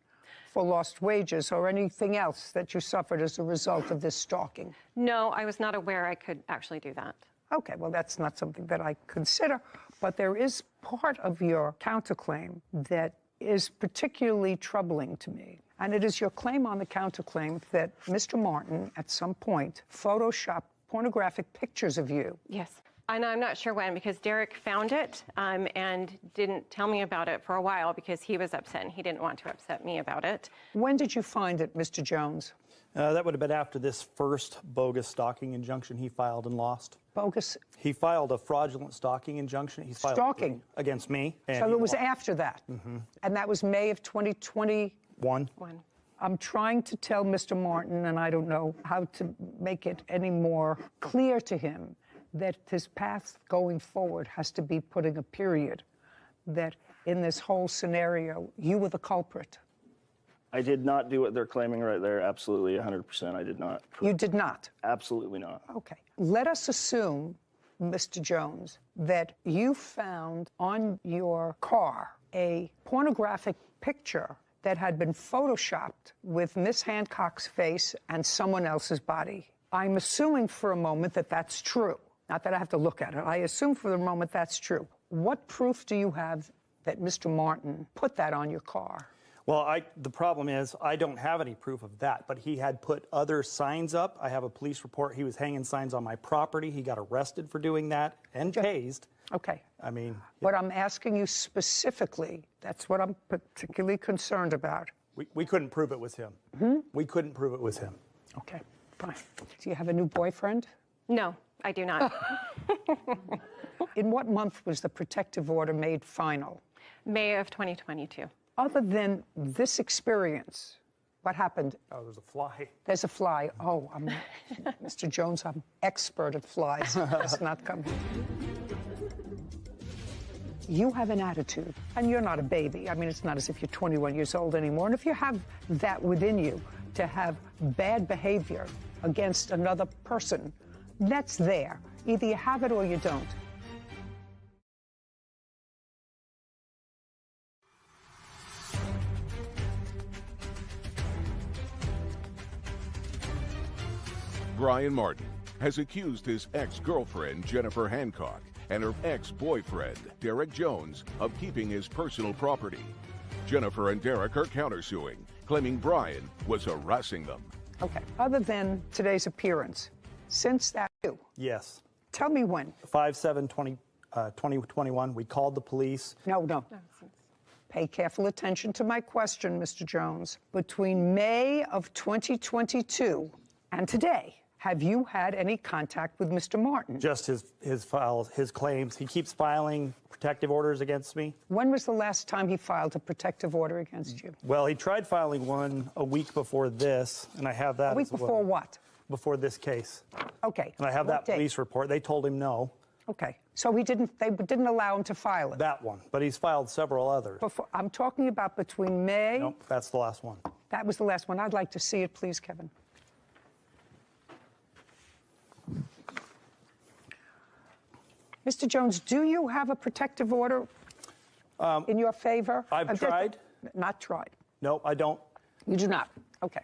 for lost wages or anything else that you suffered as a result of this stalking? No, I was not aware I could actually do that. Okay, well, that's not something that I consider, but there is part of your counterclaim that is particularly troubling to me. And it is your claim on the counterclaim that Mr. Martin, at some point, photoshopped pornographic pictures of you. Yes. And I'm not sure when, because Derek found it and didn't tell me about it for a while because he was upset and he didn't want to upset me about it. When did you find it, Mr. Jones? That would have been after this first bogus stalking injunction he filed and lost. Bogus? He filed a fraudulent stalking injunction. He filed Stalking? Against me. So it was after that? Mm-hmm. And that was May of 2021? I'm trying to tell Mr. Martin, and I don't know how to make it any more clear to him, that his path going forward has to be putting a period, that in this whole scenario, you were the culprit. I did not do what they're claiming right there. Absolutely, 100%. I did not. You did not? Absolutely not. Okay. Let us assume, Mr. Jones, that you found on your car a pornographic picture that had been photoshopped with Miss Hancock's face and someone else's body. I'm assuming for a moment that that's true. Not that I have to look at it. I assume for the moment that's true. What proof do you have that Mr. Martin put that on your car? Well, the problem is I don't have any proof of that, but he had put other signs up. I have a police report. He was hanging signs on my property. He got arrested for doing that and tased. Okay. I mean... What I'm asking you specifically, that's what I'm particularly concerned about. We couldn't prove it was him. We couldn't prove it was him. Okay, fine. Do you have a new boyfriend? No, I do not. In what month was the protective order made final? May of 2022. Other than this experience, what happened? Oh, there's a fly. There's a fly. Oh, Mr. Jones, I'm expert at flies. That's not coming. You have an attitude, and you're not a baby. I mean, it's not as if you're 21 years old anymore. And if you have that within you, to have bad behavior against another person, that's there. Either you have it or you don't. Brian Martin has accused his ex-girlfriend, Jennifer Hancock, and her ex-boyfriend, Derek Jones, of keeping his personal property. Jennifer and Derek are countersuing, claiming Brian was harassing them. Okay. Other than today's appearance, since that, Yes. tell me when. 5/7/2021, we called the police. No. Pay careful attention to my question, Mr. Jones. Between May of 2022 and today, have you had any contact with Mr. Martin? Just his files, his claims. He keeps filing protective orders against me. When was the last time he filed a protective order against you? Well, he tried filing one a week before this, and I have that A week as well. before what? Before this case. Okay. And I have What that police report. They told him no. Okay. So they didn't allow him to file it? That one. But he's filed several others. I'm talking about between May... Nope, that's the last one. That was the last one. I'd like to see it, please, Kevin. Mr. Jones, do you have a protective order in your favor? I've tried. Not tried. No, I don't. You do not? Okay.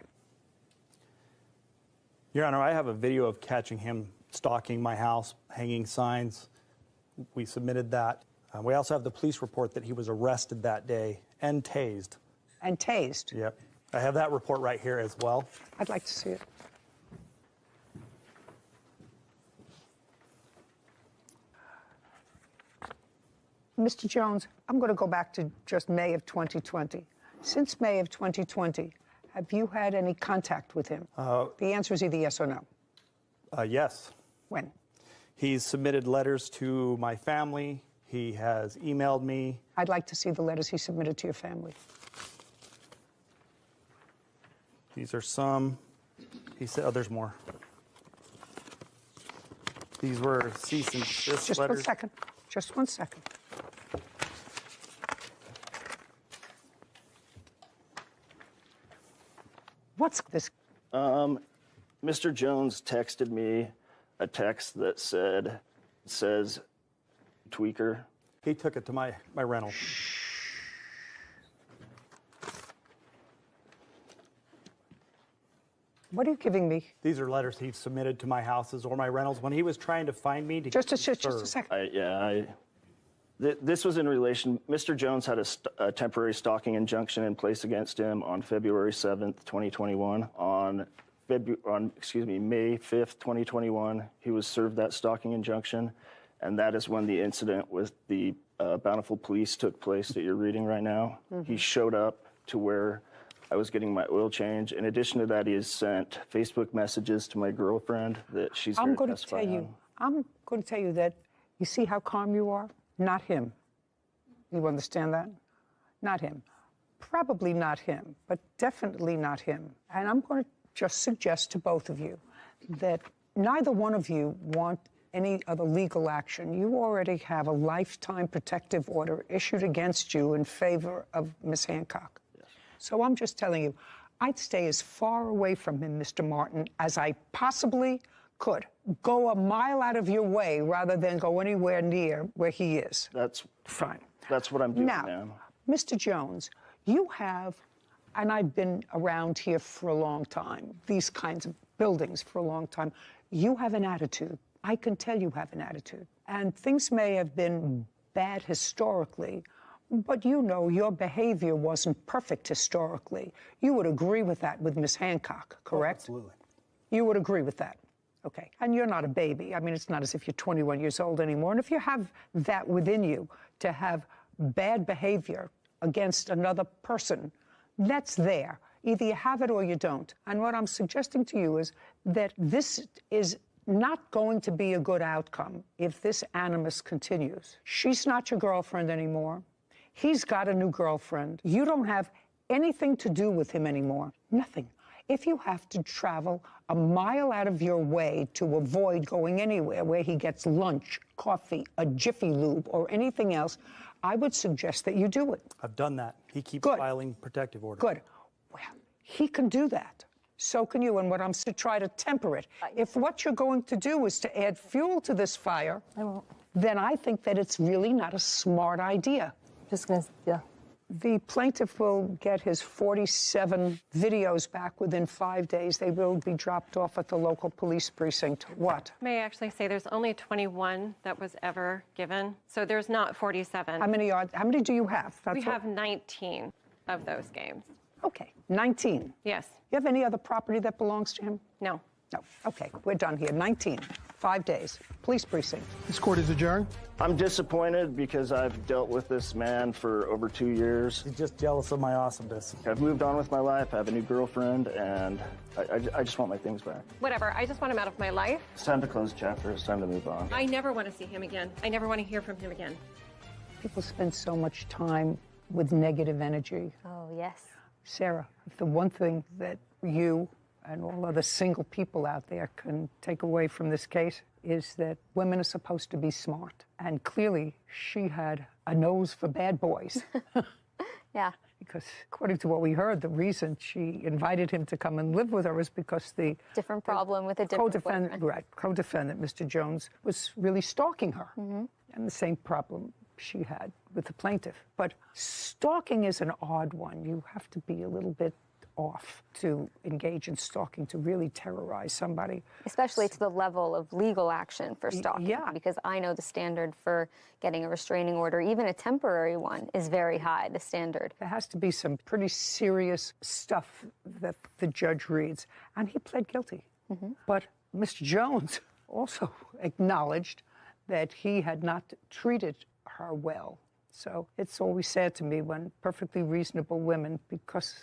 Your Honor, I have a video of catching him stalking my house, hanging signs. We submitted that. We also have the police report that he was arrested that day and tased. And tased? Yep. I have that report right here as well. I'd like to see it. Mr. Jones, I'm going to go back to just May of 2020. Since May of 2020, have you had any contact with him? The answer is either yes or no. Yes. When? He's submitted letters to my family. He has emailed me. I'd like to see the letters he submitted to your family. These are some. He said, oh, there's more. These were cease and desist Just letters. 1 second. Just 1 second. What's this? Mr. Jones texted me a text that says tweaker. He took it to my rental. What are you giving me? These are letters he submitted to my houses or my rentals when he was trying to find me to Just a second. This was in relation. Mr. Jones had a temporary stalking injunction in place against him on February 7th, 2021. On May 5th, 2021, he was served that stalking injunction, and that is when the incident with the Bountiful Police took place that you're reading right now. Mm-hmm. He showed up to where I was getting my oil change. In addition to that, he has sent Facebook messages to my girlfriend that she's I'm here going to to testify tell you. I'm going to tell you that. You see how calm you are? Not him. You understand that? Not him. Probably not him, but definitely not him. And I'm going to just suggest to both of you that neither one of you want any other legal action. You already have a lifetime protective order issued against you in favor of Ms. Hancock. Yes. So I'm just telling you, I'd stay as far away from him, Mr. Martin, as I possibly could. Go a mile out of your way rather than go anywhere near where he is. That's fine. That's what I'm doing, now, ma'am. Mr. Jones, you have, and I've been around here for a long time, these kinds of buildings for a long time, you have an attitude. I can tell you have an attitude. And things may have been bad historically, but you know your behavior wasn't perfect historically. You would agree with that with Miss Hancock, correct? Absolutely. You would agree with that. Okay. And you're not a baby. I mean, it's not as if you're 21 years old anymore. And if you have that within you to have bad behavior against another person, that's there. Either you have it or you don't. And what I'm suggesting to you is that this is not going to be a good outcome if this animus continues. She's not your girlfriend anymore. He's got a new girlfriend. You don't have anything to do with him anymore. Nothing. If you have to travel a mile out of your way to avoid going anywhere where he gets lunch, coffee, a Jiffy Lube, or anything else, I would suggest that you do it. I've done that. He keeps filing protective orders. Good. Well, he can do that. So can you. And what I'm to try to temper it. If what you're going to do is to add fuel to this fire, then I think that it's really not a smart idea. Just gonna, yeah. The plaintiff will get his 47 videos back within 5 days. They will be dropped off at the local police precinct. What? May I actually say there's only 21 that was ever given, so there's not 47. How many do you have? We have 19 of those games. Okay, 19. Yes. You have any other property that belongs to him? No. No. Okay, we're done here. 19. 5 days. Police precinct. This court is adjourned. I'm disappointed because I've dealt with this man for over 2 years. He's just jealous of my awesomeness. I've moved on with my life. I have a new girlfriend, and I just want my things back. Whatever. I just want him out of my life. It's time to close the chapter. It's time to move on. I never want to see him again. I never want to hear from him again. People spend so much time with negative energy. Oh, yes. Sarah, if the one thing that you and all other single people out there can take away from this case is that women are supposed to be smart. And clearly, she had a nose for bad boys. Yeah. Because according to what we heard, the reason she invited him to come and live with her is because the different problem with a different boyfriend. Right, co-defendant, Mr. Jones, was really stalking her. And the same problem she had with the plaintiff. But stalking is an odd one. You have to be a little bit off to engage in stalking, to really terrorize somebody. Especially to the level of legal action for stalking. Yeah. Because I know the standard for getting a restraining order, even a temporary one, is very high, the standard. There has to be some pretty serious stuff that the judge reads. And he pled guilty. But Mr. Jones also acknowledged that he had not treated her well. So it's always sad to me when perfectly reasonable women,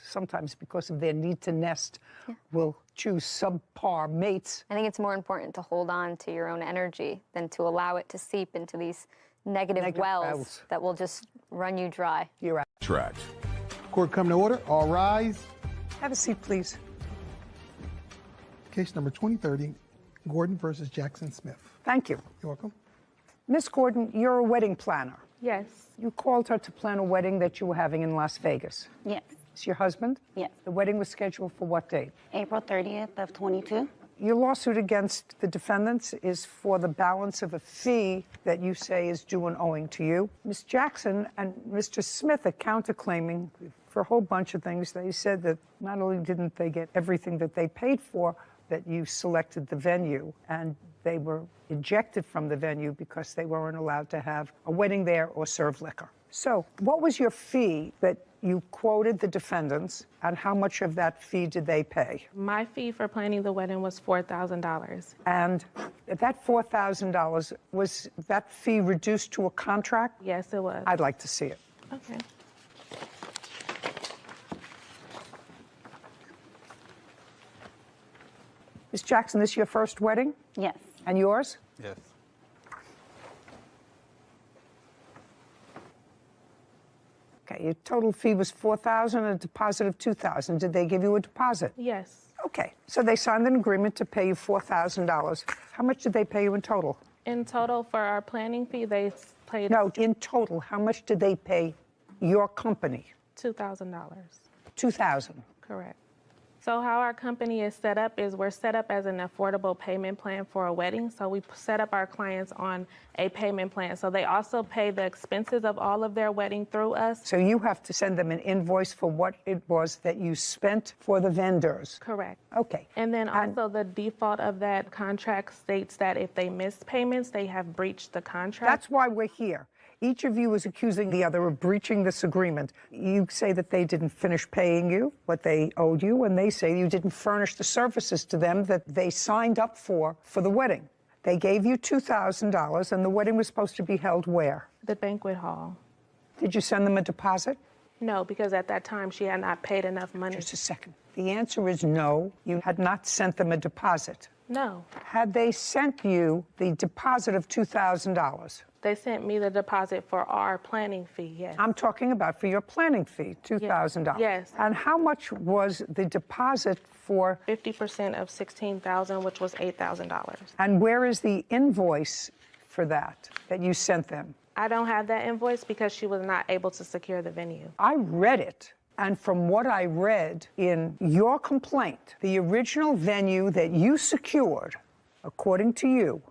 sometimes because of their need to nest, will choose subpar mates. I think it's more important to hold on to your own energy than to allow it to seep into these negative wells that will just run you dry. You're out. Tracked. Court come to order. All rise. Have a seat, please. Case number 2030, Gordon versus Jackson Smith. Thank you. You're welcome. Miss Gordon, you're a wedding planner. Yes. You called her to plan a wedding that you were having in Las Vegas. Yes. Is your husband? Yes. The wedding was scheduled for what date? April 30th of 22. Your lawsuit against the defendants is for the balance of a fee that you say is due and owing to you. Ms. Jackson and Mr. Smith are counterclaiming for a whole bunch of things. They said that not only didn't they get everything that they paid for, that you selected the venue, and they were ejected from the venue because they weren't allowed to have a wedding there or serve liquor. So what was your fee that you quoted the defendants, and how much of that fee did they pay? My fee for planning the wedding was $4,000. And that $4,000, was that fee reduced to a contract? Yes, it was. I'd like to see it. Okay. Ms. Jackson, this your first wedding? Yes. And yours? Yes. Okay, your total fee was $4,000 and a deposit of $2,000. Did they give you a deposit? Yes. Okay, so they signed an agreement to pay you $4,000. How much did they pay you in total? In total, for our planning fee, they paid... No, in total, how much did they pay your company? $2,000. $2,000. Correct. So how our company is set up is we're set up as an affordable payment plan for a wedding. So we set up our clients on a payment plan. So they also pay the expenses of all of their wedding through us. So you have to send them an invoice for what it was that you spent for the vendors. Correct. Okay. And then also the default of that contract states that if they miss payments, they have breached the contract. That's why we're here. Each of you is accusing the other of breaching this agreement. You say that they didn't finish paying you what they owed you, and they say you didn't furnish the services to them that they signed up for the wedding. They gave you $2,000, and the wedding was supposed to be held where? The banquet hall. Did you send them a deposit? No, because at that time she had not paid enough money. Just a second. The answer is no. You had not sent them a deposit. No. Had they sent you the deposit of $2,000? They sent me the deposit for our planning fee, yes. I'm talking about for your planning fee, $2,000. Yes. And how much was the deposit for? 50% of $16,000, which was $8,000. And where is the invoice for that you sent them? I don't have that invoice because she was not able to secure the venue. I read it. And from what I read in your complaint, the original venue that you secured, according to you,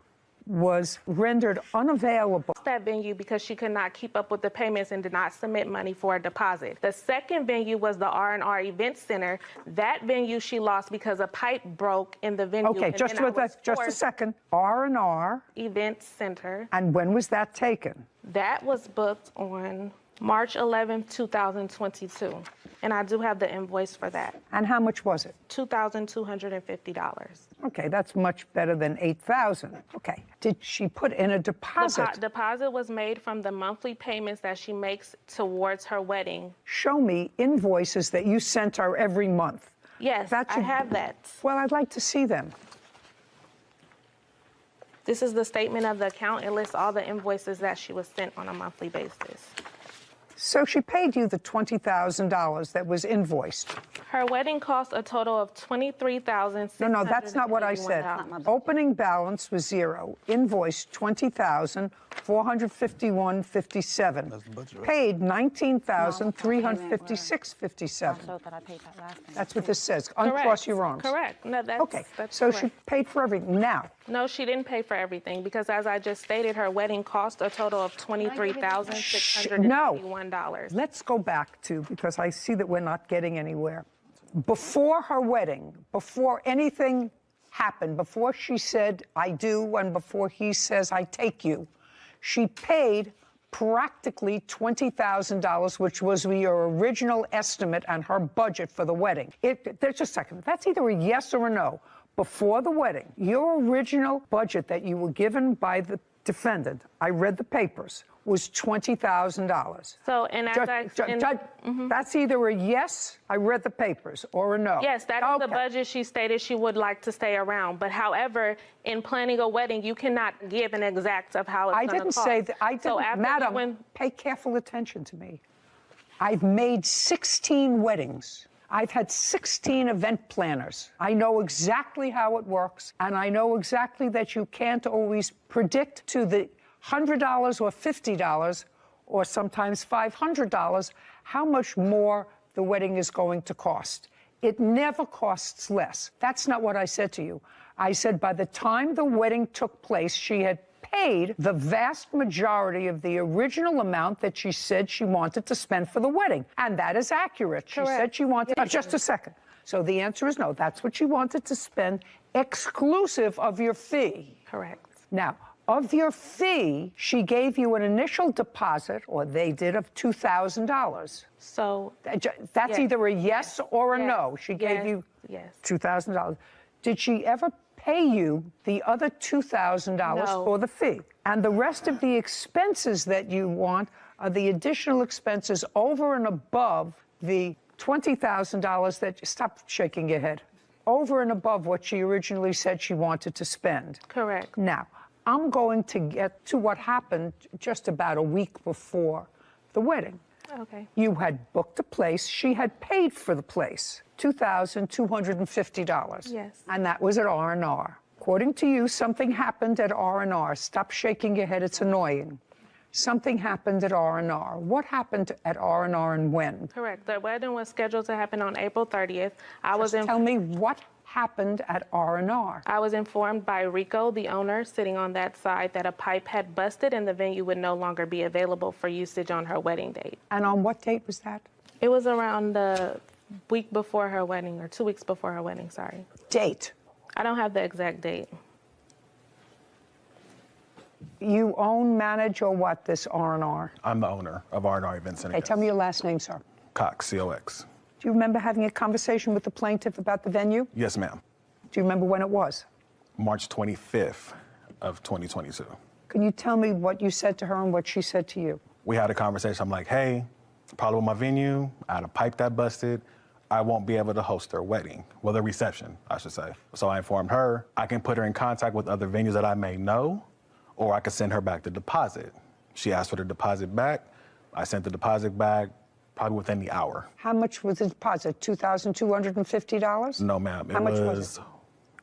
was rendered unavailable. That venue because she could not keep up with the payments and did not submit money for a deposit. The second venue was the R&R Event Center. That venue she lost because a pipe broke in the venue. Okay, just a second. R&R Event Center. And when was that taken? That was booked on March 11th, 2022. And I do have the invoice for that. And how much was it? $2,250. Okay, that's much better than $8,000. Okay. Did she put in a deposit? Deposit was made from the monthly payments that she makes towards her wedding. Show me invoices that you sent her every month. Yes, I have that. Well, I'd like to see them. This is the statement of the account. It lists all the invoices that she was sent on a monthly basis. So she paid you the $20,000 that was invoiced. Her wedding cost a total of $23,600. No, that's not what I said. Opening balance was zero. Invoice $20,451.57. Paid $19,356.57. That's what this says. Uncross your arms. Correct. No, that's so correct. she paid for everything. Now. No, she didn't pay for everything because, as I just stated, her wedding cost a total of $23,651. Let's go back to, because I see that we're not getting anywhere. Before her wedding, before anything happened, before she said, I do, and before he says, I take you, she paid practically $20,000, which was your original estimate and her budget for the wedding. There's just a second. That's either a yes or a no. Before the wedding, your original budget that you were given by the defendant, I read the papers, was $20,000. So, and as that's either a yes, I read the papers, or a no. Yes, that is the budget she stated she would like to stay around. But however, in planning a wedding, you cannot give an exact of how it's going to cost. I didn't say that. I didn't, Madam, pay careful attention to me. I've made 16 weddings. I've had 16 event planners. I know exactly how it works, and I know exactly that you can't always predict to the $100 or $50 or sometimes $500 how much more the wedding is going to cost. It never costs less. That's not what I said to you. I said by the time the wedding took place, she had paid the vast majority of the original amount that she said she wanted to spend for the wedding. And that is accurate. She said she wanted... just a second. So the answer is no. That's what she wanted to spend, exclusive of your fee. Correct. Now, of your fee, she gave you an initial deposit, or they did, of $2,000. So... That's either a yes or a no. She gave you $2,000. Did she ever pay you the other $2,000 for the fee? And the rest of the expenses that you want are the additional expenses over and above the $20,000 that... Stop shaking your head. Over and above what she originally said she wanted to spend. Correct. Now, I'm going to get to what happened just about a week before the wedding. Okay. You had booked a place. She had paid for the place, $2,250. Yes. And that was at R&R. According to you, something happened at R&R. Stop shaking your head. It's annoying. something happened at R&R. What happened at R&R and when? Correct. The wedding was scheduled to happen on April 30th. Tell me what happened at R&R. I was informed by Rico, the owner, sitting on that side, that a pipe had busted and the venue would no longer be available for usage on her wedding date. And on what date was that? It was around the week before her wedding, or 2 weeks before her wedding, sorry. Date? I don't have the exact date. You own, manage, or what, this R&R? I'm the owner of R&R Events and Okay, tell me your last name, sir. Cox, C-O-X. Do you remember having a conversation with the plaintiff about the venue? Yes, ma'am. Do you remember when it was? March 25th of 2022. Can you tell me what you said to her and what she said to you? We had a conversation. I'm like, hey, problem with my venue. I had a pipe that busted. I won't be able to host their wedding. Well, their reception, I should say. So I informed her I can put her in contact with other venues that I may know, or I could send her back the deposit. She asked for the deposit back. I sent the deposit back probably within the hour. How much was the deposit? $2,250? No, ma'am. How much was it?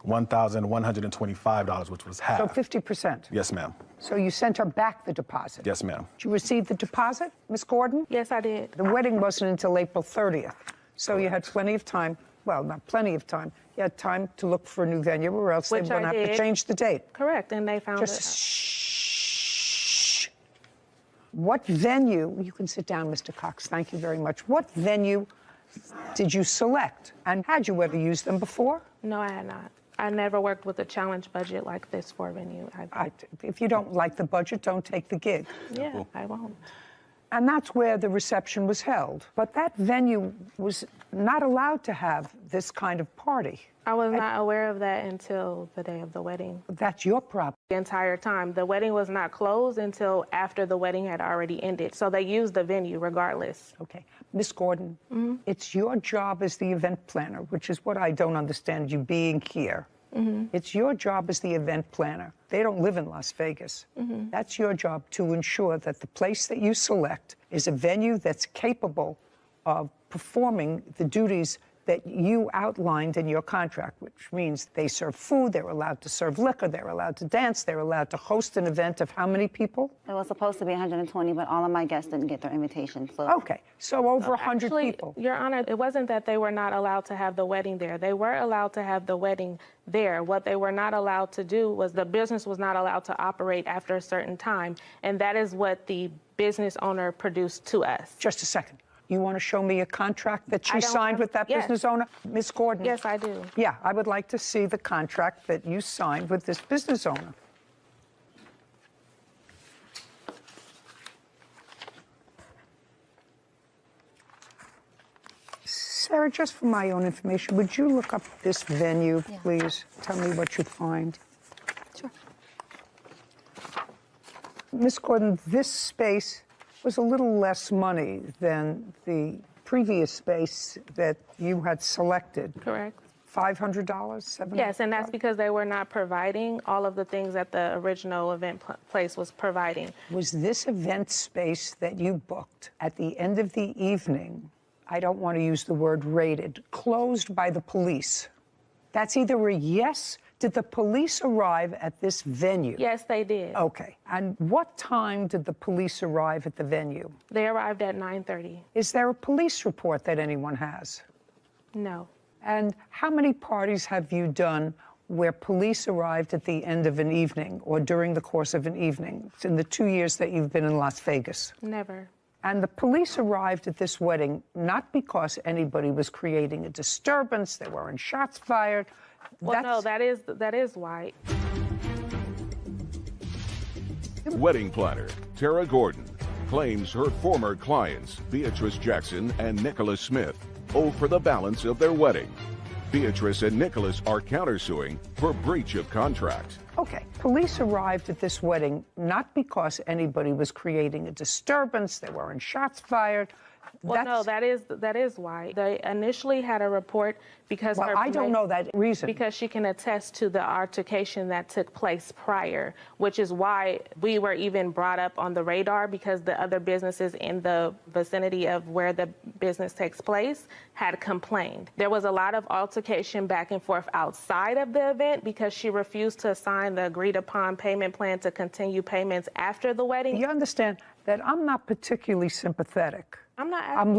$1,125, which was half. So 50%? Yes, ma'am. So you sent her back the deposit? Yes, ma'am. Did you receive the deposit, Miss Gordon? Yes, I did. The wedding wasn't until April 30th. So you had plenty of time. Well, not plenty of time. You had time to look for a new venue, or else they were going to have to change the date. Correct, and they found Just it. Shh. What venue, you can sit down, Mr. Cox, thank you very much. What venue did you select? And had you ever used them before? No, I had not. I never worked with a challenge budget like this for a venue. If you don't like the budget, don't take the gig. Yeah, I won't. And that's where the reception was held. But that venue was not allowed to have this kind of party. I was not aware of that until the day of the wedding. That's your problem. The entire time. The wedding was not closed until after the wedding had already ended. So they used the venue regardless. Okay. Miss Gordon, it's your job as the event planner, which is what I don't understand you being here. It's your job as the event planner. They don't live in Las Vegas. That's your job to ensure that the place that you select is a venue that's capable of performing the duties that you outlined in your contract, which means they serve food, they're allowed to serve liquor, they're allowed to dance, they're allowed to host an event of how many people? It was supposed to be 120, but all of my guests didn't get their invitation. So. Okay, so over 100 people. Your Honor, it wasn't that they were not allowed to have the wedding there. They were allowed to have the wedding there. What they were not allowed to do was the business was not allowed to operate after a certain time, and that is what the business owner produced to us. Just a second. You want to show me a contract that she signed with that business owner? Miss Gordon? Yes, I do. Yeah, I would like to see the contract that you signed with this business owner. Sarah, just for my own information, would you look up this venue, please? Tell me what you find. Sure. Miss Gordon, this space was a little less money than the previous space that you had selected. Correct. $500, $700? Yes, and that's because they were not providing all of the things that the original event place was providing. Was this event space that you booked at the end of the evening, I don't want to use the word raided, closed by the police? That's either a yes. Did the police arrive at this venue? Yes, they did. Okay. And what time did the police arrive at the venue? They arrived at 9:30. Is there a police report that anyone has? No. And how many parties have you done where police arrived at the end of an evening or during the course of an evening in the 2 years that you've been in Las Vegas? Never. And the police arrived at this wedding not because anybody was creating a disturbance, there weren't shots fired. Well, no, that is why. Wedding planner Tara Gordon claims her former clients, Beatrice Jackson and Nicholas Smith, owe for the balance of their wedding. Beatrice and Nicholas are countersuing for breach of contract. Okay, police arrived at this wedding not because anybody was creating a disturbance, there weren't shots fired. Well, no, that is why. They initially had a report because I don't know that reason. Because she can attest to the altercation that took place prior, which is why we were even brought up on the radar, because the other businesses in the vicinity of where the business takes place had complained. There was a lot of altercation back and forth outside of the event because she refused to sign the agreed upon payment plan to continue payments after the wedding. You understand that I'm not particularly sympathetic. I'm not. I'm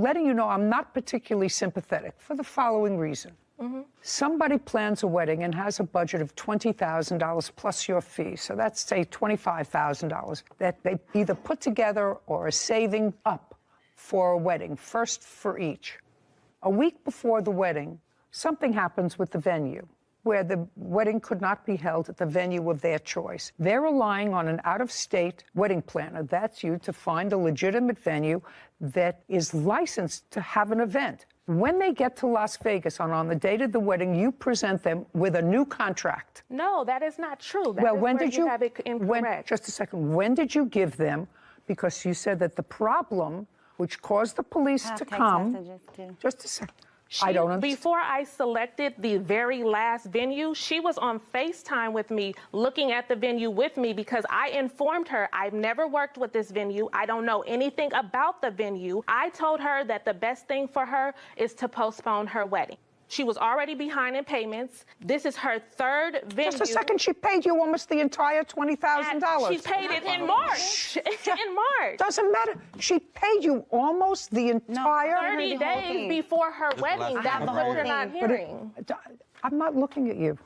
letting you know I'm not particularly sympathetic for the following reason. Somebody plans a wedding and has a budget of $20,000 plus your fee. So that's, say, $25,000 that they either put together or are saving up for a wedding, first for each. A week before the wedding, something happens with the venue where the wedding could not be held at the venue of their choice. They're relying on an out-of-state wedding planner, that's you, to find a legitimate venue that is licensed to have an event. When they get to Las Vegas on the date of the wedding, you present them with a new contract. No, that is not true. That well, is when where did you have it incorrect. Just a second. When did you give them? Because you said that the problem, which caused the police to come. Just a second. I don't understand. Before I selected the very last venue, she was on FaceTime with me, looking at the venue with me, because I informed her I've never worked with this venue. I don't know anything about the venue. I told her that the best thing for her is to postpone her wedding. She was already behind in payments. This is her third venue. Just a second. She paid you almost the entire $20,000. She paid it in March. In March. Doesn't matter. She paid you almost the entire 30 days before her wedding. That's what you're not hearing. I'm not looking at you.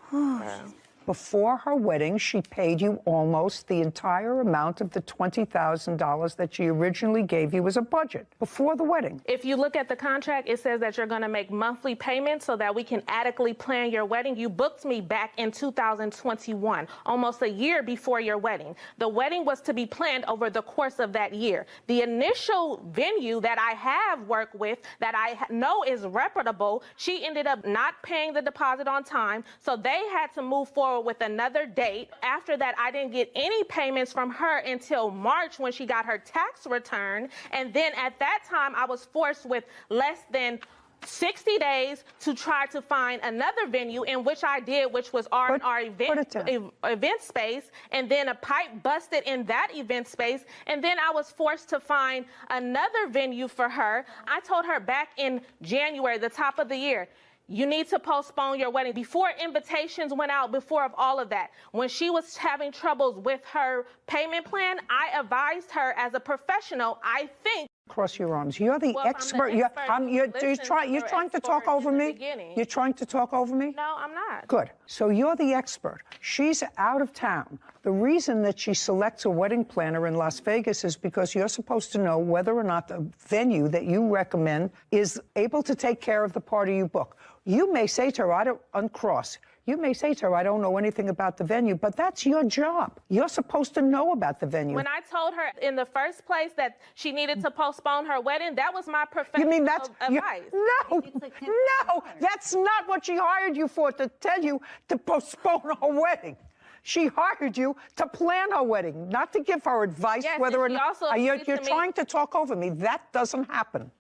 Before her wedding, she paid you almost the entire amount of the $20,000 that she originally gave you as a budget before the wedding. If you look at the contract, it says that you're going to make monthly payments so that we can adequately plan your wedding. You booked me back in 2021, almost a year before your wedding. The wedding was to be planned over the course of that year. The initial venue that I have worked with, that I know is reputable, she ended up not paying the deposit on time, so they had to move forward with another date. After that, I didn't get any payments from her until March when she got her tax return. And then at that time, I was forced with less than 60 days to try to find another venue, in which I did, which was our event space. And then a pipe busted in that event space. And then I was forced to find another venue for her. I told her back in January, the top of the year, you need to postpone your wedding. Before invitations went out, before of all of that, when she was having troubles with her payment plan, I advised her as a professional, I think. Cross your arms. You're the expert. You're trying to talk over me? You're trying to talk over me? No, I'm not. Good. So you're the expert. She's out of town. The reason that she selects a wedding planner in Las Vegas is because you're supposed to know whether or not the venue that you recommend is able to take care of the party you book. You may say to her, uncross. You may say to her, I don't know anything about the venue, but that's your job. You're supposed to know about the venue. When I told her in the first place that she needed to postpone her wedding, that was my professional advice. No, that's not what she hired you for, to tell you to postpone her wedding. She hired you to plan her wedding, not to give her advice whether or not. You're trying to talk over me. That doesn't happen.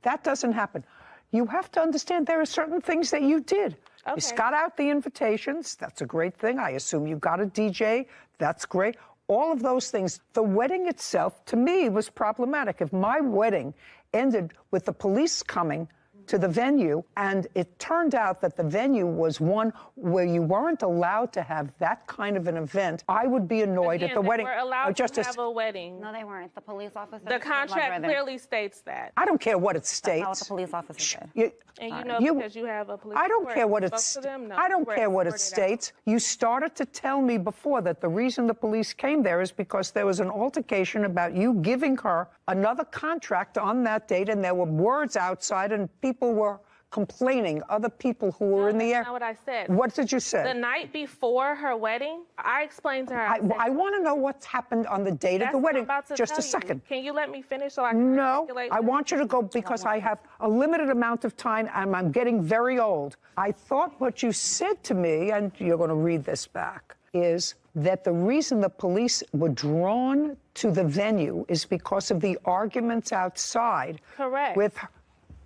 That doesn't happen. You have to understand there are certain things that you did. Okay. You got out the invitations. That's a great thing. I assume you got a DJ. That's great. All of those things. The wedding itself, to me, was problematic. If my wedding ended with the police coming to the venue, and it turned out that the venue was one where you weren't allowed to have that kind of an event, I would be annoyed at the wedding. They were allowed to have a wedding. No, they weren't. The police officer. The contract clearly states that. I don't care what it states. That's not what the police officer said. And you know, because you have a police I don't report. care what You it spoke to them? No, I don't you care what it reported states. You started to tell me before that the reason the police came there is because there was an altercation about you giving her another contract on that date, and there were words outside, and people were complaining, other people who were in the air. That's not what I said. What did you say? The night before her wedding, I explained to her. I want to know what's happened on the date of the wedding. Just a second. Can you let me finish so I can articulate? I want you to go because I have a limited amount of time and I'm getting very old. I thought what you said to me, and you're going to read this back, is that the reason the police were drawn to the venue is because of the arguments outside. Correct. With,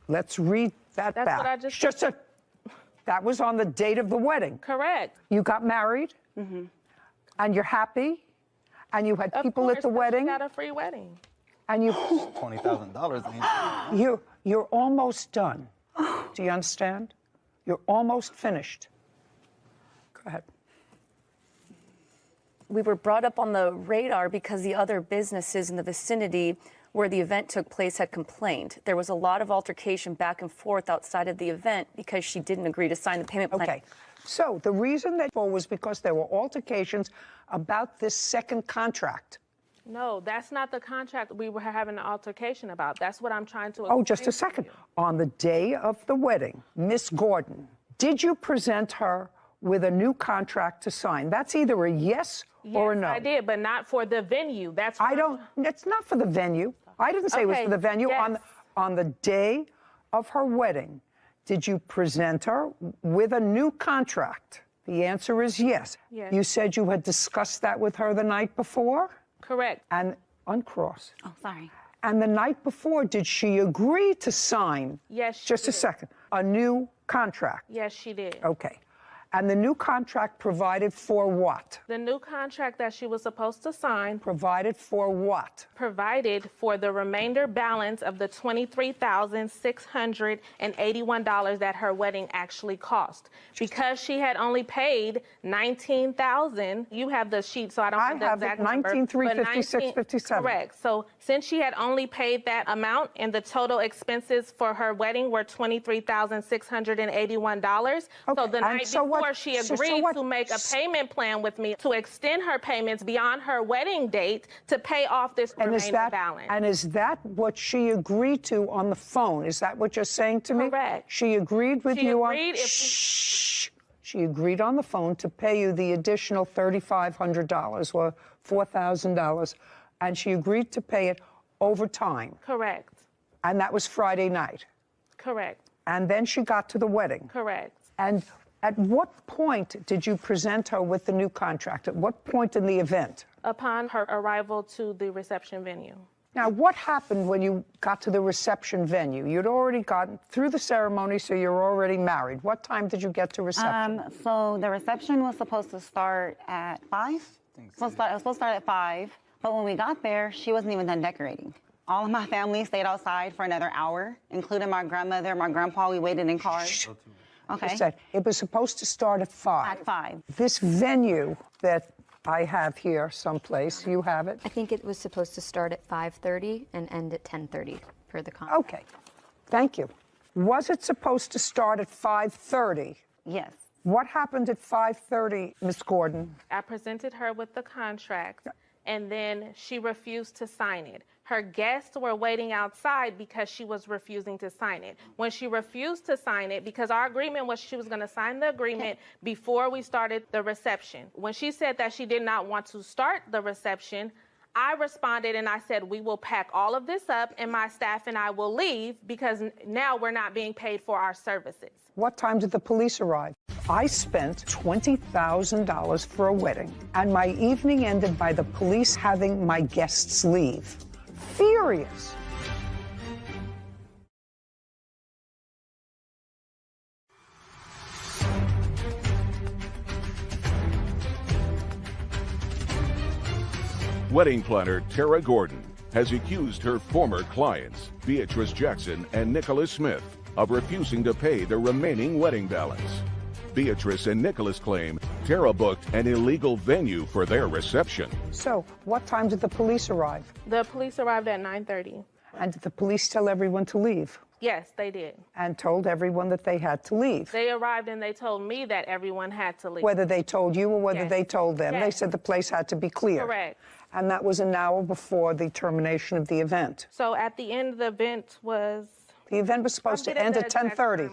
let's read that That's back. what I just said. That was on the date of the wedding. Correct. You got married, and you're happy, and you had people at the wedding. You got a free wedding. And you $20,000. You're almost done. Do you understand? You're almost finished. Go ahead. We were brought up on the radar because the other businesses in the vicinity where the event took place had complained. There was a lot of altercation back and forth outside of the event because she didn't agree to sign the payment plan. Okay. So the reason that was because there were altercations about this second contract. No, that's not the contract we were having an altercation about. That's what I'm trying to Oh, explain just a second. On the day of the wedding, Miss Gordon, did you present her with a new contract to sign? That's either a yes or a no. I did, but not for the venue. That's it's not for the venue. I didn't say it was for the venue. Yes. On the day of her wedding, did you present her with a new contract? The answer is yes. Yes. You said you had discussed that with her the night before? Correct. And uncross. Oh, sorry. And the night before, did she agree to sign? Yes, she Just a did. second. A new contract? Yes, she did. Okay. And the new contract provided for what? The new contract that she was supposed to sign provided for what? Provided for the remainder balance of the $23,681 that her wedding actually cost. Because she had only paid $19,000. You have the sheet, so I don't have the exact number. $19,356.57. Correct. So since she had only paid that amount and the total expenses for her wedding were $23,681. So the night before, she agreed to make a payment plan with me to extend her payments beyond her wedding date to pay off this remaining balance. And is that what she agreed to on the phone? Is that what you're saying to me? Correct. She agreed with you on... She agreed on the phone to pay you the additional $3,500 or $4,000, and she agreed to pay it over time. Correct. And that was Friday night. Correct. And then she got to the wedding. Correct. And at what point did you present her with the new contract? At what point in the event? Upon her arrival to the reception venue. Now, what happened when you got to the reception venue? You'd already gotten through the ceremony, so you're already married. What time did you get to reception? So the reception was supposed to start at 5. It was supposed to start at 5, but when we got there, she wasn't even done decorating. All of my family stayed outside for another hour, including my grandmother, my grandpa. We waited in cars. Okay. It was supposed to start at 5. At 5. This venue that I have here someplace, you have it? I think it was supposed to start at 5:30 and end at 10:30 per the contract. Okay. Thank you. Was it supposed to start at 5:30? Yes. What happened at 5:30, Ms. Gordon? I presented her with the contract, and then she refused to sign it. Her guests were waiting outside because she was refusing to sign it. When she refused to sign it, because our agreement was she was going to sign the agreement before we started the reception. When she said that she did not want to start the reception, I responded and I said, we will pack all of this up and my staff and I will leave because now we're not being paid for our services. What time did the police arrive? I spent $20,000 for a wedding, and my evening ended by the police having my guests leave. Furious. Wedding planner Tara Gordon has accused her former clients, Beatrice Jackson and Nicholas Smith, of refusing to pay the remaining wedding balance. Beatrice and Nicholas claim Tara booked an illegal venue for their reception. So, what time did the police arrive? The police arrived at 9:30. And did the police tell everyone to leave? Yes, they did. And told everyone that they had to leave? They arrived and they told me that everyone had to leave. Whether they told you or whether they told them. Yes. They said the place had to be clear. Correct. And that was an hour before the termination of the event. So at the end, the event was... The event was supposed to end at 10:30.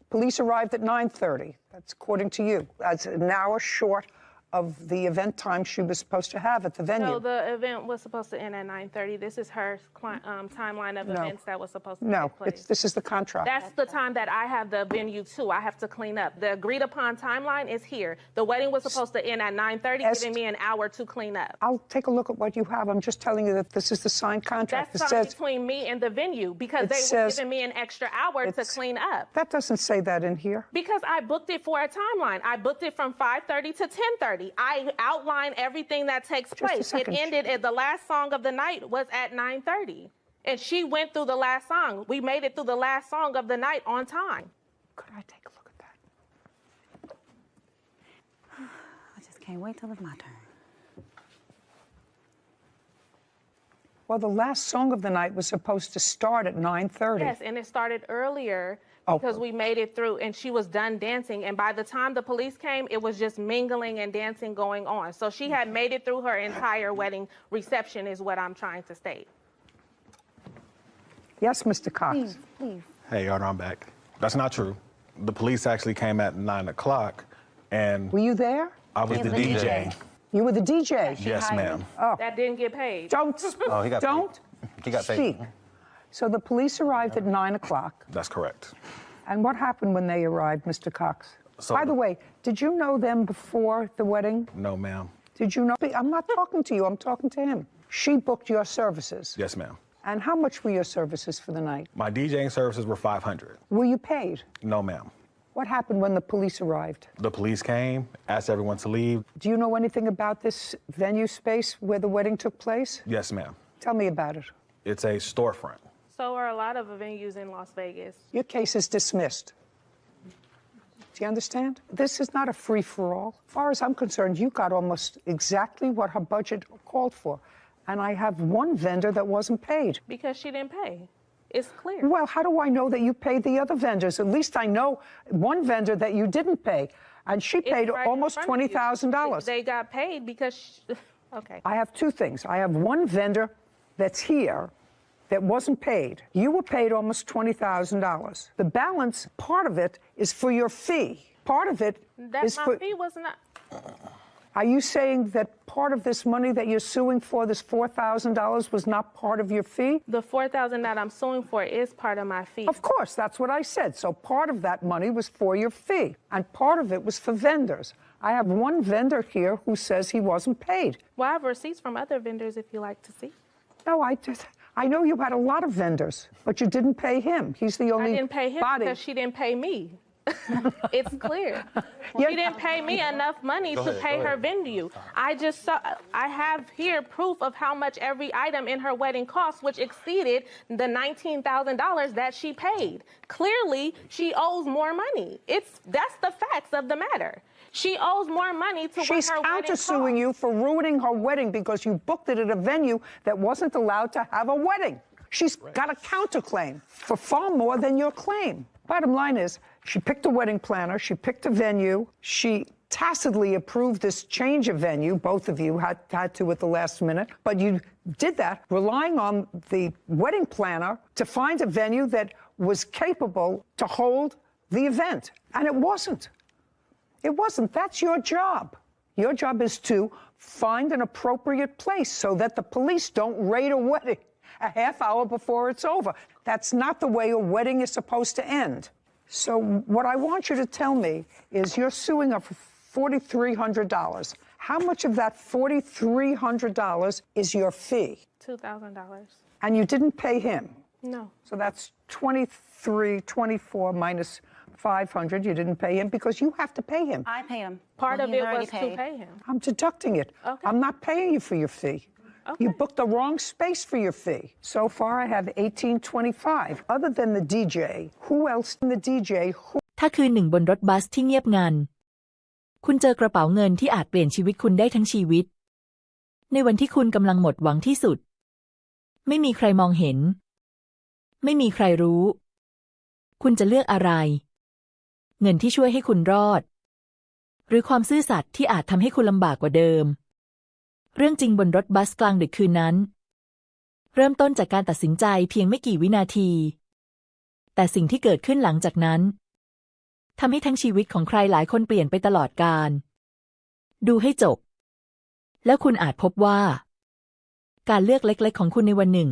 Police arrived at 9:30. That's according to you. That's an hour short of the event time she was supposed to have at the venue. No, the event was supposed to end at 9:30. This is her timeline of events that was supposed to take place. This is the contract. That's the time that I have the venue too. I have to clean up. The agreed upon timeline is here. The wedding was supposed to end at 9:30, giving me an hour to clean up. I'll take a look at what you have. I'm just telling you that this is the signed contract. That's signed between me and the venue because they were giving me an extra hour to clean up. That doesn't say that in here. Because I booked it for a timeline. I booked it from 5:30 to 10:30. I outlined everything that takes place. It ended at the last song of the night was at 9:30. And she went through the last song. We made it through the last song of the night on time. Could I take a look at that? I just can't wait till it's my turn. Well, the last song of the night was supposed to start at 9:30. Yes, and it started earlier because we made it through and she was done dancing. And by the time the police came, it was just mingling and dancing going on. So she had made it through her entire wedding reception is what I'm trying to state. Yes, Mr. Cox. Please. Hey, Your Honor, I'm back. That's not true. The police actually came at 9 o'clock, and... Were you there? I was the DJ. You were the DJ? Yes, ma'am. Oh. That didn't get paid. Don't. Oh, he got Don't. paid. He got paid. Speak. So the police arrived at 9 o'clock. That's correct. And what happened when they arrived, Mr. Cox? So By the way, did you know them before the wedding? No, ma'am. Did you know? I'm not talking to you. I'm talking to him. She booked your services. Yes, ma'am. And how much were your services for the night? My DJing services were $500. Were you paid? No, ma'am. What happened when the police arrived? The police came, asked everyone to leave. Do you know anything about this venue space where the wedding took place? Yes, ma'am. Tell me about it. It's a storefront. So are a lot of venues in Las Vegas. Your case is dismissed. Do you understand? This is not a free-for-all. As far as I'm concerned, you got almost exactly what her budget called for. And I have one vendor that wasn't paid. Because she didn't pay. It's clear. Well, how do I know that you paid the other vendors? At least I know one vendor that you didn't pay. And she paid almost $20,000. They got paid because... Okay. I have two things. I have one vendor that's here that wasn't paid. You were paid almost $20,000. The balance, part of it, is for your fee. Part of it is my for... fee was not... Are you saying that part of this money that you're suing for, this $4,000, was not part of your fee? The $4,000 that I'm suing for is part of my fee. Of course, that's what I said. So part of that money was for your fee, and part of it was for vendors. I have one vendor here who says he wasn't paid. Well, I have receipts from other vendors if you like to see. No, I know you had a lot of vendors, but you didn't pay him. He's the only I didn't pay him body. because she didn't pay me. It's clear. She didn't pay me enough money to pay her venue. I have here proof of how much every item in her wedding cost, which exceeded the $19,000 that she paid. Clearly, she owes more money. That's the facts of the matter. She owes more money to what her wedding cost. She's countersuing you for ruining her wedding because you booked it at a venue that wasn't allowed to have a wedding. She's got a counterclaim for far more than your claim. Bottom line is, she picked a wedding planner, she picked a venue, she tacitly approved this change of venue. Both of you had to at the last minute, but you did that relying on the wedding planner to find a venue that was capable to hold the event, and it wasn't. It wasn't. That's your job. Your job is to find an appropriate place so that the police don't raid a wedding a half hour before it's over. That's not the way a wedding is supposed to end. So what I want you to tell me is you're suing her for $4,300. How much of that $4,300 is your fee? $2,000. And you didn't pay him? No. So that's $24 minus $500. You didn't pay him because you have to pay him. I pay him. Part of it was to pay him. I'm deducting it. Okay. I'm not paying you for your fee. Okay. You booked the wrong space for your fee. So far, I have $1,825. Other than the DJ, who else in the DJ? ถ้าคืนหนึ่งบนรถบัสที่เงียบงันคุณเจอกระเป๋าเงินที่อาจเปลี่ยนชีวิตคุณได้ทั้งชีวิตในวันที่คุณกำลังหมดหวังที่สุดไม่มีใครมองเห็นไม่มีใครรู้คุณจะเลือกอะไรเงินที่ช่วยให้คุณรอดหรือความซื่อสัตย์ที่อาจทำให้คุณลำบากกว่าเดิมเรื่องจริงบนรถบัสกลางดึกคืนนั้นเริ่มต้นจากการตัดสินใจเพียงไม่กี่วินาทีแต่สิ่งที่เกิดขึ้นหลังจากนั้นทำให้ทั้งชีวิตของใครหลายคนเปลี่ยนไปตลอดกาล ดูให้จบแล้วคุณอาจพบว่าการเลือกเล็กๆของคุณในวันหนึ่ง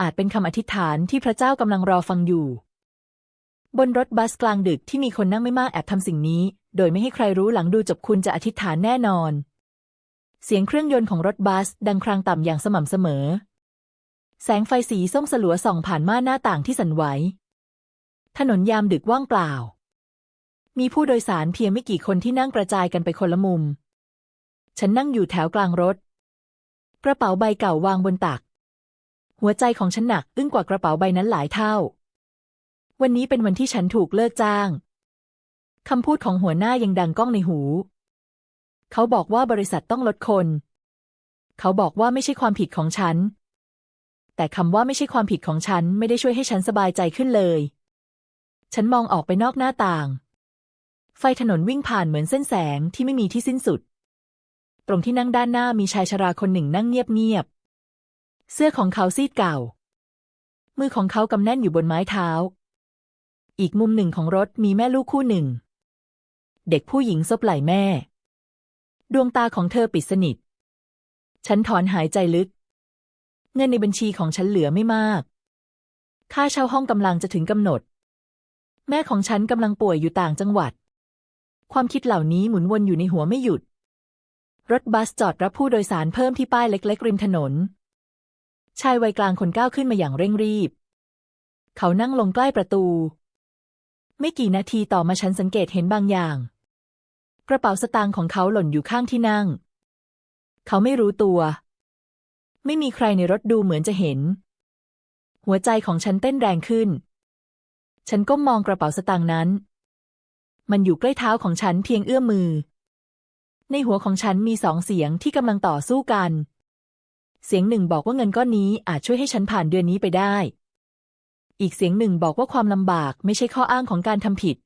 อาจเป็นคำอธิษฐานที่พระเจ้ากำลังรอฟังอยู่บนรถบัสกลางดึกที่มีคนนั่งไม่มากแอบทำสิ่งนี้โดยไม่ให้ใครรู้หลังดูจบคุณจะอธิษฐานแน่นอนเสียงเครื่องยนต์ของรถบัสดังครางต่ำอย่างสม่ำเสมอแสงไฟสีส้มสลัวส่องผ่านม่านหน้าต่างที่สั่นไหวถนนยามดึกว่างเปล่ามีผู้โดยสารเพียงไม่กี่คนที่นั่งกระจายกันไปคนละมุมฉันนั่งอยู่แถวกลางรถกระเป๋าใบเก่าวางบนตักหัวใจของฉันหนักอึ้งกว่ากระเป๋าใบนั้นหลายเท่าวันนี้เป็นวันที่ฉันถูกเลิกจ้างคำพูดของหัวหน้ายังดังก้องในหูเขาบอกว่าบริษัทต้องลดคนเขาบอกว่าไม่ใช่ความผิดของฉันแต่คำว่าไม่ใช่ความผิดของฉันไม่ได้ช่วยให้ฉันสบายใจขึ้นเลยฉันมองออกไปนอกหน้าต่างไฟถนนวิ่งผ่านเหมือนเส้นแสงที่ไม่มีที่สิ้นสุดตรงที่นั่งด้านหน้ามีชายชราคนหนึ่งนั่งเงียบๆเสื้อของเขาซีดเก่ามือของเขากำแน่นอยู่บนไม้เท้าอีกมุมหนึ่งของรถมีแม่ลูกคู่หนึ่งเด็กผู้หญิงซบไหล่แม่ดวงตาของเธอปิดสนิทฉันถอนหายใจลึกเงินในบัญชีของฉันเหลือไม่มากค่าเช่าห้องกำลังจะถึงกำหนดแม่ของฉันกำลังป่วยอยู่ต่างจังหวัดความคิดเหล่านี้หมุนวนอยู่ในหัวไม่หยุดรถบัสจอดรับผู้โดยสารเพิ่มที่ป้ายเล็กๆริมถนนชายวัยกลางคนก้าวขึ้นมาอย่างเร่งรีบเขานั่งลงใกล้ประตูไม่กี่นาทีต่อมาฉันสังเกตเห็นบางอย่างกระเป๋าสตางค์ของเขาหล่นอยู่ข้างที่นั่งเขาไม่รู้ตัวไม่มีใครในรถดูเหมือนจะเห็นหัวใจของฉันเต้นแรงขึ้นฉันก้มมองกระเป๋าสตางค์นั้นมันอยู่ใกล้เท้าของฉันเพียงเอื้อมมือในหัวของฉันมีสองเสียงที่กำลังต่อสู้กันเสียงหนึ่งบอกว่าเงินก้อนนี้อาจช่วยให้ฉันผ่านเดือนนี้ไปได้อีกเสียงหนึ่งบอกว่าความลำบากไม่ใช่ข้ออ้างของการทำผิด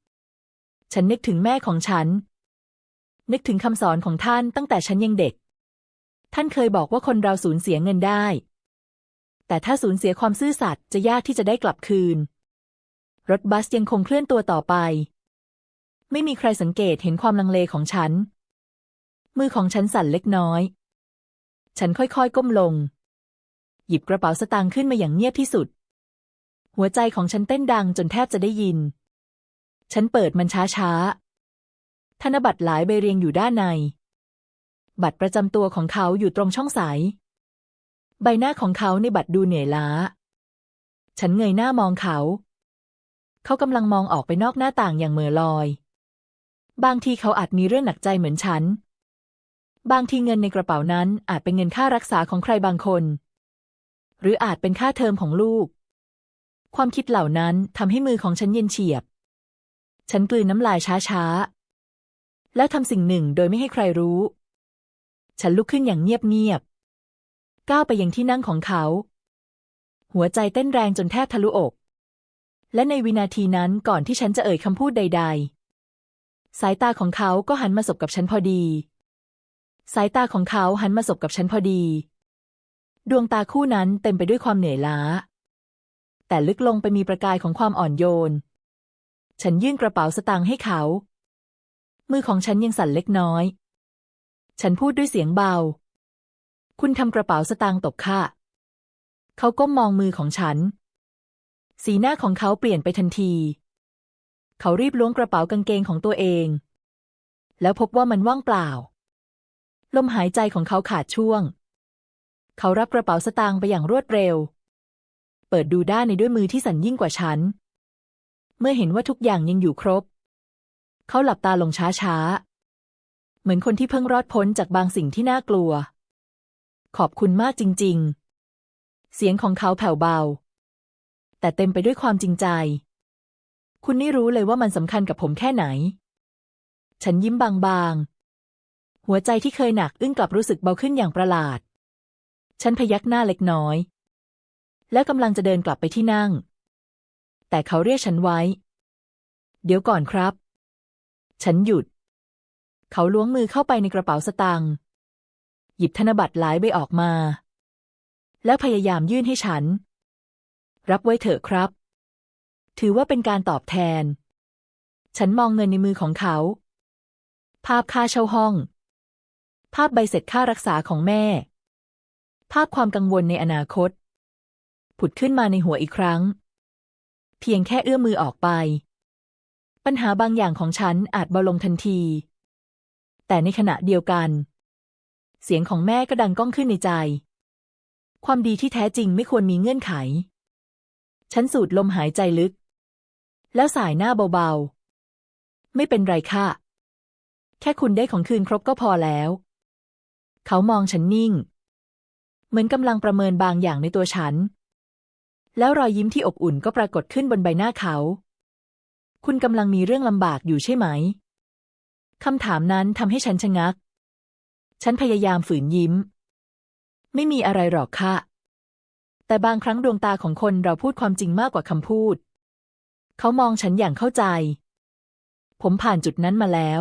ฉันนึกถึงแม่ของฉันนึกถึงคำสอนของท่านตั้งแต่ฉันยังเด็กท่านเคยบอกว่าคนเราสูญเสียเงินได้แต่ถ้าสูญเสียความซื่อสัตย์จะยากที่จะได้กลับคืนรถบัสยังคงเคลื่อนตัวต่อไปไม่มีใครสังเกตเห็นความลังเลของฉันมือของฉันสั่นเล็กน้อยฉันค่อยๆก้มลงหยิบกระเป๋าสตางค์ขึ้นมาอย่างเงียบที่สุดหัวใจของฉันเต้นดังจนแทบจะได้ยินฉันเปิดมันช้าๆธนบัตรหลายใบเรียงอยู่ด้านในบัตรประจำตัวของเขาอยู่ตรงช่องสายใบหน้าของเขาในบัตรดูเหนื่อยล้าฉันเงยหน้ามองเขากำลังมองออกไปนอกหน้าต่างอย่างเหม่อลอยบางทีเขาอาจมีเรื่องหนักใจเหมือนฉันบางทีเงินในกระเป๋านั้นอาจเป็นเงินค่ารักษาของใครบางคนหรืออาจเป็นค่าเทอมของลูกความคิดเหล่านั้นทำให้มือของฉันเย็นเฉียบฉันกลืนน้ำลายช้าๆแล้วทำสิ่งหนึ่งโดยไม่ให้ใครรู้ฉันลุกขึ้นอย่างเงียบๆก้าวไปยังที่นั่งของเขาหัวใจเต้นแรงจนแทบทะลุอกและในวินาทีนั้นก่อนที่ฉันจะเอ่ยคำพูดใดๆสายตาของเขาก็หันมาสบกับฉันพอดีสายตาของเขาหันมาสบกับฉันพอดีดวงตาคู่นั้นเต็มไปด้วยความเหนื่อยล้าแต่ลึกลงไปมีประกายของความอ่อนโยนฉันยื่นกระเป๋าสตางค์ให้เขามือของฉันยังสั่นเล็กน้อยฉันพูดด้วยเสียงเบาคุณทำกระเป๋าสตางค์ตกค่ะเขาก้มมองมือของฉันสีหน้าของเขาเปลี่ยนไปทันทีเขารีบล้วงกระเป๋ากางเกงของตัวเองแล้วพบว่ามันว่างเปล่าลมหายใจของเขาขาดช่วงเขารับกระเป๋าสตางค์ไปอย่างรวดเร็วเปิดดูด้านในด้วยมือที่สั่นยิ่งกว่าฉันเมื่อเห็นว่าทุกอย่างยังอยู่ครบเขาหลับตาลงช้าๆเหมือนคนที่เพิ่งรอดพ้นจากบางสิ่งที่น่ากลัวขอบคุณมากจริงๆเสียงของเขาแผ่วเบาแต่เต็มไปด้วยความจริงใจคุณไม่รู้เลยว่ามันสำคัญกับผมแค่ไหนฉันยิ้มบางๆหัวใจที่เคยหนักอึ้งกลับรู้สึกเบาขึ้นอย่างประหลาดฉันพยักหน้าเล็กน้อยแล้วกำลังจะเดินกลับไปที่นั่งแต่เขาเรียกฉันไว้เดี๋ยวก่อนครับฉันหยุดเขาล้วงมือเข้าไปในกระเป๋าสตางค์หยิบธนบัตรหลายใบออกมาแล้วพยายามยื่นให้ฉันรับไว้เถอะครับถือว่าเป็นการตอบแทนฉันมองเงินในมือของเขาภาพค่าเช่าห้อง ภาพใบเสร็จค่ารักษาของแม่ภาพความกังวลในอนาคตผุดขึ้นมาในหัวอีกครั้งเพียงแค่เอื้อมมือออกไปปัญหาบางอย่างของฉันอาจเบาลงทันทีแต่ในขณะเดียวกันเสียงของแม่ก็ดังก้องขึ้นในใจความดีที่แท้จริงไม่ควรมีเงื่อนไขฉันสูดลมหายใจลึกแล้วส่ายหน้าเบาๆไม่เป็นไรค่ะแค่คุณได้ของคืนครบก็พอแล้วเขามองฉันนิ่งเหมือนกำลังประเมินบางอย่างในตัวฉันแล้วรอยยิ้มที่อบอุ่นก็ปรากฏขึ้นบนใบหน้าเขาคุณกำลังมีเรื่องลำบากอยู่ใช่ไหมคำถามนั้นทำให้ฉันชะงักฉันพยายามฝืนยิ้มไม่มีอะไรหรอกค่ะแต่บางครั้งดวงตาของคนเราพูดความจริงมากกว่าคำพูดเขามองฉันอย่างเข้าใจผมผ่านจุดนั้นมาแล้ว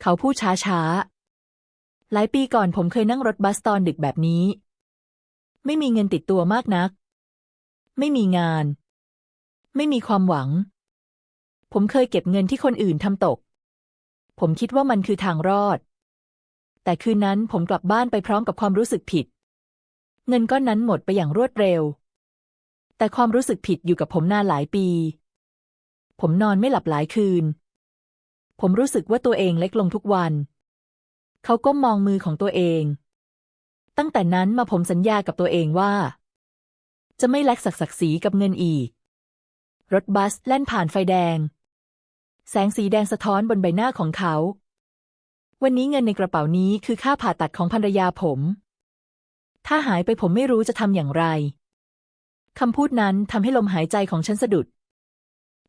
เขาพูดช้าๆหลายปีก่อนผมเคยนั่งรถบัสตอนดึกแบบนี้ไม่มีเงินติดตัวมากนักไม่มีงานไม่มีความหวังผมเคยเก็บเงินที่คนอื่นทำตกผมคิดว่ามันคือทางรอดแต่คืนนั้นผมกลับบ้านไปพร้อมกับความรู้สึกผิดเงินก้อนนั้นหมดไปอย่างรวดเร็วแต่ความรู้สึกผิดอยู่กับผมนานหลายปีผมนอนไม่หลับหลายคืนผมรู้สึกว่าตัวเองเล็กลงทุกวันเขาก้มมองมือของตัวเองตั้งแต่นั้นมาผมสัญญากับตัวเองว่าจะไม่แลกศักดิ์ศรีกับเงินอีกรถบัสแล่นผ่านไฟแดงแสงสีแดงสะท้อนบนใบหน้าของเขาวันนี้เงินในกระเป๋านี้คือค่าผ่าตัดของภรรยาผมถ้าหายไปผมไม่รู้จะทำอย่างไรคำพูดนั้นทำให้ลมหายใจของฉันสะดุด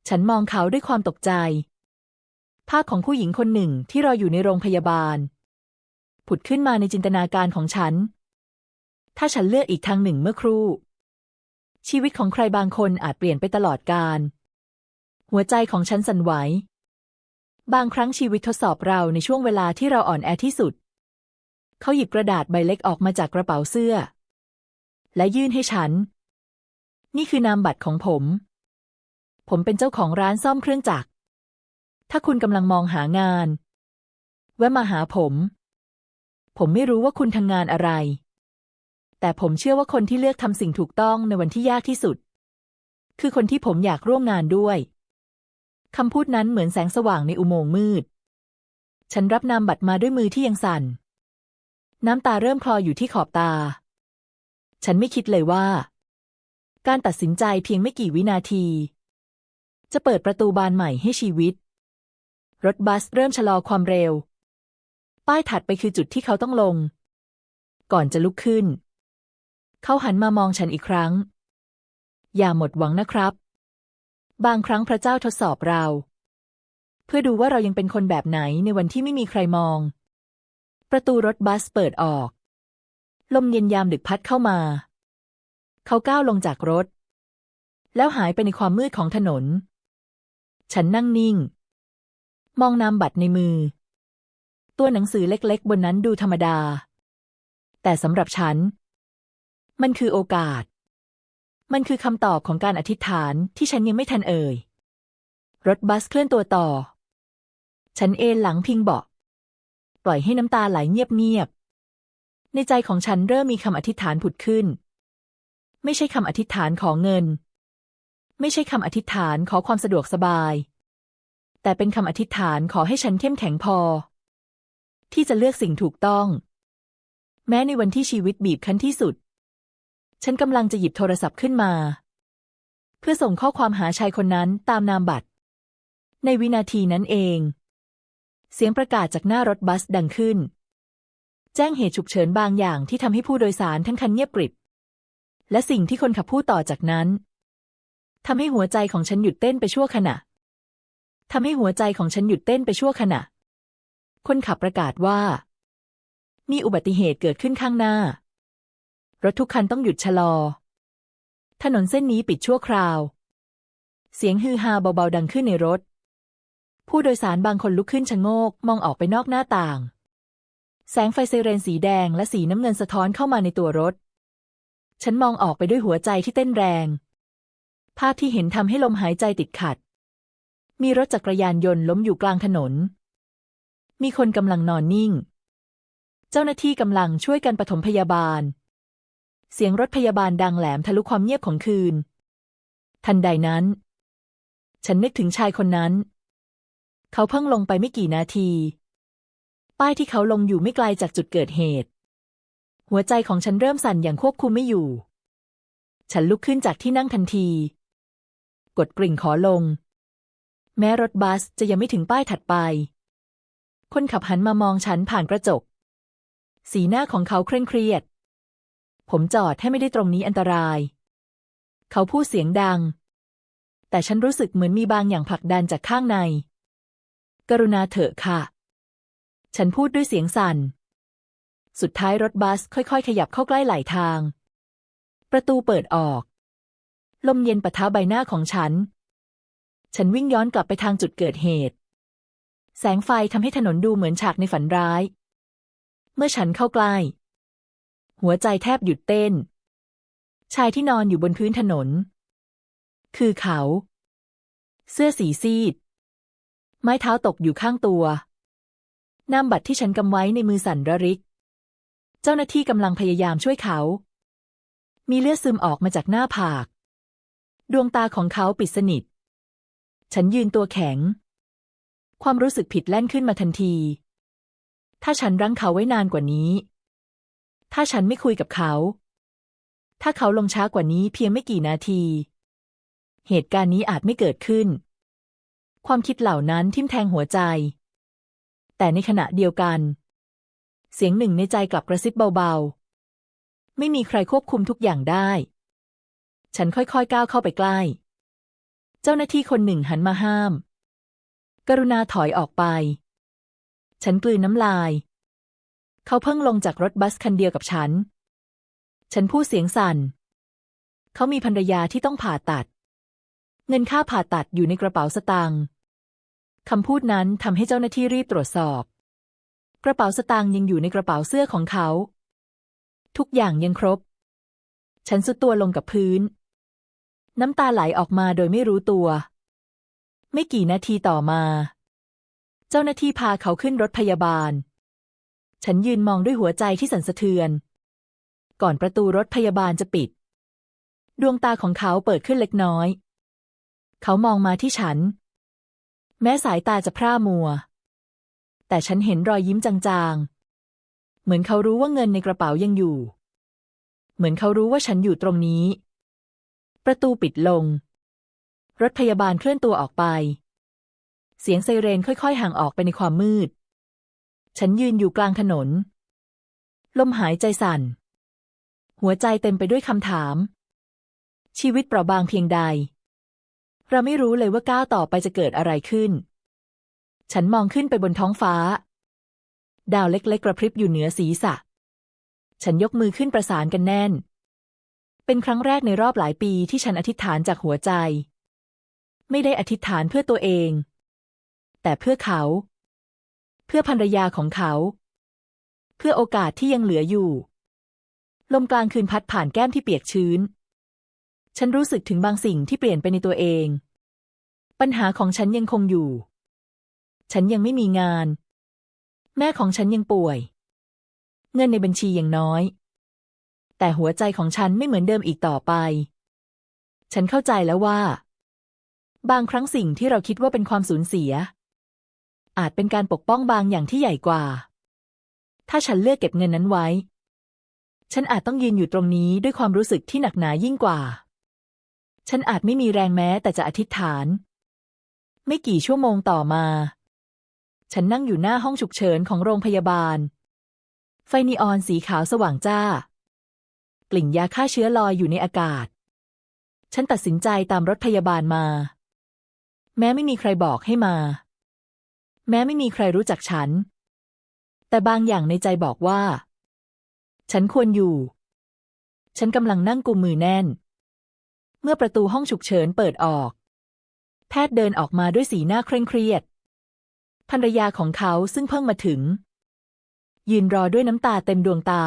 ฉันมองเขาด้วยความตกใจภาพของผู้หญิงคนหนึ่งที่รออยู่ในโรงพยาบาลผุดขึ้นมาในจินตนาการของฉันถ้าฉันเลือกอีกทางหนึ่งเมื่อครู่ชีวิตของใครบางคนอาจเปลี่ยนไปตลอดกาลหัวใจของฉันสั่นไหวบางครั้งชีวิตทดสอบเราในช่วงเวลาที่เราอ่อนแอที่สุดเขาหยิบกระดาษใบเล็กออกมาจากกระเป๋าเสื้อและยื่นให้ฉันนี่คือนามบัตรของผมเป็นเจ้าของร้านซ่อมเครื่องจักรถ้าคุณกำลังมองหางานแวะมาหาผมไม่รู้ว่าคุณทำงานอะไรแต่ผมเชื่อว่าคนที่เลือกทำสิ่งถูกต้องในวันที่ยากที่สุดคือคนที่ผมอยากร่วมงานด้วยคำพูดนั้นเหมือนแสงสว่างในอุโมงค์มืดฉันรับนามบัตรมาด้วยมือที่ยังสั่นน้ำตาเริ่มคลออยู่ที่ขอบตาฉันไม่คิดเลยว่าการตัดสินใจเพียงไม่กี่วินาทีจะเปิดประตูบานใหม่ให้ชีวิตรถบัสเริ่มชะลอความเร็วป้ายถัดไปคือจุดที่เขาต้องลงก่อนจะลุกขึ้นเขาหันมามองฉันอีกครั้งอย่าหมดหวังนะครับบางครั้งพระเจ้าทดสอบเราเพื่อดูว่าเรายังเป็นคนแบบไหนในวันที่ไม่มีใครมองประตูรถบัสเปิดออกลมเย็นยามดึกพัดเข้ามาเขาก้าวลงจากรถแล้วหายไปในความมืดของถนนฉันนั่งนิ่งมองนามบัตรในมือตัวหนังสือเล็กๆบนนั้นดูธรรมดาแต่สำหรับฉันมันคือโอกาสมันคือคำตอบของการอธิษฐานที่ฉันยังไม่ทันเอ่ยรถบัสเคลื่อนตัวต่อฉันเอนหลังพิงเบาะปล่อยให้น้ำตาไหลเงียบๆในใจของฉันเริ่มมีคำอธิษฐานผุดขึ้นไม่ใช่คำอธิษฐานขอเงินไม่ใช่คำอธิษฐานขอความสะดวกสบายแต่เป็นคำอธิษฐานขอให้ฉันเข้มแข็งพอที่จะเลือกสิ่งถูกต้องแม้ในวันที่ชีวิตบีบคั้นที่สุดฉันกำลังจะหยิบโทรศัพท์ขึ้นมาเพื่อส่งข้อความหาชายคนนั้นตามนามบัตรในวินาทีนั้นเองเสียงประกาศจากหน้ารถบัสดังขึ้นแจ้งเหตุฉุกเฉินบางอย่างที่ทำให้ผู้โดยสารทั้งคันเงียบกริบและสิ่งที่คนขับพูดต่อจากนั้นทำให้หัวใจของฉันหยุดเต้นไปชั่วขณะคนขับประกาศว่ามีอุบัติเหตุเกิดขึ้นข้างหน้ารถทุกคันต้องหยุดชะลอถนนเส้นนี้ปิดชั่วคราวเสียงฮือฮาเบาๆดังขึ้นในรถผู้โดยสารบางคนลุกขึ้นชะโงกมองออกไปนอกหน้าต่างแสงไฟไซเรนสีแดงและสีน้ำเงินสะท้อนเข้ามาในตัวรถฉันมองออกไปด้วยหัวใจที่เต้นแรงภาพที่เห็นทำให้ลมหายใจติดขัดมีรถจักรยานยนต์ล้มอยู่กลางถนนมีคนกำลังนอนนิ่ง เจ้าหน้าที่กำลังช่วยกันปฐมพยาบาลเสียงรถพยาบาลดังแหลมทะลุความเงียบของคืนทันใดนั้นฉันนึกถึงชายคนนั้นเขาเพิ่งลงไปไม่กี่นาทีป้ายที่เขาลงอยู่ไม่ไกลจากจุดเกิดเหตุหัวใจของฉันเริ่มสั่นอย่างควบคุมไม่อยู่ฉันลุกขึ้นจากที่นั่งทันทีกดกริ่งขอลงแม้รถบัสจะยังไม่ถึงป้ายถัดไปคนขับหันมามองฉันผ่านกระจกสีหน้าของเขาเคร่งเครียดผมจอดให้ไม่ได้ตรงนี้อันตรายเขาพูดเสียงดังแต่ฉันรู้สึกเหมือนมีบางอย่างผลักดันจากข้างในกรุณาเถอะค่ะฉันพูดด้วยเสียงสั่นสุดท้ายรถบัสค่อยๆขยับเข้าใกล้ไหลทางประตูเปิดออกลมเย็นปะทะใบหน้าของฉันวิ่งย้อนกลับไปทางจุดเกิดเหตุแสงไฟทำให้ถนนดูเหมือนฉากในฝันร้ายเมื่อฉันเข้าใกล้หัวใจแทบหยุดเต้นชายที่นอนอยู่บนพื้นถนนคือเขาเสื้อสีซีดไม้เท้าตกอยู่ข้างตัวนามบัตรที่ฉันกำไว้ในมือสั่นระริกเจ้าหน้าที่กำลังพยายามช่วยเขามีเลือดซึมออกมาจากหน้าผากดวงตาของเขาปิดสนิทฉันยืนตัวแข็งความรู้สึกผิดแล่นขึ้นมาทันทีถ้าฉันรั้งเขาไว้นานกว่านี้ถ้าฉันไม่คุยกับเขาถ้าเขาลงช้ากว่านี้เพียงไม่กี่นาทีเหตุการณ์นี้อาจไม่เกิดขึ้นความคิดเหล่านั้นทิ่มแทงหัวใจแต่ในขณะเดียวกันเสียงหนึ่งในใจกลับกระซิบเบาๆไม่มีใครควบคุมทุกอย่างได้ฉันค่อยๆก้าวเข้าไปใกล้เจ้าหน้าที่คนหนึ่งหันมาห้ามกรุณาถอยออกไปฉันกลืนน้ำลายเขาเพิ่งลงจากรถบัสคันเดียวกับฉันพูดเสียงสั่นเขามีภรรยาที่ต้องผ่าตัดเงินค่าผ่าตัดอยู่ในกระเป๋าสตางค์คำพูดนั้นทำให้เจ้าหน้าที่รีบตรวจสอบกระเป๋าสตางค์ยังอยู่ในกระเป๋าเสื้อของเขาทุกอย่างยังครบฉันสุดตัวลงกับพื้นน้ำตาไหลออกมาโดยไม่รู้ตัวไม่กี่นาทีต่อมาเจ้าหน้าที่พาเขาขึ้นรถพยาบาลฉันยืนมองด้วยหัวใจที่สั่นสะเทือนก่อนประตูรถพยาบาลจะปิดดวงตาของเขาเปิดขึ้นเล็กน้อยเขามองมาที่ฉันแม้สายตาจะพร่ามัวแต่ฉันเห็นรอยยิ้มจางๆเหมือนเขารู้ว่าเงินในกระเป๋ายังอยู่เหมือนเขารู้ว่าฉันอยู่ตรงนี้ประตูปิดลงรถพยาบาลเคลื่อนตัวออกไปเสียงไซเรนค่อยๆห่างออกไปในความมืดฉันยืนอยู่กลางถนนลมหายใจสั่นหัวใจเต็มไปด้วยคำถามชีวิตเปราะบางเพียงใดเราไม่รู้เลยว่าก้าวต่อไปจะเกิดอะไรขึ้นฉันมองขึ้นไปบนท้องฟ้าดาวเล็กๆกระพริบอยู่เหนือศีรษะฉันยกมือขึ้นประสานกันแน่นเป็นครั้งแรกในรอบหลายปีที่ฉันอธิษฐานจากหัวใจไม่ได้อธิษฐานเพื่อตัวเองแต่เพื่อเขาเพื่อภรรยาของเขาเพื่อโอกาสที่ยังเหลืออยู่ลมกลางคืนพัดผ่านแก้มที่เปียกชื้นฉันรู้สึกถึงบางสิ่งที่เปลี่ยนไปในตัวเองปัญหาของฉันยังคงอยู่ฉันยังไม่มีงานแม่ของฉันยังป่วยเงินในบัญชียังน้อยแต่หัวใจของฉันไม่เหมือนเดิมอีกต่อไปฉันเข้าใจแล้วว่าบางครั้งสิ่งที่เราคิดว่าเป็นความสูญเสียอาจเป็นการปกป้องบางอย่างที่ใหญ่กว่าถ้าฉันเลือกเก็บเงินนั้นไว้ฉันอาจต้องยืนอยู่ตรงนี้ด้วยความรู้สึกที่หนักหนายิ่งกว่าฉันอาจไม่มีแรงแม้แต่จะอธิษฐานไม่กี่ชั่วโมงต่อมาฉันนั่งอยู่หน้าห้องฉุกเฉินของโรงพยาบาลไฟนีออนสีขาวสว่างจ้ากลิ่นยาฆ่าเชื้อลอยอยู่ในอากาศฉันตัดสินใจตามรถพยาบาลมาแม้ไม่มีใครบอกให้มาแม้ไม่มีใครรู้จักฉันแต่บางอย่างในใจบอกว่าฉันควรอยู่ฉันกำลังนั่งกุมมือแน่นเมื่อประตูห้องฉุกเฉินเปิดออกแพทย์เดินออกมาด้วยสีหน้าเคร่งเครียดภรรยาของเขาซึ่งเพิ่งมาถึงยืนรอด้วยน้ำตาเต็มดวงตา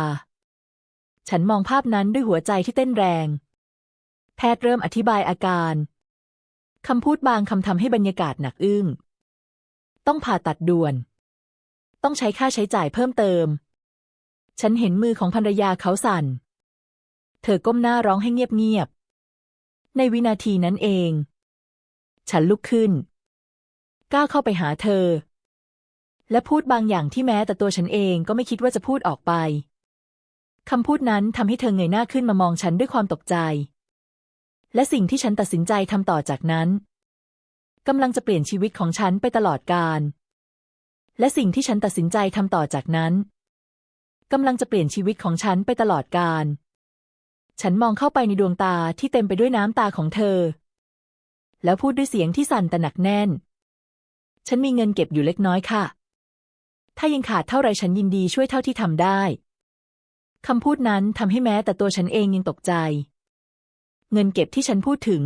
ฉันมองภาพนั้นด้วยหัวใจที่เต้นแรงแพทย์เริ่มอธิบายอาการคำพูดบางคำทำให้บรรยากาศหนักอึ้งต้องผ่าตัดด่วนต้องใช้ค่าใช้จ่ายเพิ่มเติม ฉันเห็นมือของภรรยาเขาสั่นเธอก้มหน้าร้องให้เงียบๆในวินาทีนั้นเองฉันลุกขึ้นก้าวเข้าไปหาเธอและพูดบางอย่างที่แม้แต่ตัวฉันเองก็ไม่คิดว่าจะพูดออกไปคำพูดนั้นทำให้เธอเงยหน้าขึ้นมามองฉันด้วยความตกใจและสิ่งที่ฉันตัดสินใจทำต่อจากนั้นกำลังจะเปลี่ยนชีวิตของฉันไปตลอดกาลและสิ่งที่ฉันตัดสินใจทำต่อจากนั้นกำลังจะเปลี่ยนชีวิตของฉันไปตลอดกาลฉันมองเข้าไปในดวงตาที่เต็มไปด้วยน้ำตาของเธอแล้วพูดด้วยเสียงที่สั่นแต่หนักแน่นฉันมีเงินเก็บอยู่เล็กน้อยค่ะถ้ายังขาดเท่าไรฉันยินดีช่วยเท่าที่ทำได้คำพูดนั้นทำให้แม้แต่ตัวฉันเองยังตกใจเงินเก็บที่ฉันพูดถึง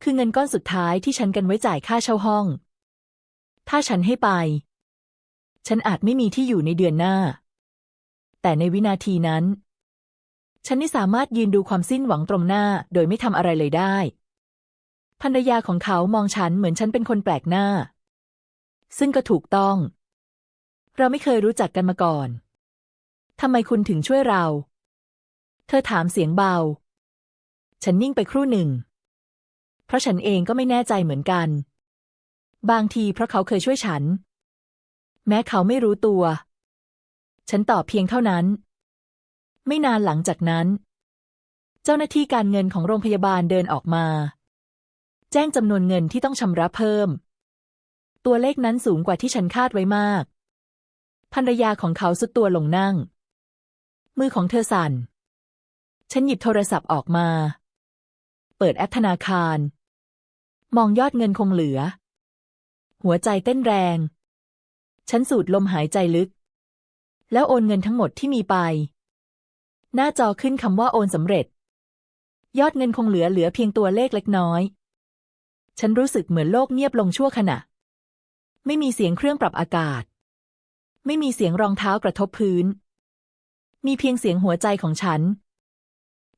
คือเงินก้อนสุดท้ายที่ฉันกันไว้จ่ายค่าเช่าห้องถ้าฉันให้ไปฉันอาจไม่มีที่อยู่ในเดือนหน้าแต่ในวินาทีนั้นฉันไม่สามารถยืนดูความสิ้นหวังตรงหน้าโดยไม่ทำอะไรเลยได้ภรรยาของเขามองฉันเหมือนฉันเป็นคนแปลกหน้าซึ่งก็ถูกต้องเราไม่เคยรู้จักกันมาก่อนทำไมคุณถึงช่วยเราเธอถามเสียงเบาฉันนิ่งไปครู่หนึ่งเพราะฉันเองก็ไม่แน่ใจเหมือนกันบางทีเพราะเขาเคยช่วยฉันแม้เขาไม่รู้ตัวฉันตอบเพียงเท่านั้นไม่นานหลังจากนั้นเจ้าหน้าที่การเงินของโรงพยาบาลเดินออกมาแจ้งจำนวนเงินที่ต้องชำระเพิ่มตัวเลขนั้นสูงกว่าที่ฉันคาดไว้มากภรรยาของเขาสุดตัวลงนั่งมือของเธอสั่นฉันหยิบโทรศัพท์ออกมาเปิดแอปธนาคารมองยอดเงินคงเหลือหัวใจเต้นแรงฉันสูดลมหายใจลึกแล้วโอนเงินทั้งหมดที่มีไปหน้าจอขึ้นคำว่าโอนสำเร็จยอดเงินคงเหลือเพียงตัวเลขเล็กน้อยฉันรู้สึกเหมือนโลกเงียบลงชั่วขณะไม่มีเสียงเครื่องปรับอากาศไม่มีเสียงรองเท้ากระทบพื้นมีเพียงเสียงหัวใจของฉัน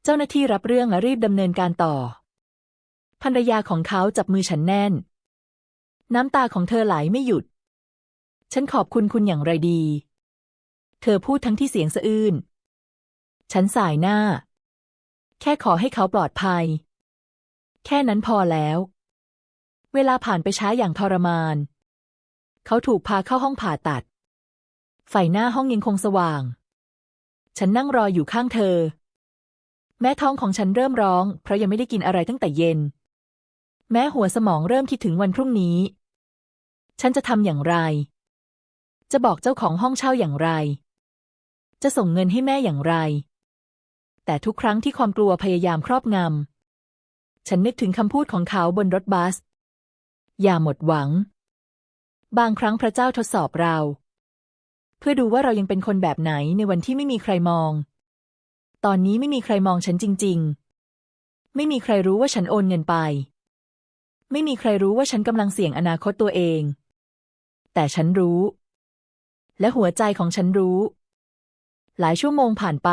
เจ้าหน้าที่รับเรื่องและรีบดำเนินการต่อภรรยาของเขาจับมือฉันแน่นน้ำตาของเธอไหลไม่หยุดฉันขอบคุณคุณอย่างไรดีเธอพูดทั้งที่เสียงสะอื้นฉันสายหน้าแค่ขอให้เขาปลอดภัยแค่นั้นพอแล้วเวลาผ่านไปช้าอย่างทรมานเขาถูกพาเข้าห้องผ่าตัดไฟหน้าห้องยังคงสว่างฉันนั่งรออยู่ข้างเธอแม้ท้องของฉันเริ่มร้องเพราะยังไม่ได้กินอะไรตั้งแต่เย็นแม้หัวสมองเริ่มคิดถึงวันพรุ่งนี้ฉันจะทำอย่างไรจะบอกเจ้าของห้องเช่าอย่างไรจะส่งเงินให้แม่อย่างไรแต่ทุกครั้งที่ความกลัวพยายามครอบงำฉันนึกถึงคำพูดของเขาบนรถบัสอย่าหมดหวังบางครั้งพระเจ้าทดสอบเราเพื่อดูว่าเรายังเป็นคนแบบไหนในวันที่ไม่มีใครมองตอนนี้ไม่มีใครมองฉันจริงๆไม่มีใครรู้ว่าฉันโอนเงินไปไม่มีใครรู้ว่าฉันกำลังเสี่ยงอนาคตตัวเองแต่ฉันรู้และหัวใจของฉันรู้หลายชั่วโมงผ่านไป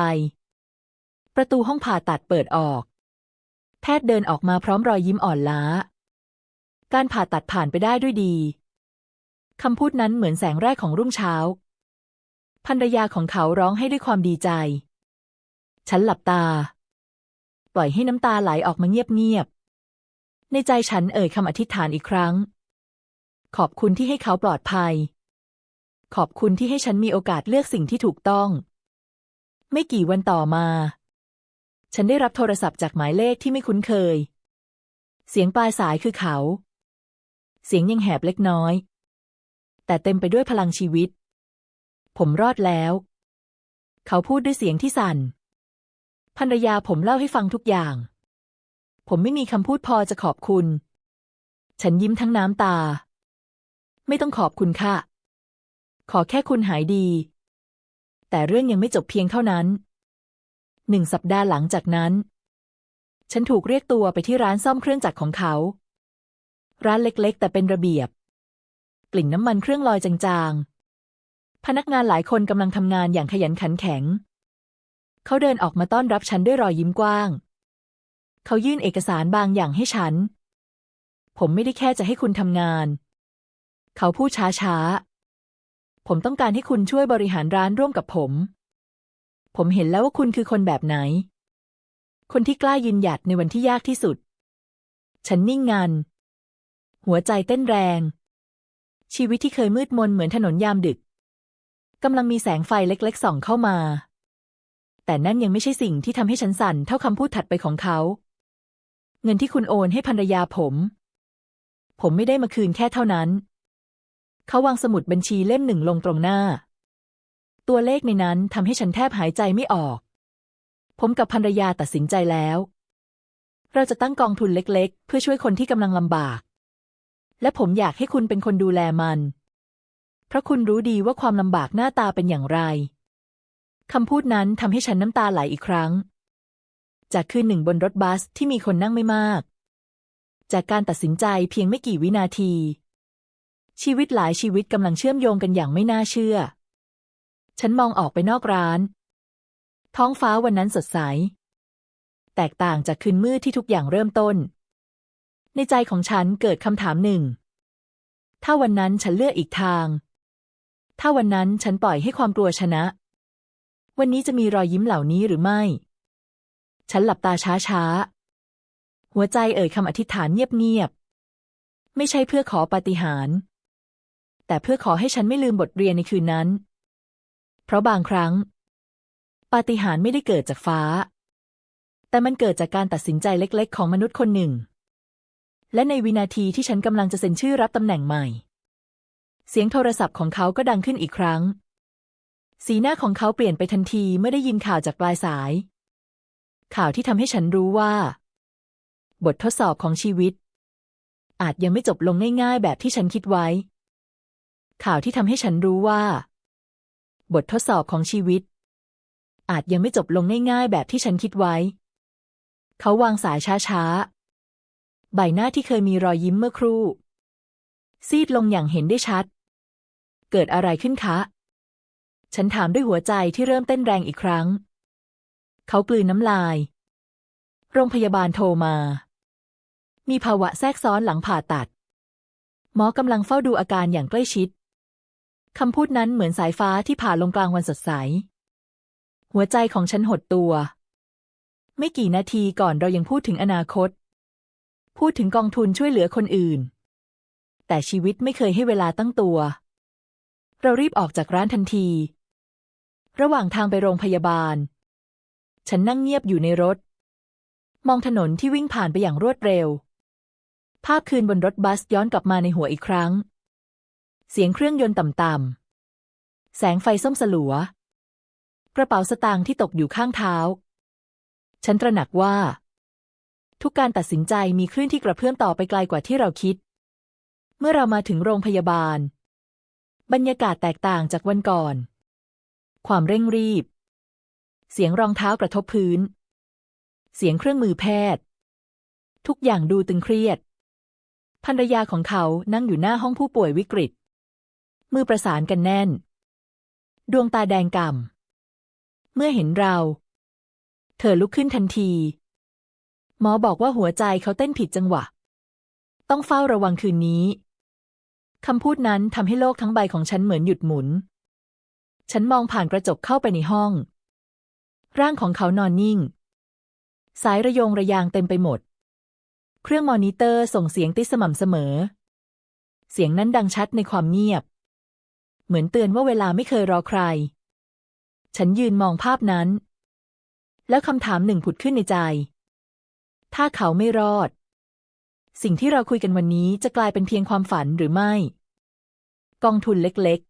ประตูห้องผ่าตัดเปิดออกแพทย์เดินออกมาพร้อมรอยยิ้มอ่อนล้าการผ่าตัดผ่านไปได้ด้วยดีคำพูดนั้นเหมือนแสงแรกของรุ่งเช้าภรรยาของเขาร้องให้ด้วยความดีใจฉันหลับตาปล่อยให้น้ำตาไหลออกมาเงียบๆในใจฉันเอ่ยคำอธิษฐานอีกครั้งขอบคุณที่ให้เขาปลอดภัยขอบคุณที่ให้ฉันมีโอกาสเลือกสิ่งที่ถูกต้องไม่กี่วันต่อมาฉันได้รับโทรศัพท์จากหมายเลขที่ไม่คุ้นเคยเสียงปลายสายคือเขาเสียงยังแหบเล็กน้อยแต่เต็มไปด้วยพลังชีวิตผมรอดแล้วเขาพูดด้วยเสียงที่สั่นภรรยาผมเล่าให้ฟังทุกอย่างผมไม่มีคำพูดพอจะขอบคุณฉันยิ้มทั้งน้ำตาไม่ต้องขอบคุณค่ะขอแค่คุณหายดีแต่เรื่องยังไม่จบเพียงเท่านั้น1 สัปดาห์หลังจากนั้นฉันถูกเรียกตัวไปที่ร้านซ่อมเครื่องจักรของเขาร้านเล็กๆแต่เป็นระเบียบกลิ่นน้ำมันเครื่องลอยจางๆพนักงานหลายคนกำลังทำงานอย่างขยันขันแข็งเขาเดินออกมาต้อนรับฉันด้วยรอยยิ้มกว้างเขายื่นเอกสารบางอย่างให้ฉันผมไม่ได้แค่จะให้คุณทำงานเขาพูดช้าๆผมต้องการให้คุณช่วยบริหารร้านร่วมกับผม ผมเห็นแล้วว่าคุณคือคนแบบไหนคนที่กล้ายืนหยัดในวันที่ยากที่สุดฉันนิ่งงันหัวใจเต้นแรงชีวิตที่เคยมืดมนเหมือนถนนยามดึกกำลังมีแสงไฟเล็กๆส่องเข้ามาแต่นั่นยังไม่ใช่สิ่งที่ทำให้ฉันสั่นเท่าคำพูดถัดไปของเขาเงินที่คุณโอนให้ภรรยาผมไม่ได้มาคืนแค่เท่านั้นเขาวางสมุดบัญชีเล่มหนึ่งลงตรงหน้าตัวเลขในนั้นทำให้ฉันแทบหายใจไม่ออกผมกับภรรยาตัดสินใจแล้วเราจะตั้งกองทุนเล็กๆเพื่อช่วยคนที่กำลังลำบากและผมอยากให้คุณเป็นคนดูแลมันเพราะคุณรู้ดีว่าความลำบากหน้าตาเป็นอย่างไรคำพูดนั้นทำให้ฉันน้ำตาไหลอีกครั้งจากคืนหนึ่งบนรถบัสที่มีคนนั่งไม่มากจากการตัดสินใจเพียงไม่กี่วินาทีชีวิตหลายชีวิตกำลังเชื่อมโยงกันอย่างไม่น่าเชื่อฉันมองออกไปนอกร้านท้องฟ้าวันนั้นสดใสแตกต่างจากคืนมืดที่ทุกอย่างเริ่มต้นในใจของฉันเกิดคำถามหนึ่งถ้าวันนั้นฉันเลือกอีกทางถ้าวันนั้นฉันปล่อยให้ความกลัวชนะวันนี้จะมีรอยยิ้มเหล่านี้หรือไม่ฉันหลับตาช้าๆหัวใจเอ่ยคำอธิษฐานเงียบๆไม่ใช่เพื่อขอปาฏิหาริย์แต่เพื่อขอให้ฉันไม่ลืมบทเรียนในคืนนั้นเพราะบางครั้งปาฏิหาริย์ไม่ได้เกิดจากฟ้าแต่มันเกิดจากการตัดสินใจเล็กๆของมนุษย์คนหนึ่งและในวินาทีที่ฉันกำลังจะเซ็นชื่อรับตำแหน่งใหม่เสียงโทรศัพท์ของเขาก็ดังขึ้นอีกครั้งสีหน้าของเขาเปลี่ยนไปทันทีเมื่อได้ยินข่าวจากปลายสายข่าวที่ทำให้ฉันรู้ว่าบททดสอบของชีวิตอาจยังไม่จบลงง่ายๆแบบที่ฉันคิดไว้ข่าวที่ทำให้ฉันรู้ว่าบททดสอบของชีวิตอาจยังไม่จบลงง่ายๆแบบที่ฉันคิดไว้เขาวางสายช้าๆใบหน้าที่เคยมีรอยยิ้มเมื่อครู่ซีดลงอย่างเห็นได้ชัดเกิดอะไรขึ้นคะฉันถามด้วยหัวใจที่เริ่มเต้นแรงอีกครั้งเขากลืนน้ำลายโรงพยาบาลโทรมามีภาวะแทรกซ้อนหลังผ่าตัดหมอกำลังเฝ้าดูอาการอย่างใกล้ชิดคำพูดนั้นเหมือนสายฟ้าที่ผ่าลงกลางวันสดใสหัวใจของฉันหดตัวไม่กี่นาทีก่อนเรายังพูดถึงอนาคตพูดถึงกองทุนช่วยเหลือคนอื่นแต่ชีวิตไม่เคยให้เวลาตั้งตัวเรารีบออกจากร้านทันทีระหว่างทางไปโรงพยาบาลฉันนั่งเงียบอยู่ในรถมองถนนที่วิ่งผ่านไปอย่างรวดเร็วภาพคืนบนรถบัสย้อนกลับมาในหัวอีกครั้งเสียงเครื่องยนต์ต่ำๆแสงไฟส้มสลัวกระเป๋าสตางค์ที่ตกอยู่ข้างเท้าฉันตระหนักว่าทุกการตัดสินใจมีคลื่นที่กระเพื่อมต่อไปไกลกว่าที่เราคิดเมื่อเรามาถึงโรงพยาบาลบรรยากาศแตกต่างจากวันก่อนความเร่งรีบเสียงรองเท้ากระทบพื้นเสียงเครื่องมือแพทย์ทุกอย่างดูตึงเครียดภรรยาของเขานั่งอยู่หน้าห้องผู้ป่วยวิกฤตมือประสานกันแน่นดวงตาแดงก่ำเมื่อเห็นเราเธอลุกขึ้นทันทีหมอบอกว่าหัวใจเขาเต้นผิดจังหวะต้องเฝ้าระวังคืนนี้คำพูดนั้นทำให้โลกทั้งใบของฉันเหมือนหยุดหมุนฉันมองผ่านกระจกเข้าไปในห้องร่างของเขานอนนิ่งสายระโยงระยางเต็มไปหมดเครื่องมอนิเตอร์ส่งเสียงติดสม่ำเสมอเสียงนั้นดังชัดในความเงียบเหมือนเตือนว่าเวลาไม่เคยรอใครฉันยืนมองภาพนั้นแล้วคำถามหนึ่งผุดขึ้นในใจถ้าเขาไม่รอดสิ่งที่เราคุยกันวันนี้จะกลายเป็นเพียงความฝันหรือไม่กองทุนเล็ก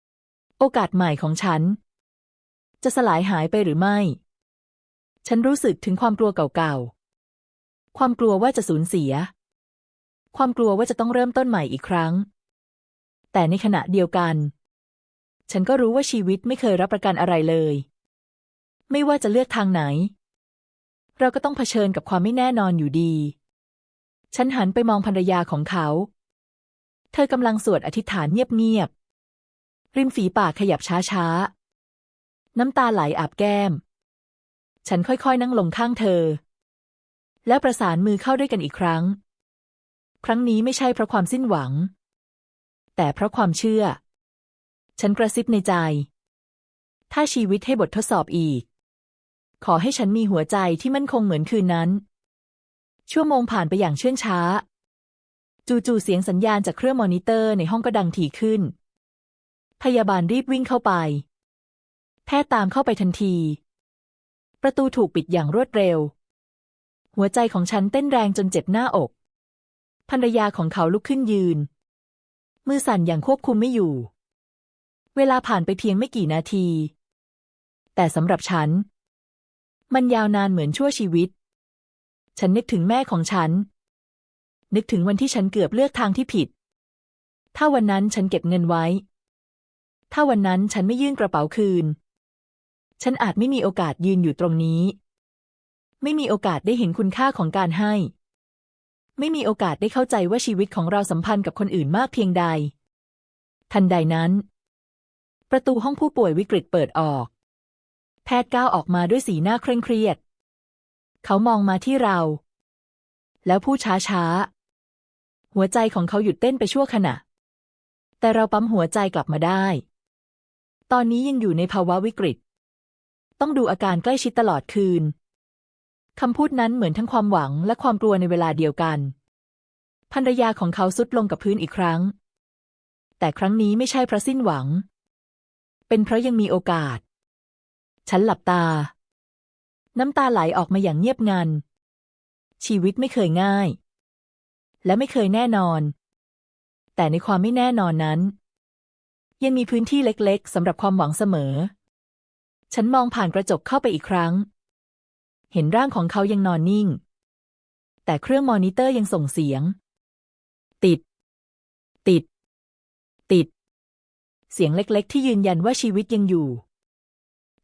ๆโอกาสใหม่ของฉันจะสลายหายไปหรือไม่ฉันรู้สึกถึงความกลัวเก่าๆความกลัวว่าจะสูญเสียความกลัวว่าจะต้องเริ่มต้นใหม่อีกครั้งแต่ในขณะเดียวกันฉันก็รู้ว่าชีวิตไม่เคยรับประกันอะไรเลยไม่ว่าจะเลือกทางไหนเราก็ต้องเผชิญกับความไม่แน่นอนอยู่ดีฉันหันไปมองภรรยาของเขาเธอกำลังสวดอธิษฐานเงียบๆริมฝีปากขยับช้าๆน้ำตาไหลอาบแก้มฉันค่อยๆนั่งลงข้างเธอแล้วประสานมือเข้าด้วยกันอีกครั้งครั้งนี้ไม่ใช่เพราะความสิ้นหวังแต่เพราะความเชื่อฉันกระซิบในใจถ้าชีวิตให้บททดสอบอีก ขอให้ฉันมีหัวใจที่มั่นคงเหมือนคืนนั้นชั่วโมงผ่านไปอย่างเชื่องช้าจู่ๆเสียงสัญญาณจากเครื่องมอนิเตอร์ในห้องก็ดังถี่ขึ้นพยาบาลรีบวิ่งเข้าไปแพทย์ตามเข้าไปทันทีประตูถูกปิดอย่างรวดเร็วหัวใจของฉันเต้นแรงจนเจ็บหน้าอกภรรยาของเขาลุกขึ้นยืนมือสั่นอย่างควบคุมไม่อยู่เวลาผ่านไปเพียงไม่กี่นาทีแต่สำหรับฉันมันยาวนานเหมือนชั่วชีวิตฉันนึกถึงแม่ของฉันนึกถึงวันที่ฉันเกือบเลือกทางที่ผิดถ้าวันนั้นฉันเก็บเงินไว้ถ้าวันนั้นฉันไม่ยื่นกระเป๋าคืนฉันอาจไม่มีโอกาสยืนอยู่ตรงนี้ไม่มีโอกาสได้เห็นคุณค่าของการให้ไม่มีโอกาสได้เข้าใจว่าชีวิตของเราสัมพันธ์กับคนอื่นมากเพียงใดทันใดนั้นประตูห้องผู้ป่วยวิกฤตเปิดออกแพทย์ก้าวออกมาด้วยสีหน้าเคร่งเครียดเขามองมาที่เราแล้วพูดช้าๆหัวใจของเขาหยุดเต้นไปชั่วขณะแต่เราปั๊มหัวใจกลับมาได้ตอนนี้ยังอยู่ในภาวะวิกฤตต้องดูอาการใกล้ชิดตลอดคืนคำพูดนั้นเหมือนทั้งความหวังและความกลัวในเวลาเดียวกันภรรยาของเขาทรุดลงกับพื้นอีกครั้งแต่ครั้งนี้ไม่ใช่เพราะสิ้นหวังเป็นเพราะยังมีโอกาสฉันหลับตาน้ำตาไหลออกมาอย่างเงียบงันชีวิตไม่เคยง่ายและไม่เคยแน่นอนแต่ในความไม่แน่นอนนั้นยังมีพื้นที่เล็กๆสำหรับความหวังเสมอฉันมองผ่านกระจกเข้าไปอีกครั้งเห็นร่างของเขายังนอนนิ่งแต่เครื่องมอนิเตอร์ยังส่งเสียงติดเสียงเล็กๆที่ยืนยันว่าชีวิตยังอยู่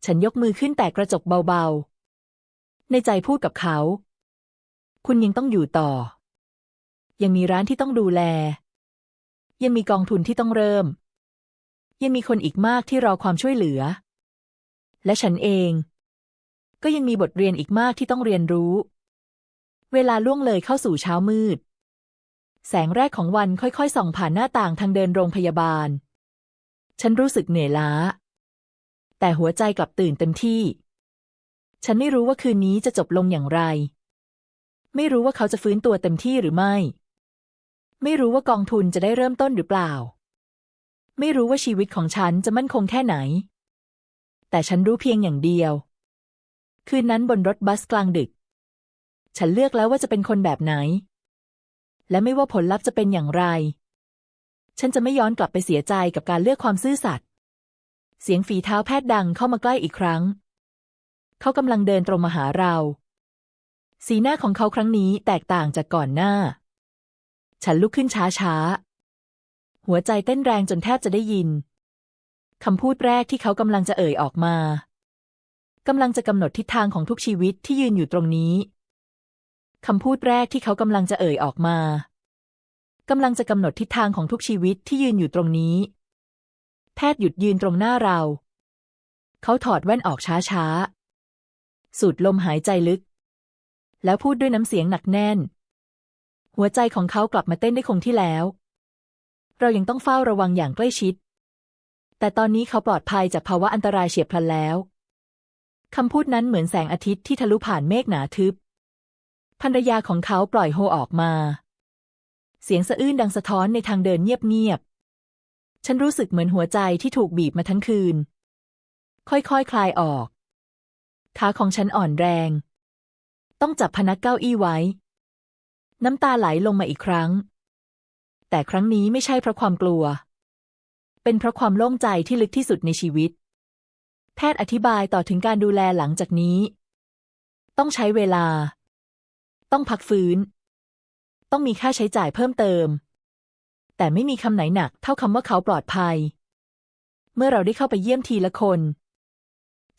ฉันยกมือขึ้นแตะกระจกเบาๆในใจพูดกับเขาคุณยังต้องอยู่ต่อยังมีร้านที่ต้องดูแลยังมีกองทุนที่ต้องเริ่มยังมีคนอีกมากที่รอความช่วยเหลือและฉันเองก็ยังมีบทเรียนอีกมากที่ต้องเรียนรู้เวลาล่วงเลยเข้าสู่เช้ามืดแสงแรกของวันค่อยๆส่องผ่านหน้าต่างทางเดินโรงพยาบาลฉันรู้สึกเหนื่อยล้าแต่หัวใจกลับตื่นเต็มที่ฉันไม่รู้ว่าคืนนี้จะจบลงอย่างไรไม่รู้ว่าเขาจะฟื้นตัวเต็มที่หรือไม่รู้ว่ากองทุนจะได้เริ่มต้นหรือเปล่าไม่รู้ว่าชีวิตของฉันจะมั่นคงแค่ไหนแต่ฉันรู้เพียงอย่างเดียวคืนนั้นบนรถบัสกลางดึกฉันเลือกแล้วว่าจะเป็นคนแบบไหนและไม่ว่าผลลัพธ์จะเป็นอย่างไรฉันจะไม่ย้อนกลับไปเสียใจกับการเลือกความซื่อสัตย์เสียงฝีเท้าแพทย์ดังเข้ามาใกล้อีกครั้งเขากำลังเดินตรงมาหาเราสีหน้าของเขาครั้งนี้แตกต่างจากก่อนหน้าฉันลุกขึ้นช้าๆหัวใจเต้นแรงจนแทบจะได้ยินคำพูดแรกที่เขากำลังจะเอ่ยออกมากำลังจะกำหนดทิศทางของทุกชีวิตที่ยืนอยู่ตรงนี้คำพูดแรกที่เขากำลังจะเอ่ยออกมากำลังจะกำหนดทิศทางของทุกชีวิตที่ยืนอยู่ตรงนี้แพทย์หยุดยืนตรงหน้าเราเขาถอดแว่นออกช้าๆสูดลมหายใจลึกแล้วพูดด้วยน้ำเสียงหนักแน่นหัวใจของเขากลับมาเต้นได้คงที่แล้วเรายังต้องเฝ้าระวังอย่างใกล้ชิดแต่ตอนนี้เขาปลอดภัยจากภาวะอันตรายเฉียบพลันแล้วคำพูดนั้นเหมือนแสงอาทิตย์ที่ทะลุผ่านเมฆหนาทึบภรรยาของเขาปล่อยโฮออกมาเสียงสะอื้นดังสะท้อนในทางเดินเงียบๆฉันรู้สึกเหมือนหัวใจที่ถูกบีบมาทั้งคืนค่อยๆ คลายออกขาของฉันอ่อนแรงต้องจับพนักเก้าอี้ไว้น้ำตาไหลลงมาอีกครั้งแต่ครั้งนี้ไม่ใช่เพราะความกลัวเป็นเพราะความโล่งใจที่ลึกที่สุดในชีวิตแพทย์อธิบายต่อถึงการดูแลหลังจากนี้ต้องใช้เวลาต้องพักฟื้นต้องมีค่าใช้จ่ายเพิ่มเติมแต่ไม่มีคำไหนหนักเท่าคำว่าเขาปลอดภัยเมื่อเราได้เข้าไปเยี่ยมทีละคน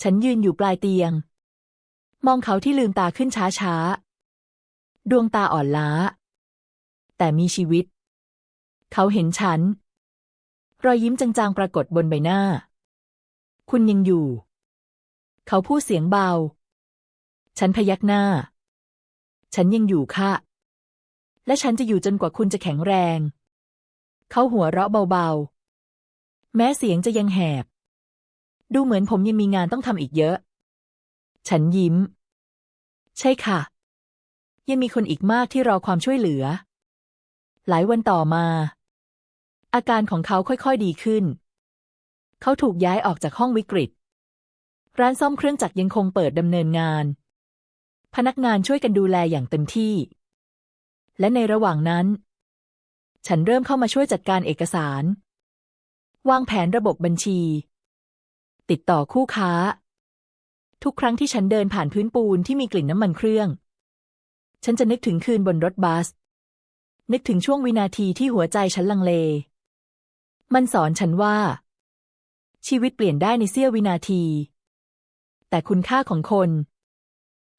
ฉันยืนอยู่ปลายเตียงมองเขาที่ลืมตาขึ้นช้าๆดวงตาอ่อนล้าแต่มีชีวิตเขาเห็นฉันรอยยิ้มจางๆปรากฏบนใบหน้าคุณยังอยู่เขาพูดเสียงเบาฉันพยักหน้าฉันยังอยู่ค่ะและฉันจะอยู่จนกว่าคุณจะแข็งแรงเขาหัวเราะเบาๆแม้เสียงจะยังแหบดูเหมือนผมยังมีงานต้องทำอีกเยอะ ฉันยิ้มใช่ค่ะยังมีคนอีกมากที่รอความช่วยเหลือหลายวันต่อมาอาการของเขาค่อยๆดีขึ้นเขาถูกย้ายออกจากห้องวิกฤตร้านซ่อมเครื่องจักรยังคงเปิดดำเนินงานพนักงานช่วยกันดูแลอย่างเต็มที่และในระหว่างนั้นฉันเริ่มเข้ามาช่วยจัดการเอกสารวางแผนระบบบัญชีติดต่อคู่ค้าทุกครั้งที่ฉันเดินผ่านพื้นปูนที่มีกลิ่นน้ำมันเครื่องฉันจะนึกถึงคืนบนรถบัสนึกถึงช่วงวินาทีที่หัวใจฉันลังเลมันสอนฉันว่าชีวิตเปลี่ยนได้ในเสี้ยววินาทีแต่คุณค่าของคน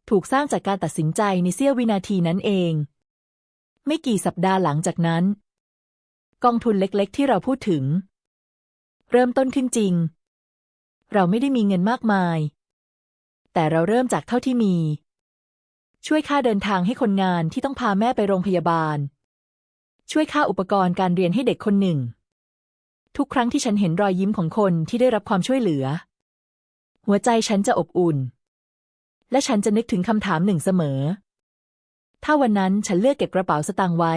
ถูกสร้างจากการตัดสินใจในเสี้ยววินาทีนั้นเองไม่กี่สัปดาห์หลังจากนั้นกองทุนเล็กๆที่เราพูดถึงเริ่มต้นขึ้นจริงเราไม่ได้มีเงินมากมายแต่เราเริ่มจากเท่าที่มีช่วยค่าเดินทางให้คนงานที่ต้องพาแม่ไปโรงพยาบาลช่วยค่าอุปกรณ์การเรียนให้เด็กคนหนึ่งทุกครั้งที่ฉันเห็นรอยยิ้มของคนที่ได้รับความช่วยเหลือหัวใจฉันจะอบอุ่นและฉันจะนึกถึงคำถามหนึ่งเสมอถ้าวันนั้นฉันเลือกเก็บกระเป๋าสตางค์ไว้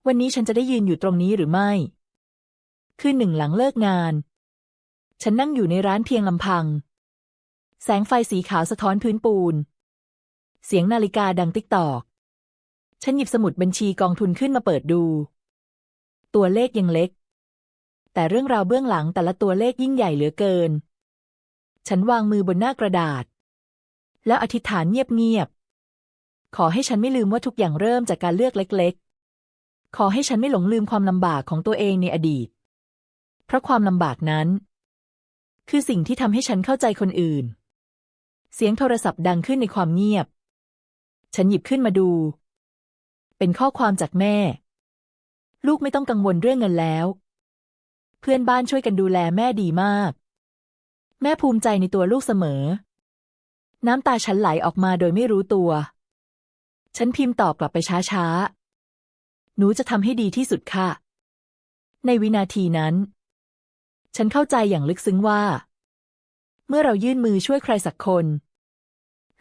วันนี้ฉันจะได้ยืนอยู่ตรงนี้หรือไม่คืนหนึ่งหลังเลิกงานฉันนั่งอยู่ในร้านเพียงลำพังแสงไฟสีขาวสะท้อนพื้นปูนเสียงนาฬิกาดังติ๊กตอกฉันหยิบสมุดบัญชีกองทุนขึ้นมาเปิดดูตัวเลขยังเล็กแต่เรื่องราวเบื้องหลังแต่ละตัวเลขยิ่งใหญ่เหลือเกินฉันวางมือบนหน้ากระดาษแล้วอธิษฐานเงียบๆขอให้ฉันไม่ลืมว่าทุกอย่างเริ่มจากการเลือกเล็กๆขอให้ฉันไม่หลงลืมความลำบากของตัวเองในอดีตเพราะความลำบากนั้นคือสิ่งที่ทำให้ฉันเข้าใจคนอื่นเสียงโทรศัพท์ดังขึ้นในความเงียบฉันหยิบขึ้นมาดูเป็นข้อความจากแม่ลูกไม่ต้องกังวลเรื่องเงินแล้วเพื่อนบ้านช่วยกันดูแลแม่ดีมากแม่ภูมิใจในตัวลูกเสมอน้ำตาฉันไหลออกมาโดยไม่รู้ตัวฉันพิมพ์ตอบกลับไปช้าๆหนูจะทำให้ดีที่สุดค่ะในวินาทีนั้นฉันเข้าใจอย่างลึกซึ้งว่าเมื่อเรายื่นมือช่วยใครสักคน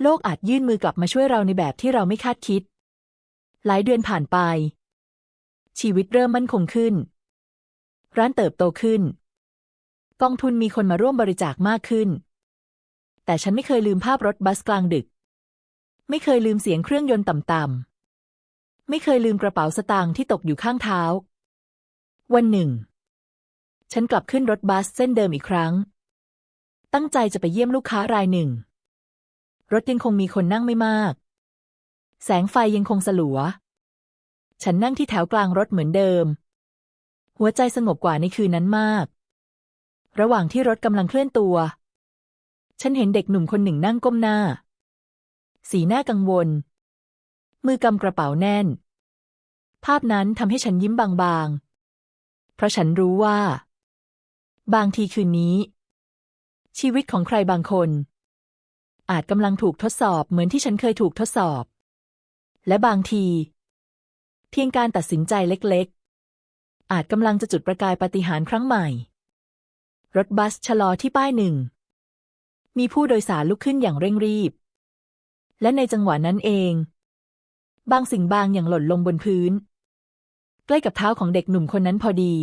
โลกอาจยื่นมือกลับมาช่วยเราในแบบที่เราไม่คาดคิดหลายเดือนผ่านไปชีวิตเริ่มมั่นคงขึ้นร้านเติบโตขึ้นกองทุนมีคนมาร่วมบริจาคมากขึ้นแต่ฉันไม่เคยลืมภาพรถบัสกลางดึกไม่เคยลืมเสียงเครื่องยนต์ต่ำๆไม่เคยลืมกระเป๋าสตางค์ที่ตกอยู่ข้างเท้าวันหนึ่งฉันกลับขึ้นรถบัสเส้นเดิมอีกครั้งตั้งใจจะไปเยี่ยมลูกค้ารายหนึ่งรถยังคงมีคนนั่งไม่มากแสงไฟยังคงสลัวฉันนั่งที่แถวกลางรถเหมือนเดิมหัวใจสงบกว่าในคืนนั้นมากระหว่างที่รถกำลังเคลื่อนตัวฉันเห็นเด็กหนุ่มคนหนึ่งนั่งก้มหน้าสีหน้ากังวลมือกำกระเป๋าแน่นภาพนั้นทำให้ฉันยิ้มบางๆเพราะฉันรู้ว่าบางทีคืนนี้ชีวิตของใครบางคนอาจกำลังถูกทดสอบเหมือนที่ฉันเคยถูกทดสอบและบางทีเพียงการตัดสินใจเล็กๆอาจกำลังจะจุดประกายปาฏิหาริย์ครั้งใหม่รถบัสชะลอที่ป้ายหนึ่งมีผู้โดยสารลุกขึ้นอย่างเร่งรีบและในจังหวะนั้นเองบางสิ่งบางอย่างหล่นลงบนพื้นใกล้กับเท้าของเด็กหนุ่มคนนั้นพอดี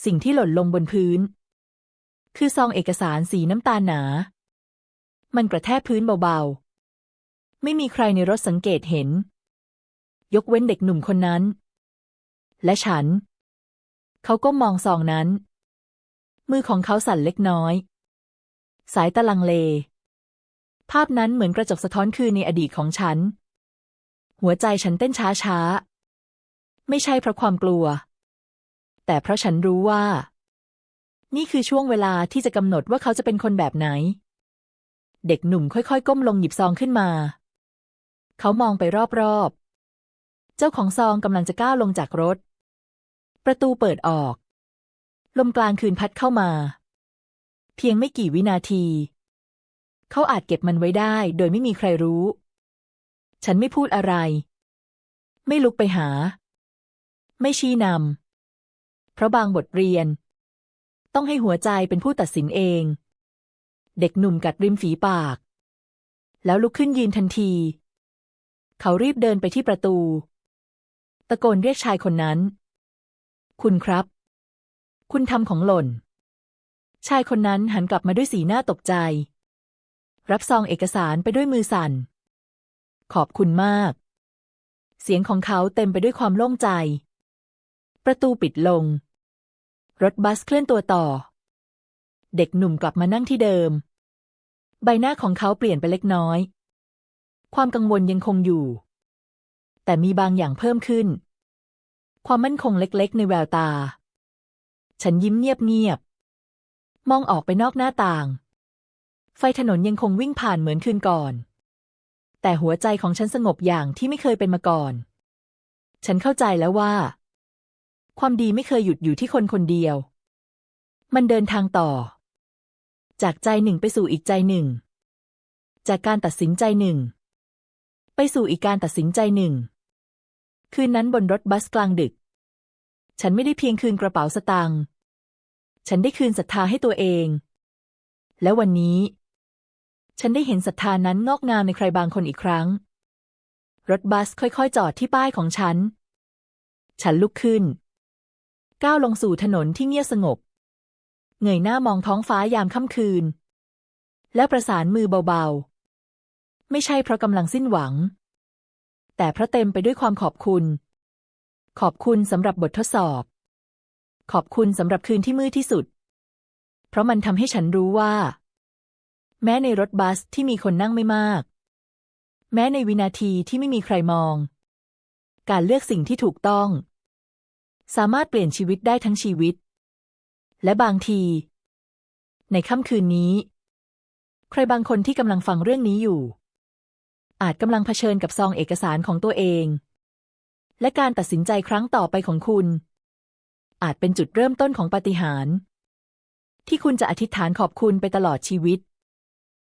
สิ่งที่หล่นลงบนพื้นคือซองเอกสารสีน้ำตาลหนามันกระแทกพื้นเบาๆไม่มีใครในรถสังเกตเห็นยกเว้นเด็กหนุ่มคนนั้นและฉันเขาก้มมองซองนั้นมือของเขาสั่นเล็กน้อยสายตาลังเลภาพนั้นเหมือนกระจกสะท้อนคืนในอดีตของฉันหัวใจฉันเต้นช้าๆไม่ใช่เพราะความกลัวแต่เพราะฉันรู้ว่านี่คือช่วงเวลาที่จะกำหนดว่าเขาจะเป็นคนแบบไหนเด็กหนุ่มค่อยๆก้มลงหยิบซองขึ้นมาเขามองไปรอบๆเจ้าของซองกำลังจะก้าวลงจากรถประตูเปิดออกลมกลางคืนพัดเข้ามาเพียงไม่กี่วินาทีเขาอาจเก็บมันไว้ได้โดยไม่มีใครรู้ฉันไม่พูดอะไรไม่ลุกไปหาไม่ชี้นำเพราะบางบทเรียนต้องให้หัวใจเป็นผู้ตัดสินเอง เด็กหนุ่มกัดริมฝีปากแล้วลุกขึ้นยืนทันทีเขารีบเดินไปที่ประตูตะโกนเรียกชายคนนั้นคุณครับคุณทำของหล่นชายคนนั้นหันกลับมาด้วยสีหน้าตกใจรับซองเอกสารไปด้วยมือสั่นขอบคุณมากเสียงของเขาเต็มไปด้วยความโล่งใจประตูปิดลงรถบัสเคลื่อนตัวต่อเด็กหนุ่มกลับมานั่งที่เดิมใบหน้าของเขาเปลี่ยนไปเล็กน้อยความกังวลยังคงอยู่แต่มีบางอย่างเพิ่มขึ้นความมั่นคงเล็กๆในแววตาฉันยิ้มเงียบๆมองออกไปนอกหน้าต่างไฟถนนยังคงวิ่งผ่านเหมือนคืนก่อนแต่หัวใจของฉันสงบอย่างที่ไม่เคยเป็นมาก่อนฉันเข้าใจแล้วว่าความดีไม่เคยหยุดอยู่ที่คนคนเดียวมันเดินทางต่อจากใจหนึ่งไปสู่อีกใจหนึ่งจากการตัดสินใจหนึ่งไปสู่อีกการตัดสินใจหนึ่งคืนนั้นบนรถบัสกลางดึกฉันไม่ได้เพียงคืนกระเป๋าสตางค์ฉันได้คืนศรัทธาให้ตัวเองและวันนี้ฉันได้เห็นศรัทธานั้นงอกงามในใครบางคนอีกครั้งรถบัสค่อยๆจอดที่ป้ายของฉันลุกขึ้นก้าวลงสู่ถนนที่เงียบสงบเงยหน้ามองท้องฟ้ายามค่ำคืนและประสานมือเบาๆไม่ใช่เพราะกำลังสิ้นหวังแต่เพราะเต็มไปด้วยความขอบคุณสำหรับบททดสอบขอบคุณสำหรับคืนที่มืดที่สุดเพราะมันทำให้ฉันรู้ว่าแม้ในรถบัสที่มีคนนั่งไม่มากแม้ในวินาทีที่ไม่มีใครมองการเลือกสิ่งที่ถูกต้องสามารถเปลี่ยนชีวิตได้ทั้งชีวิตและบางทีในค่ำคืนนี้ใครบางคนที่กำลังฟังเรื่องนี้อยู่อาจกำลังเผชิญกับซองเอกสารของตัวเองและการตัดสินใจครั้งต่อไปของคุณอาจเป็นจุดเริ่มต้นของปาฏิหาริย์ที่คุณจะอธิษฐานขอบคุณไปตลอดชีวิต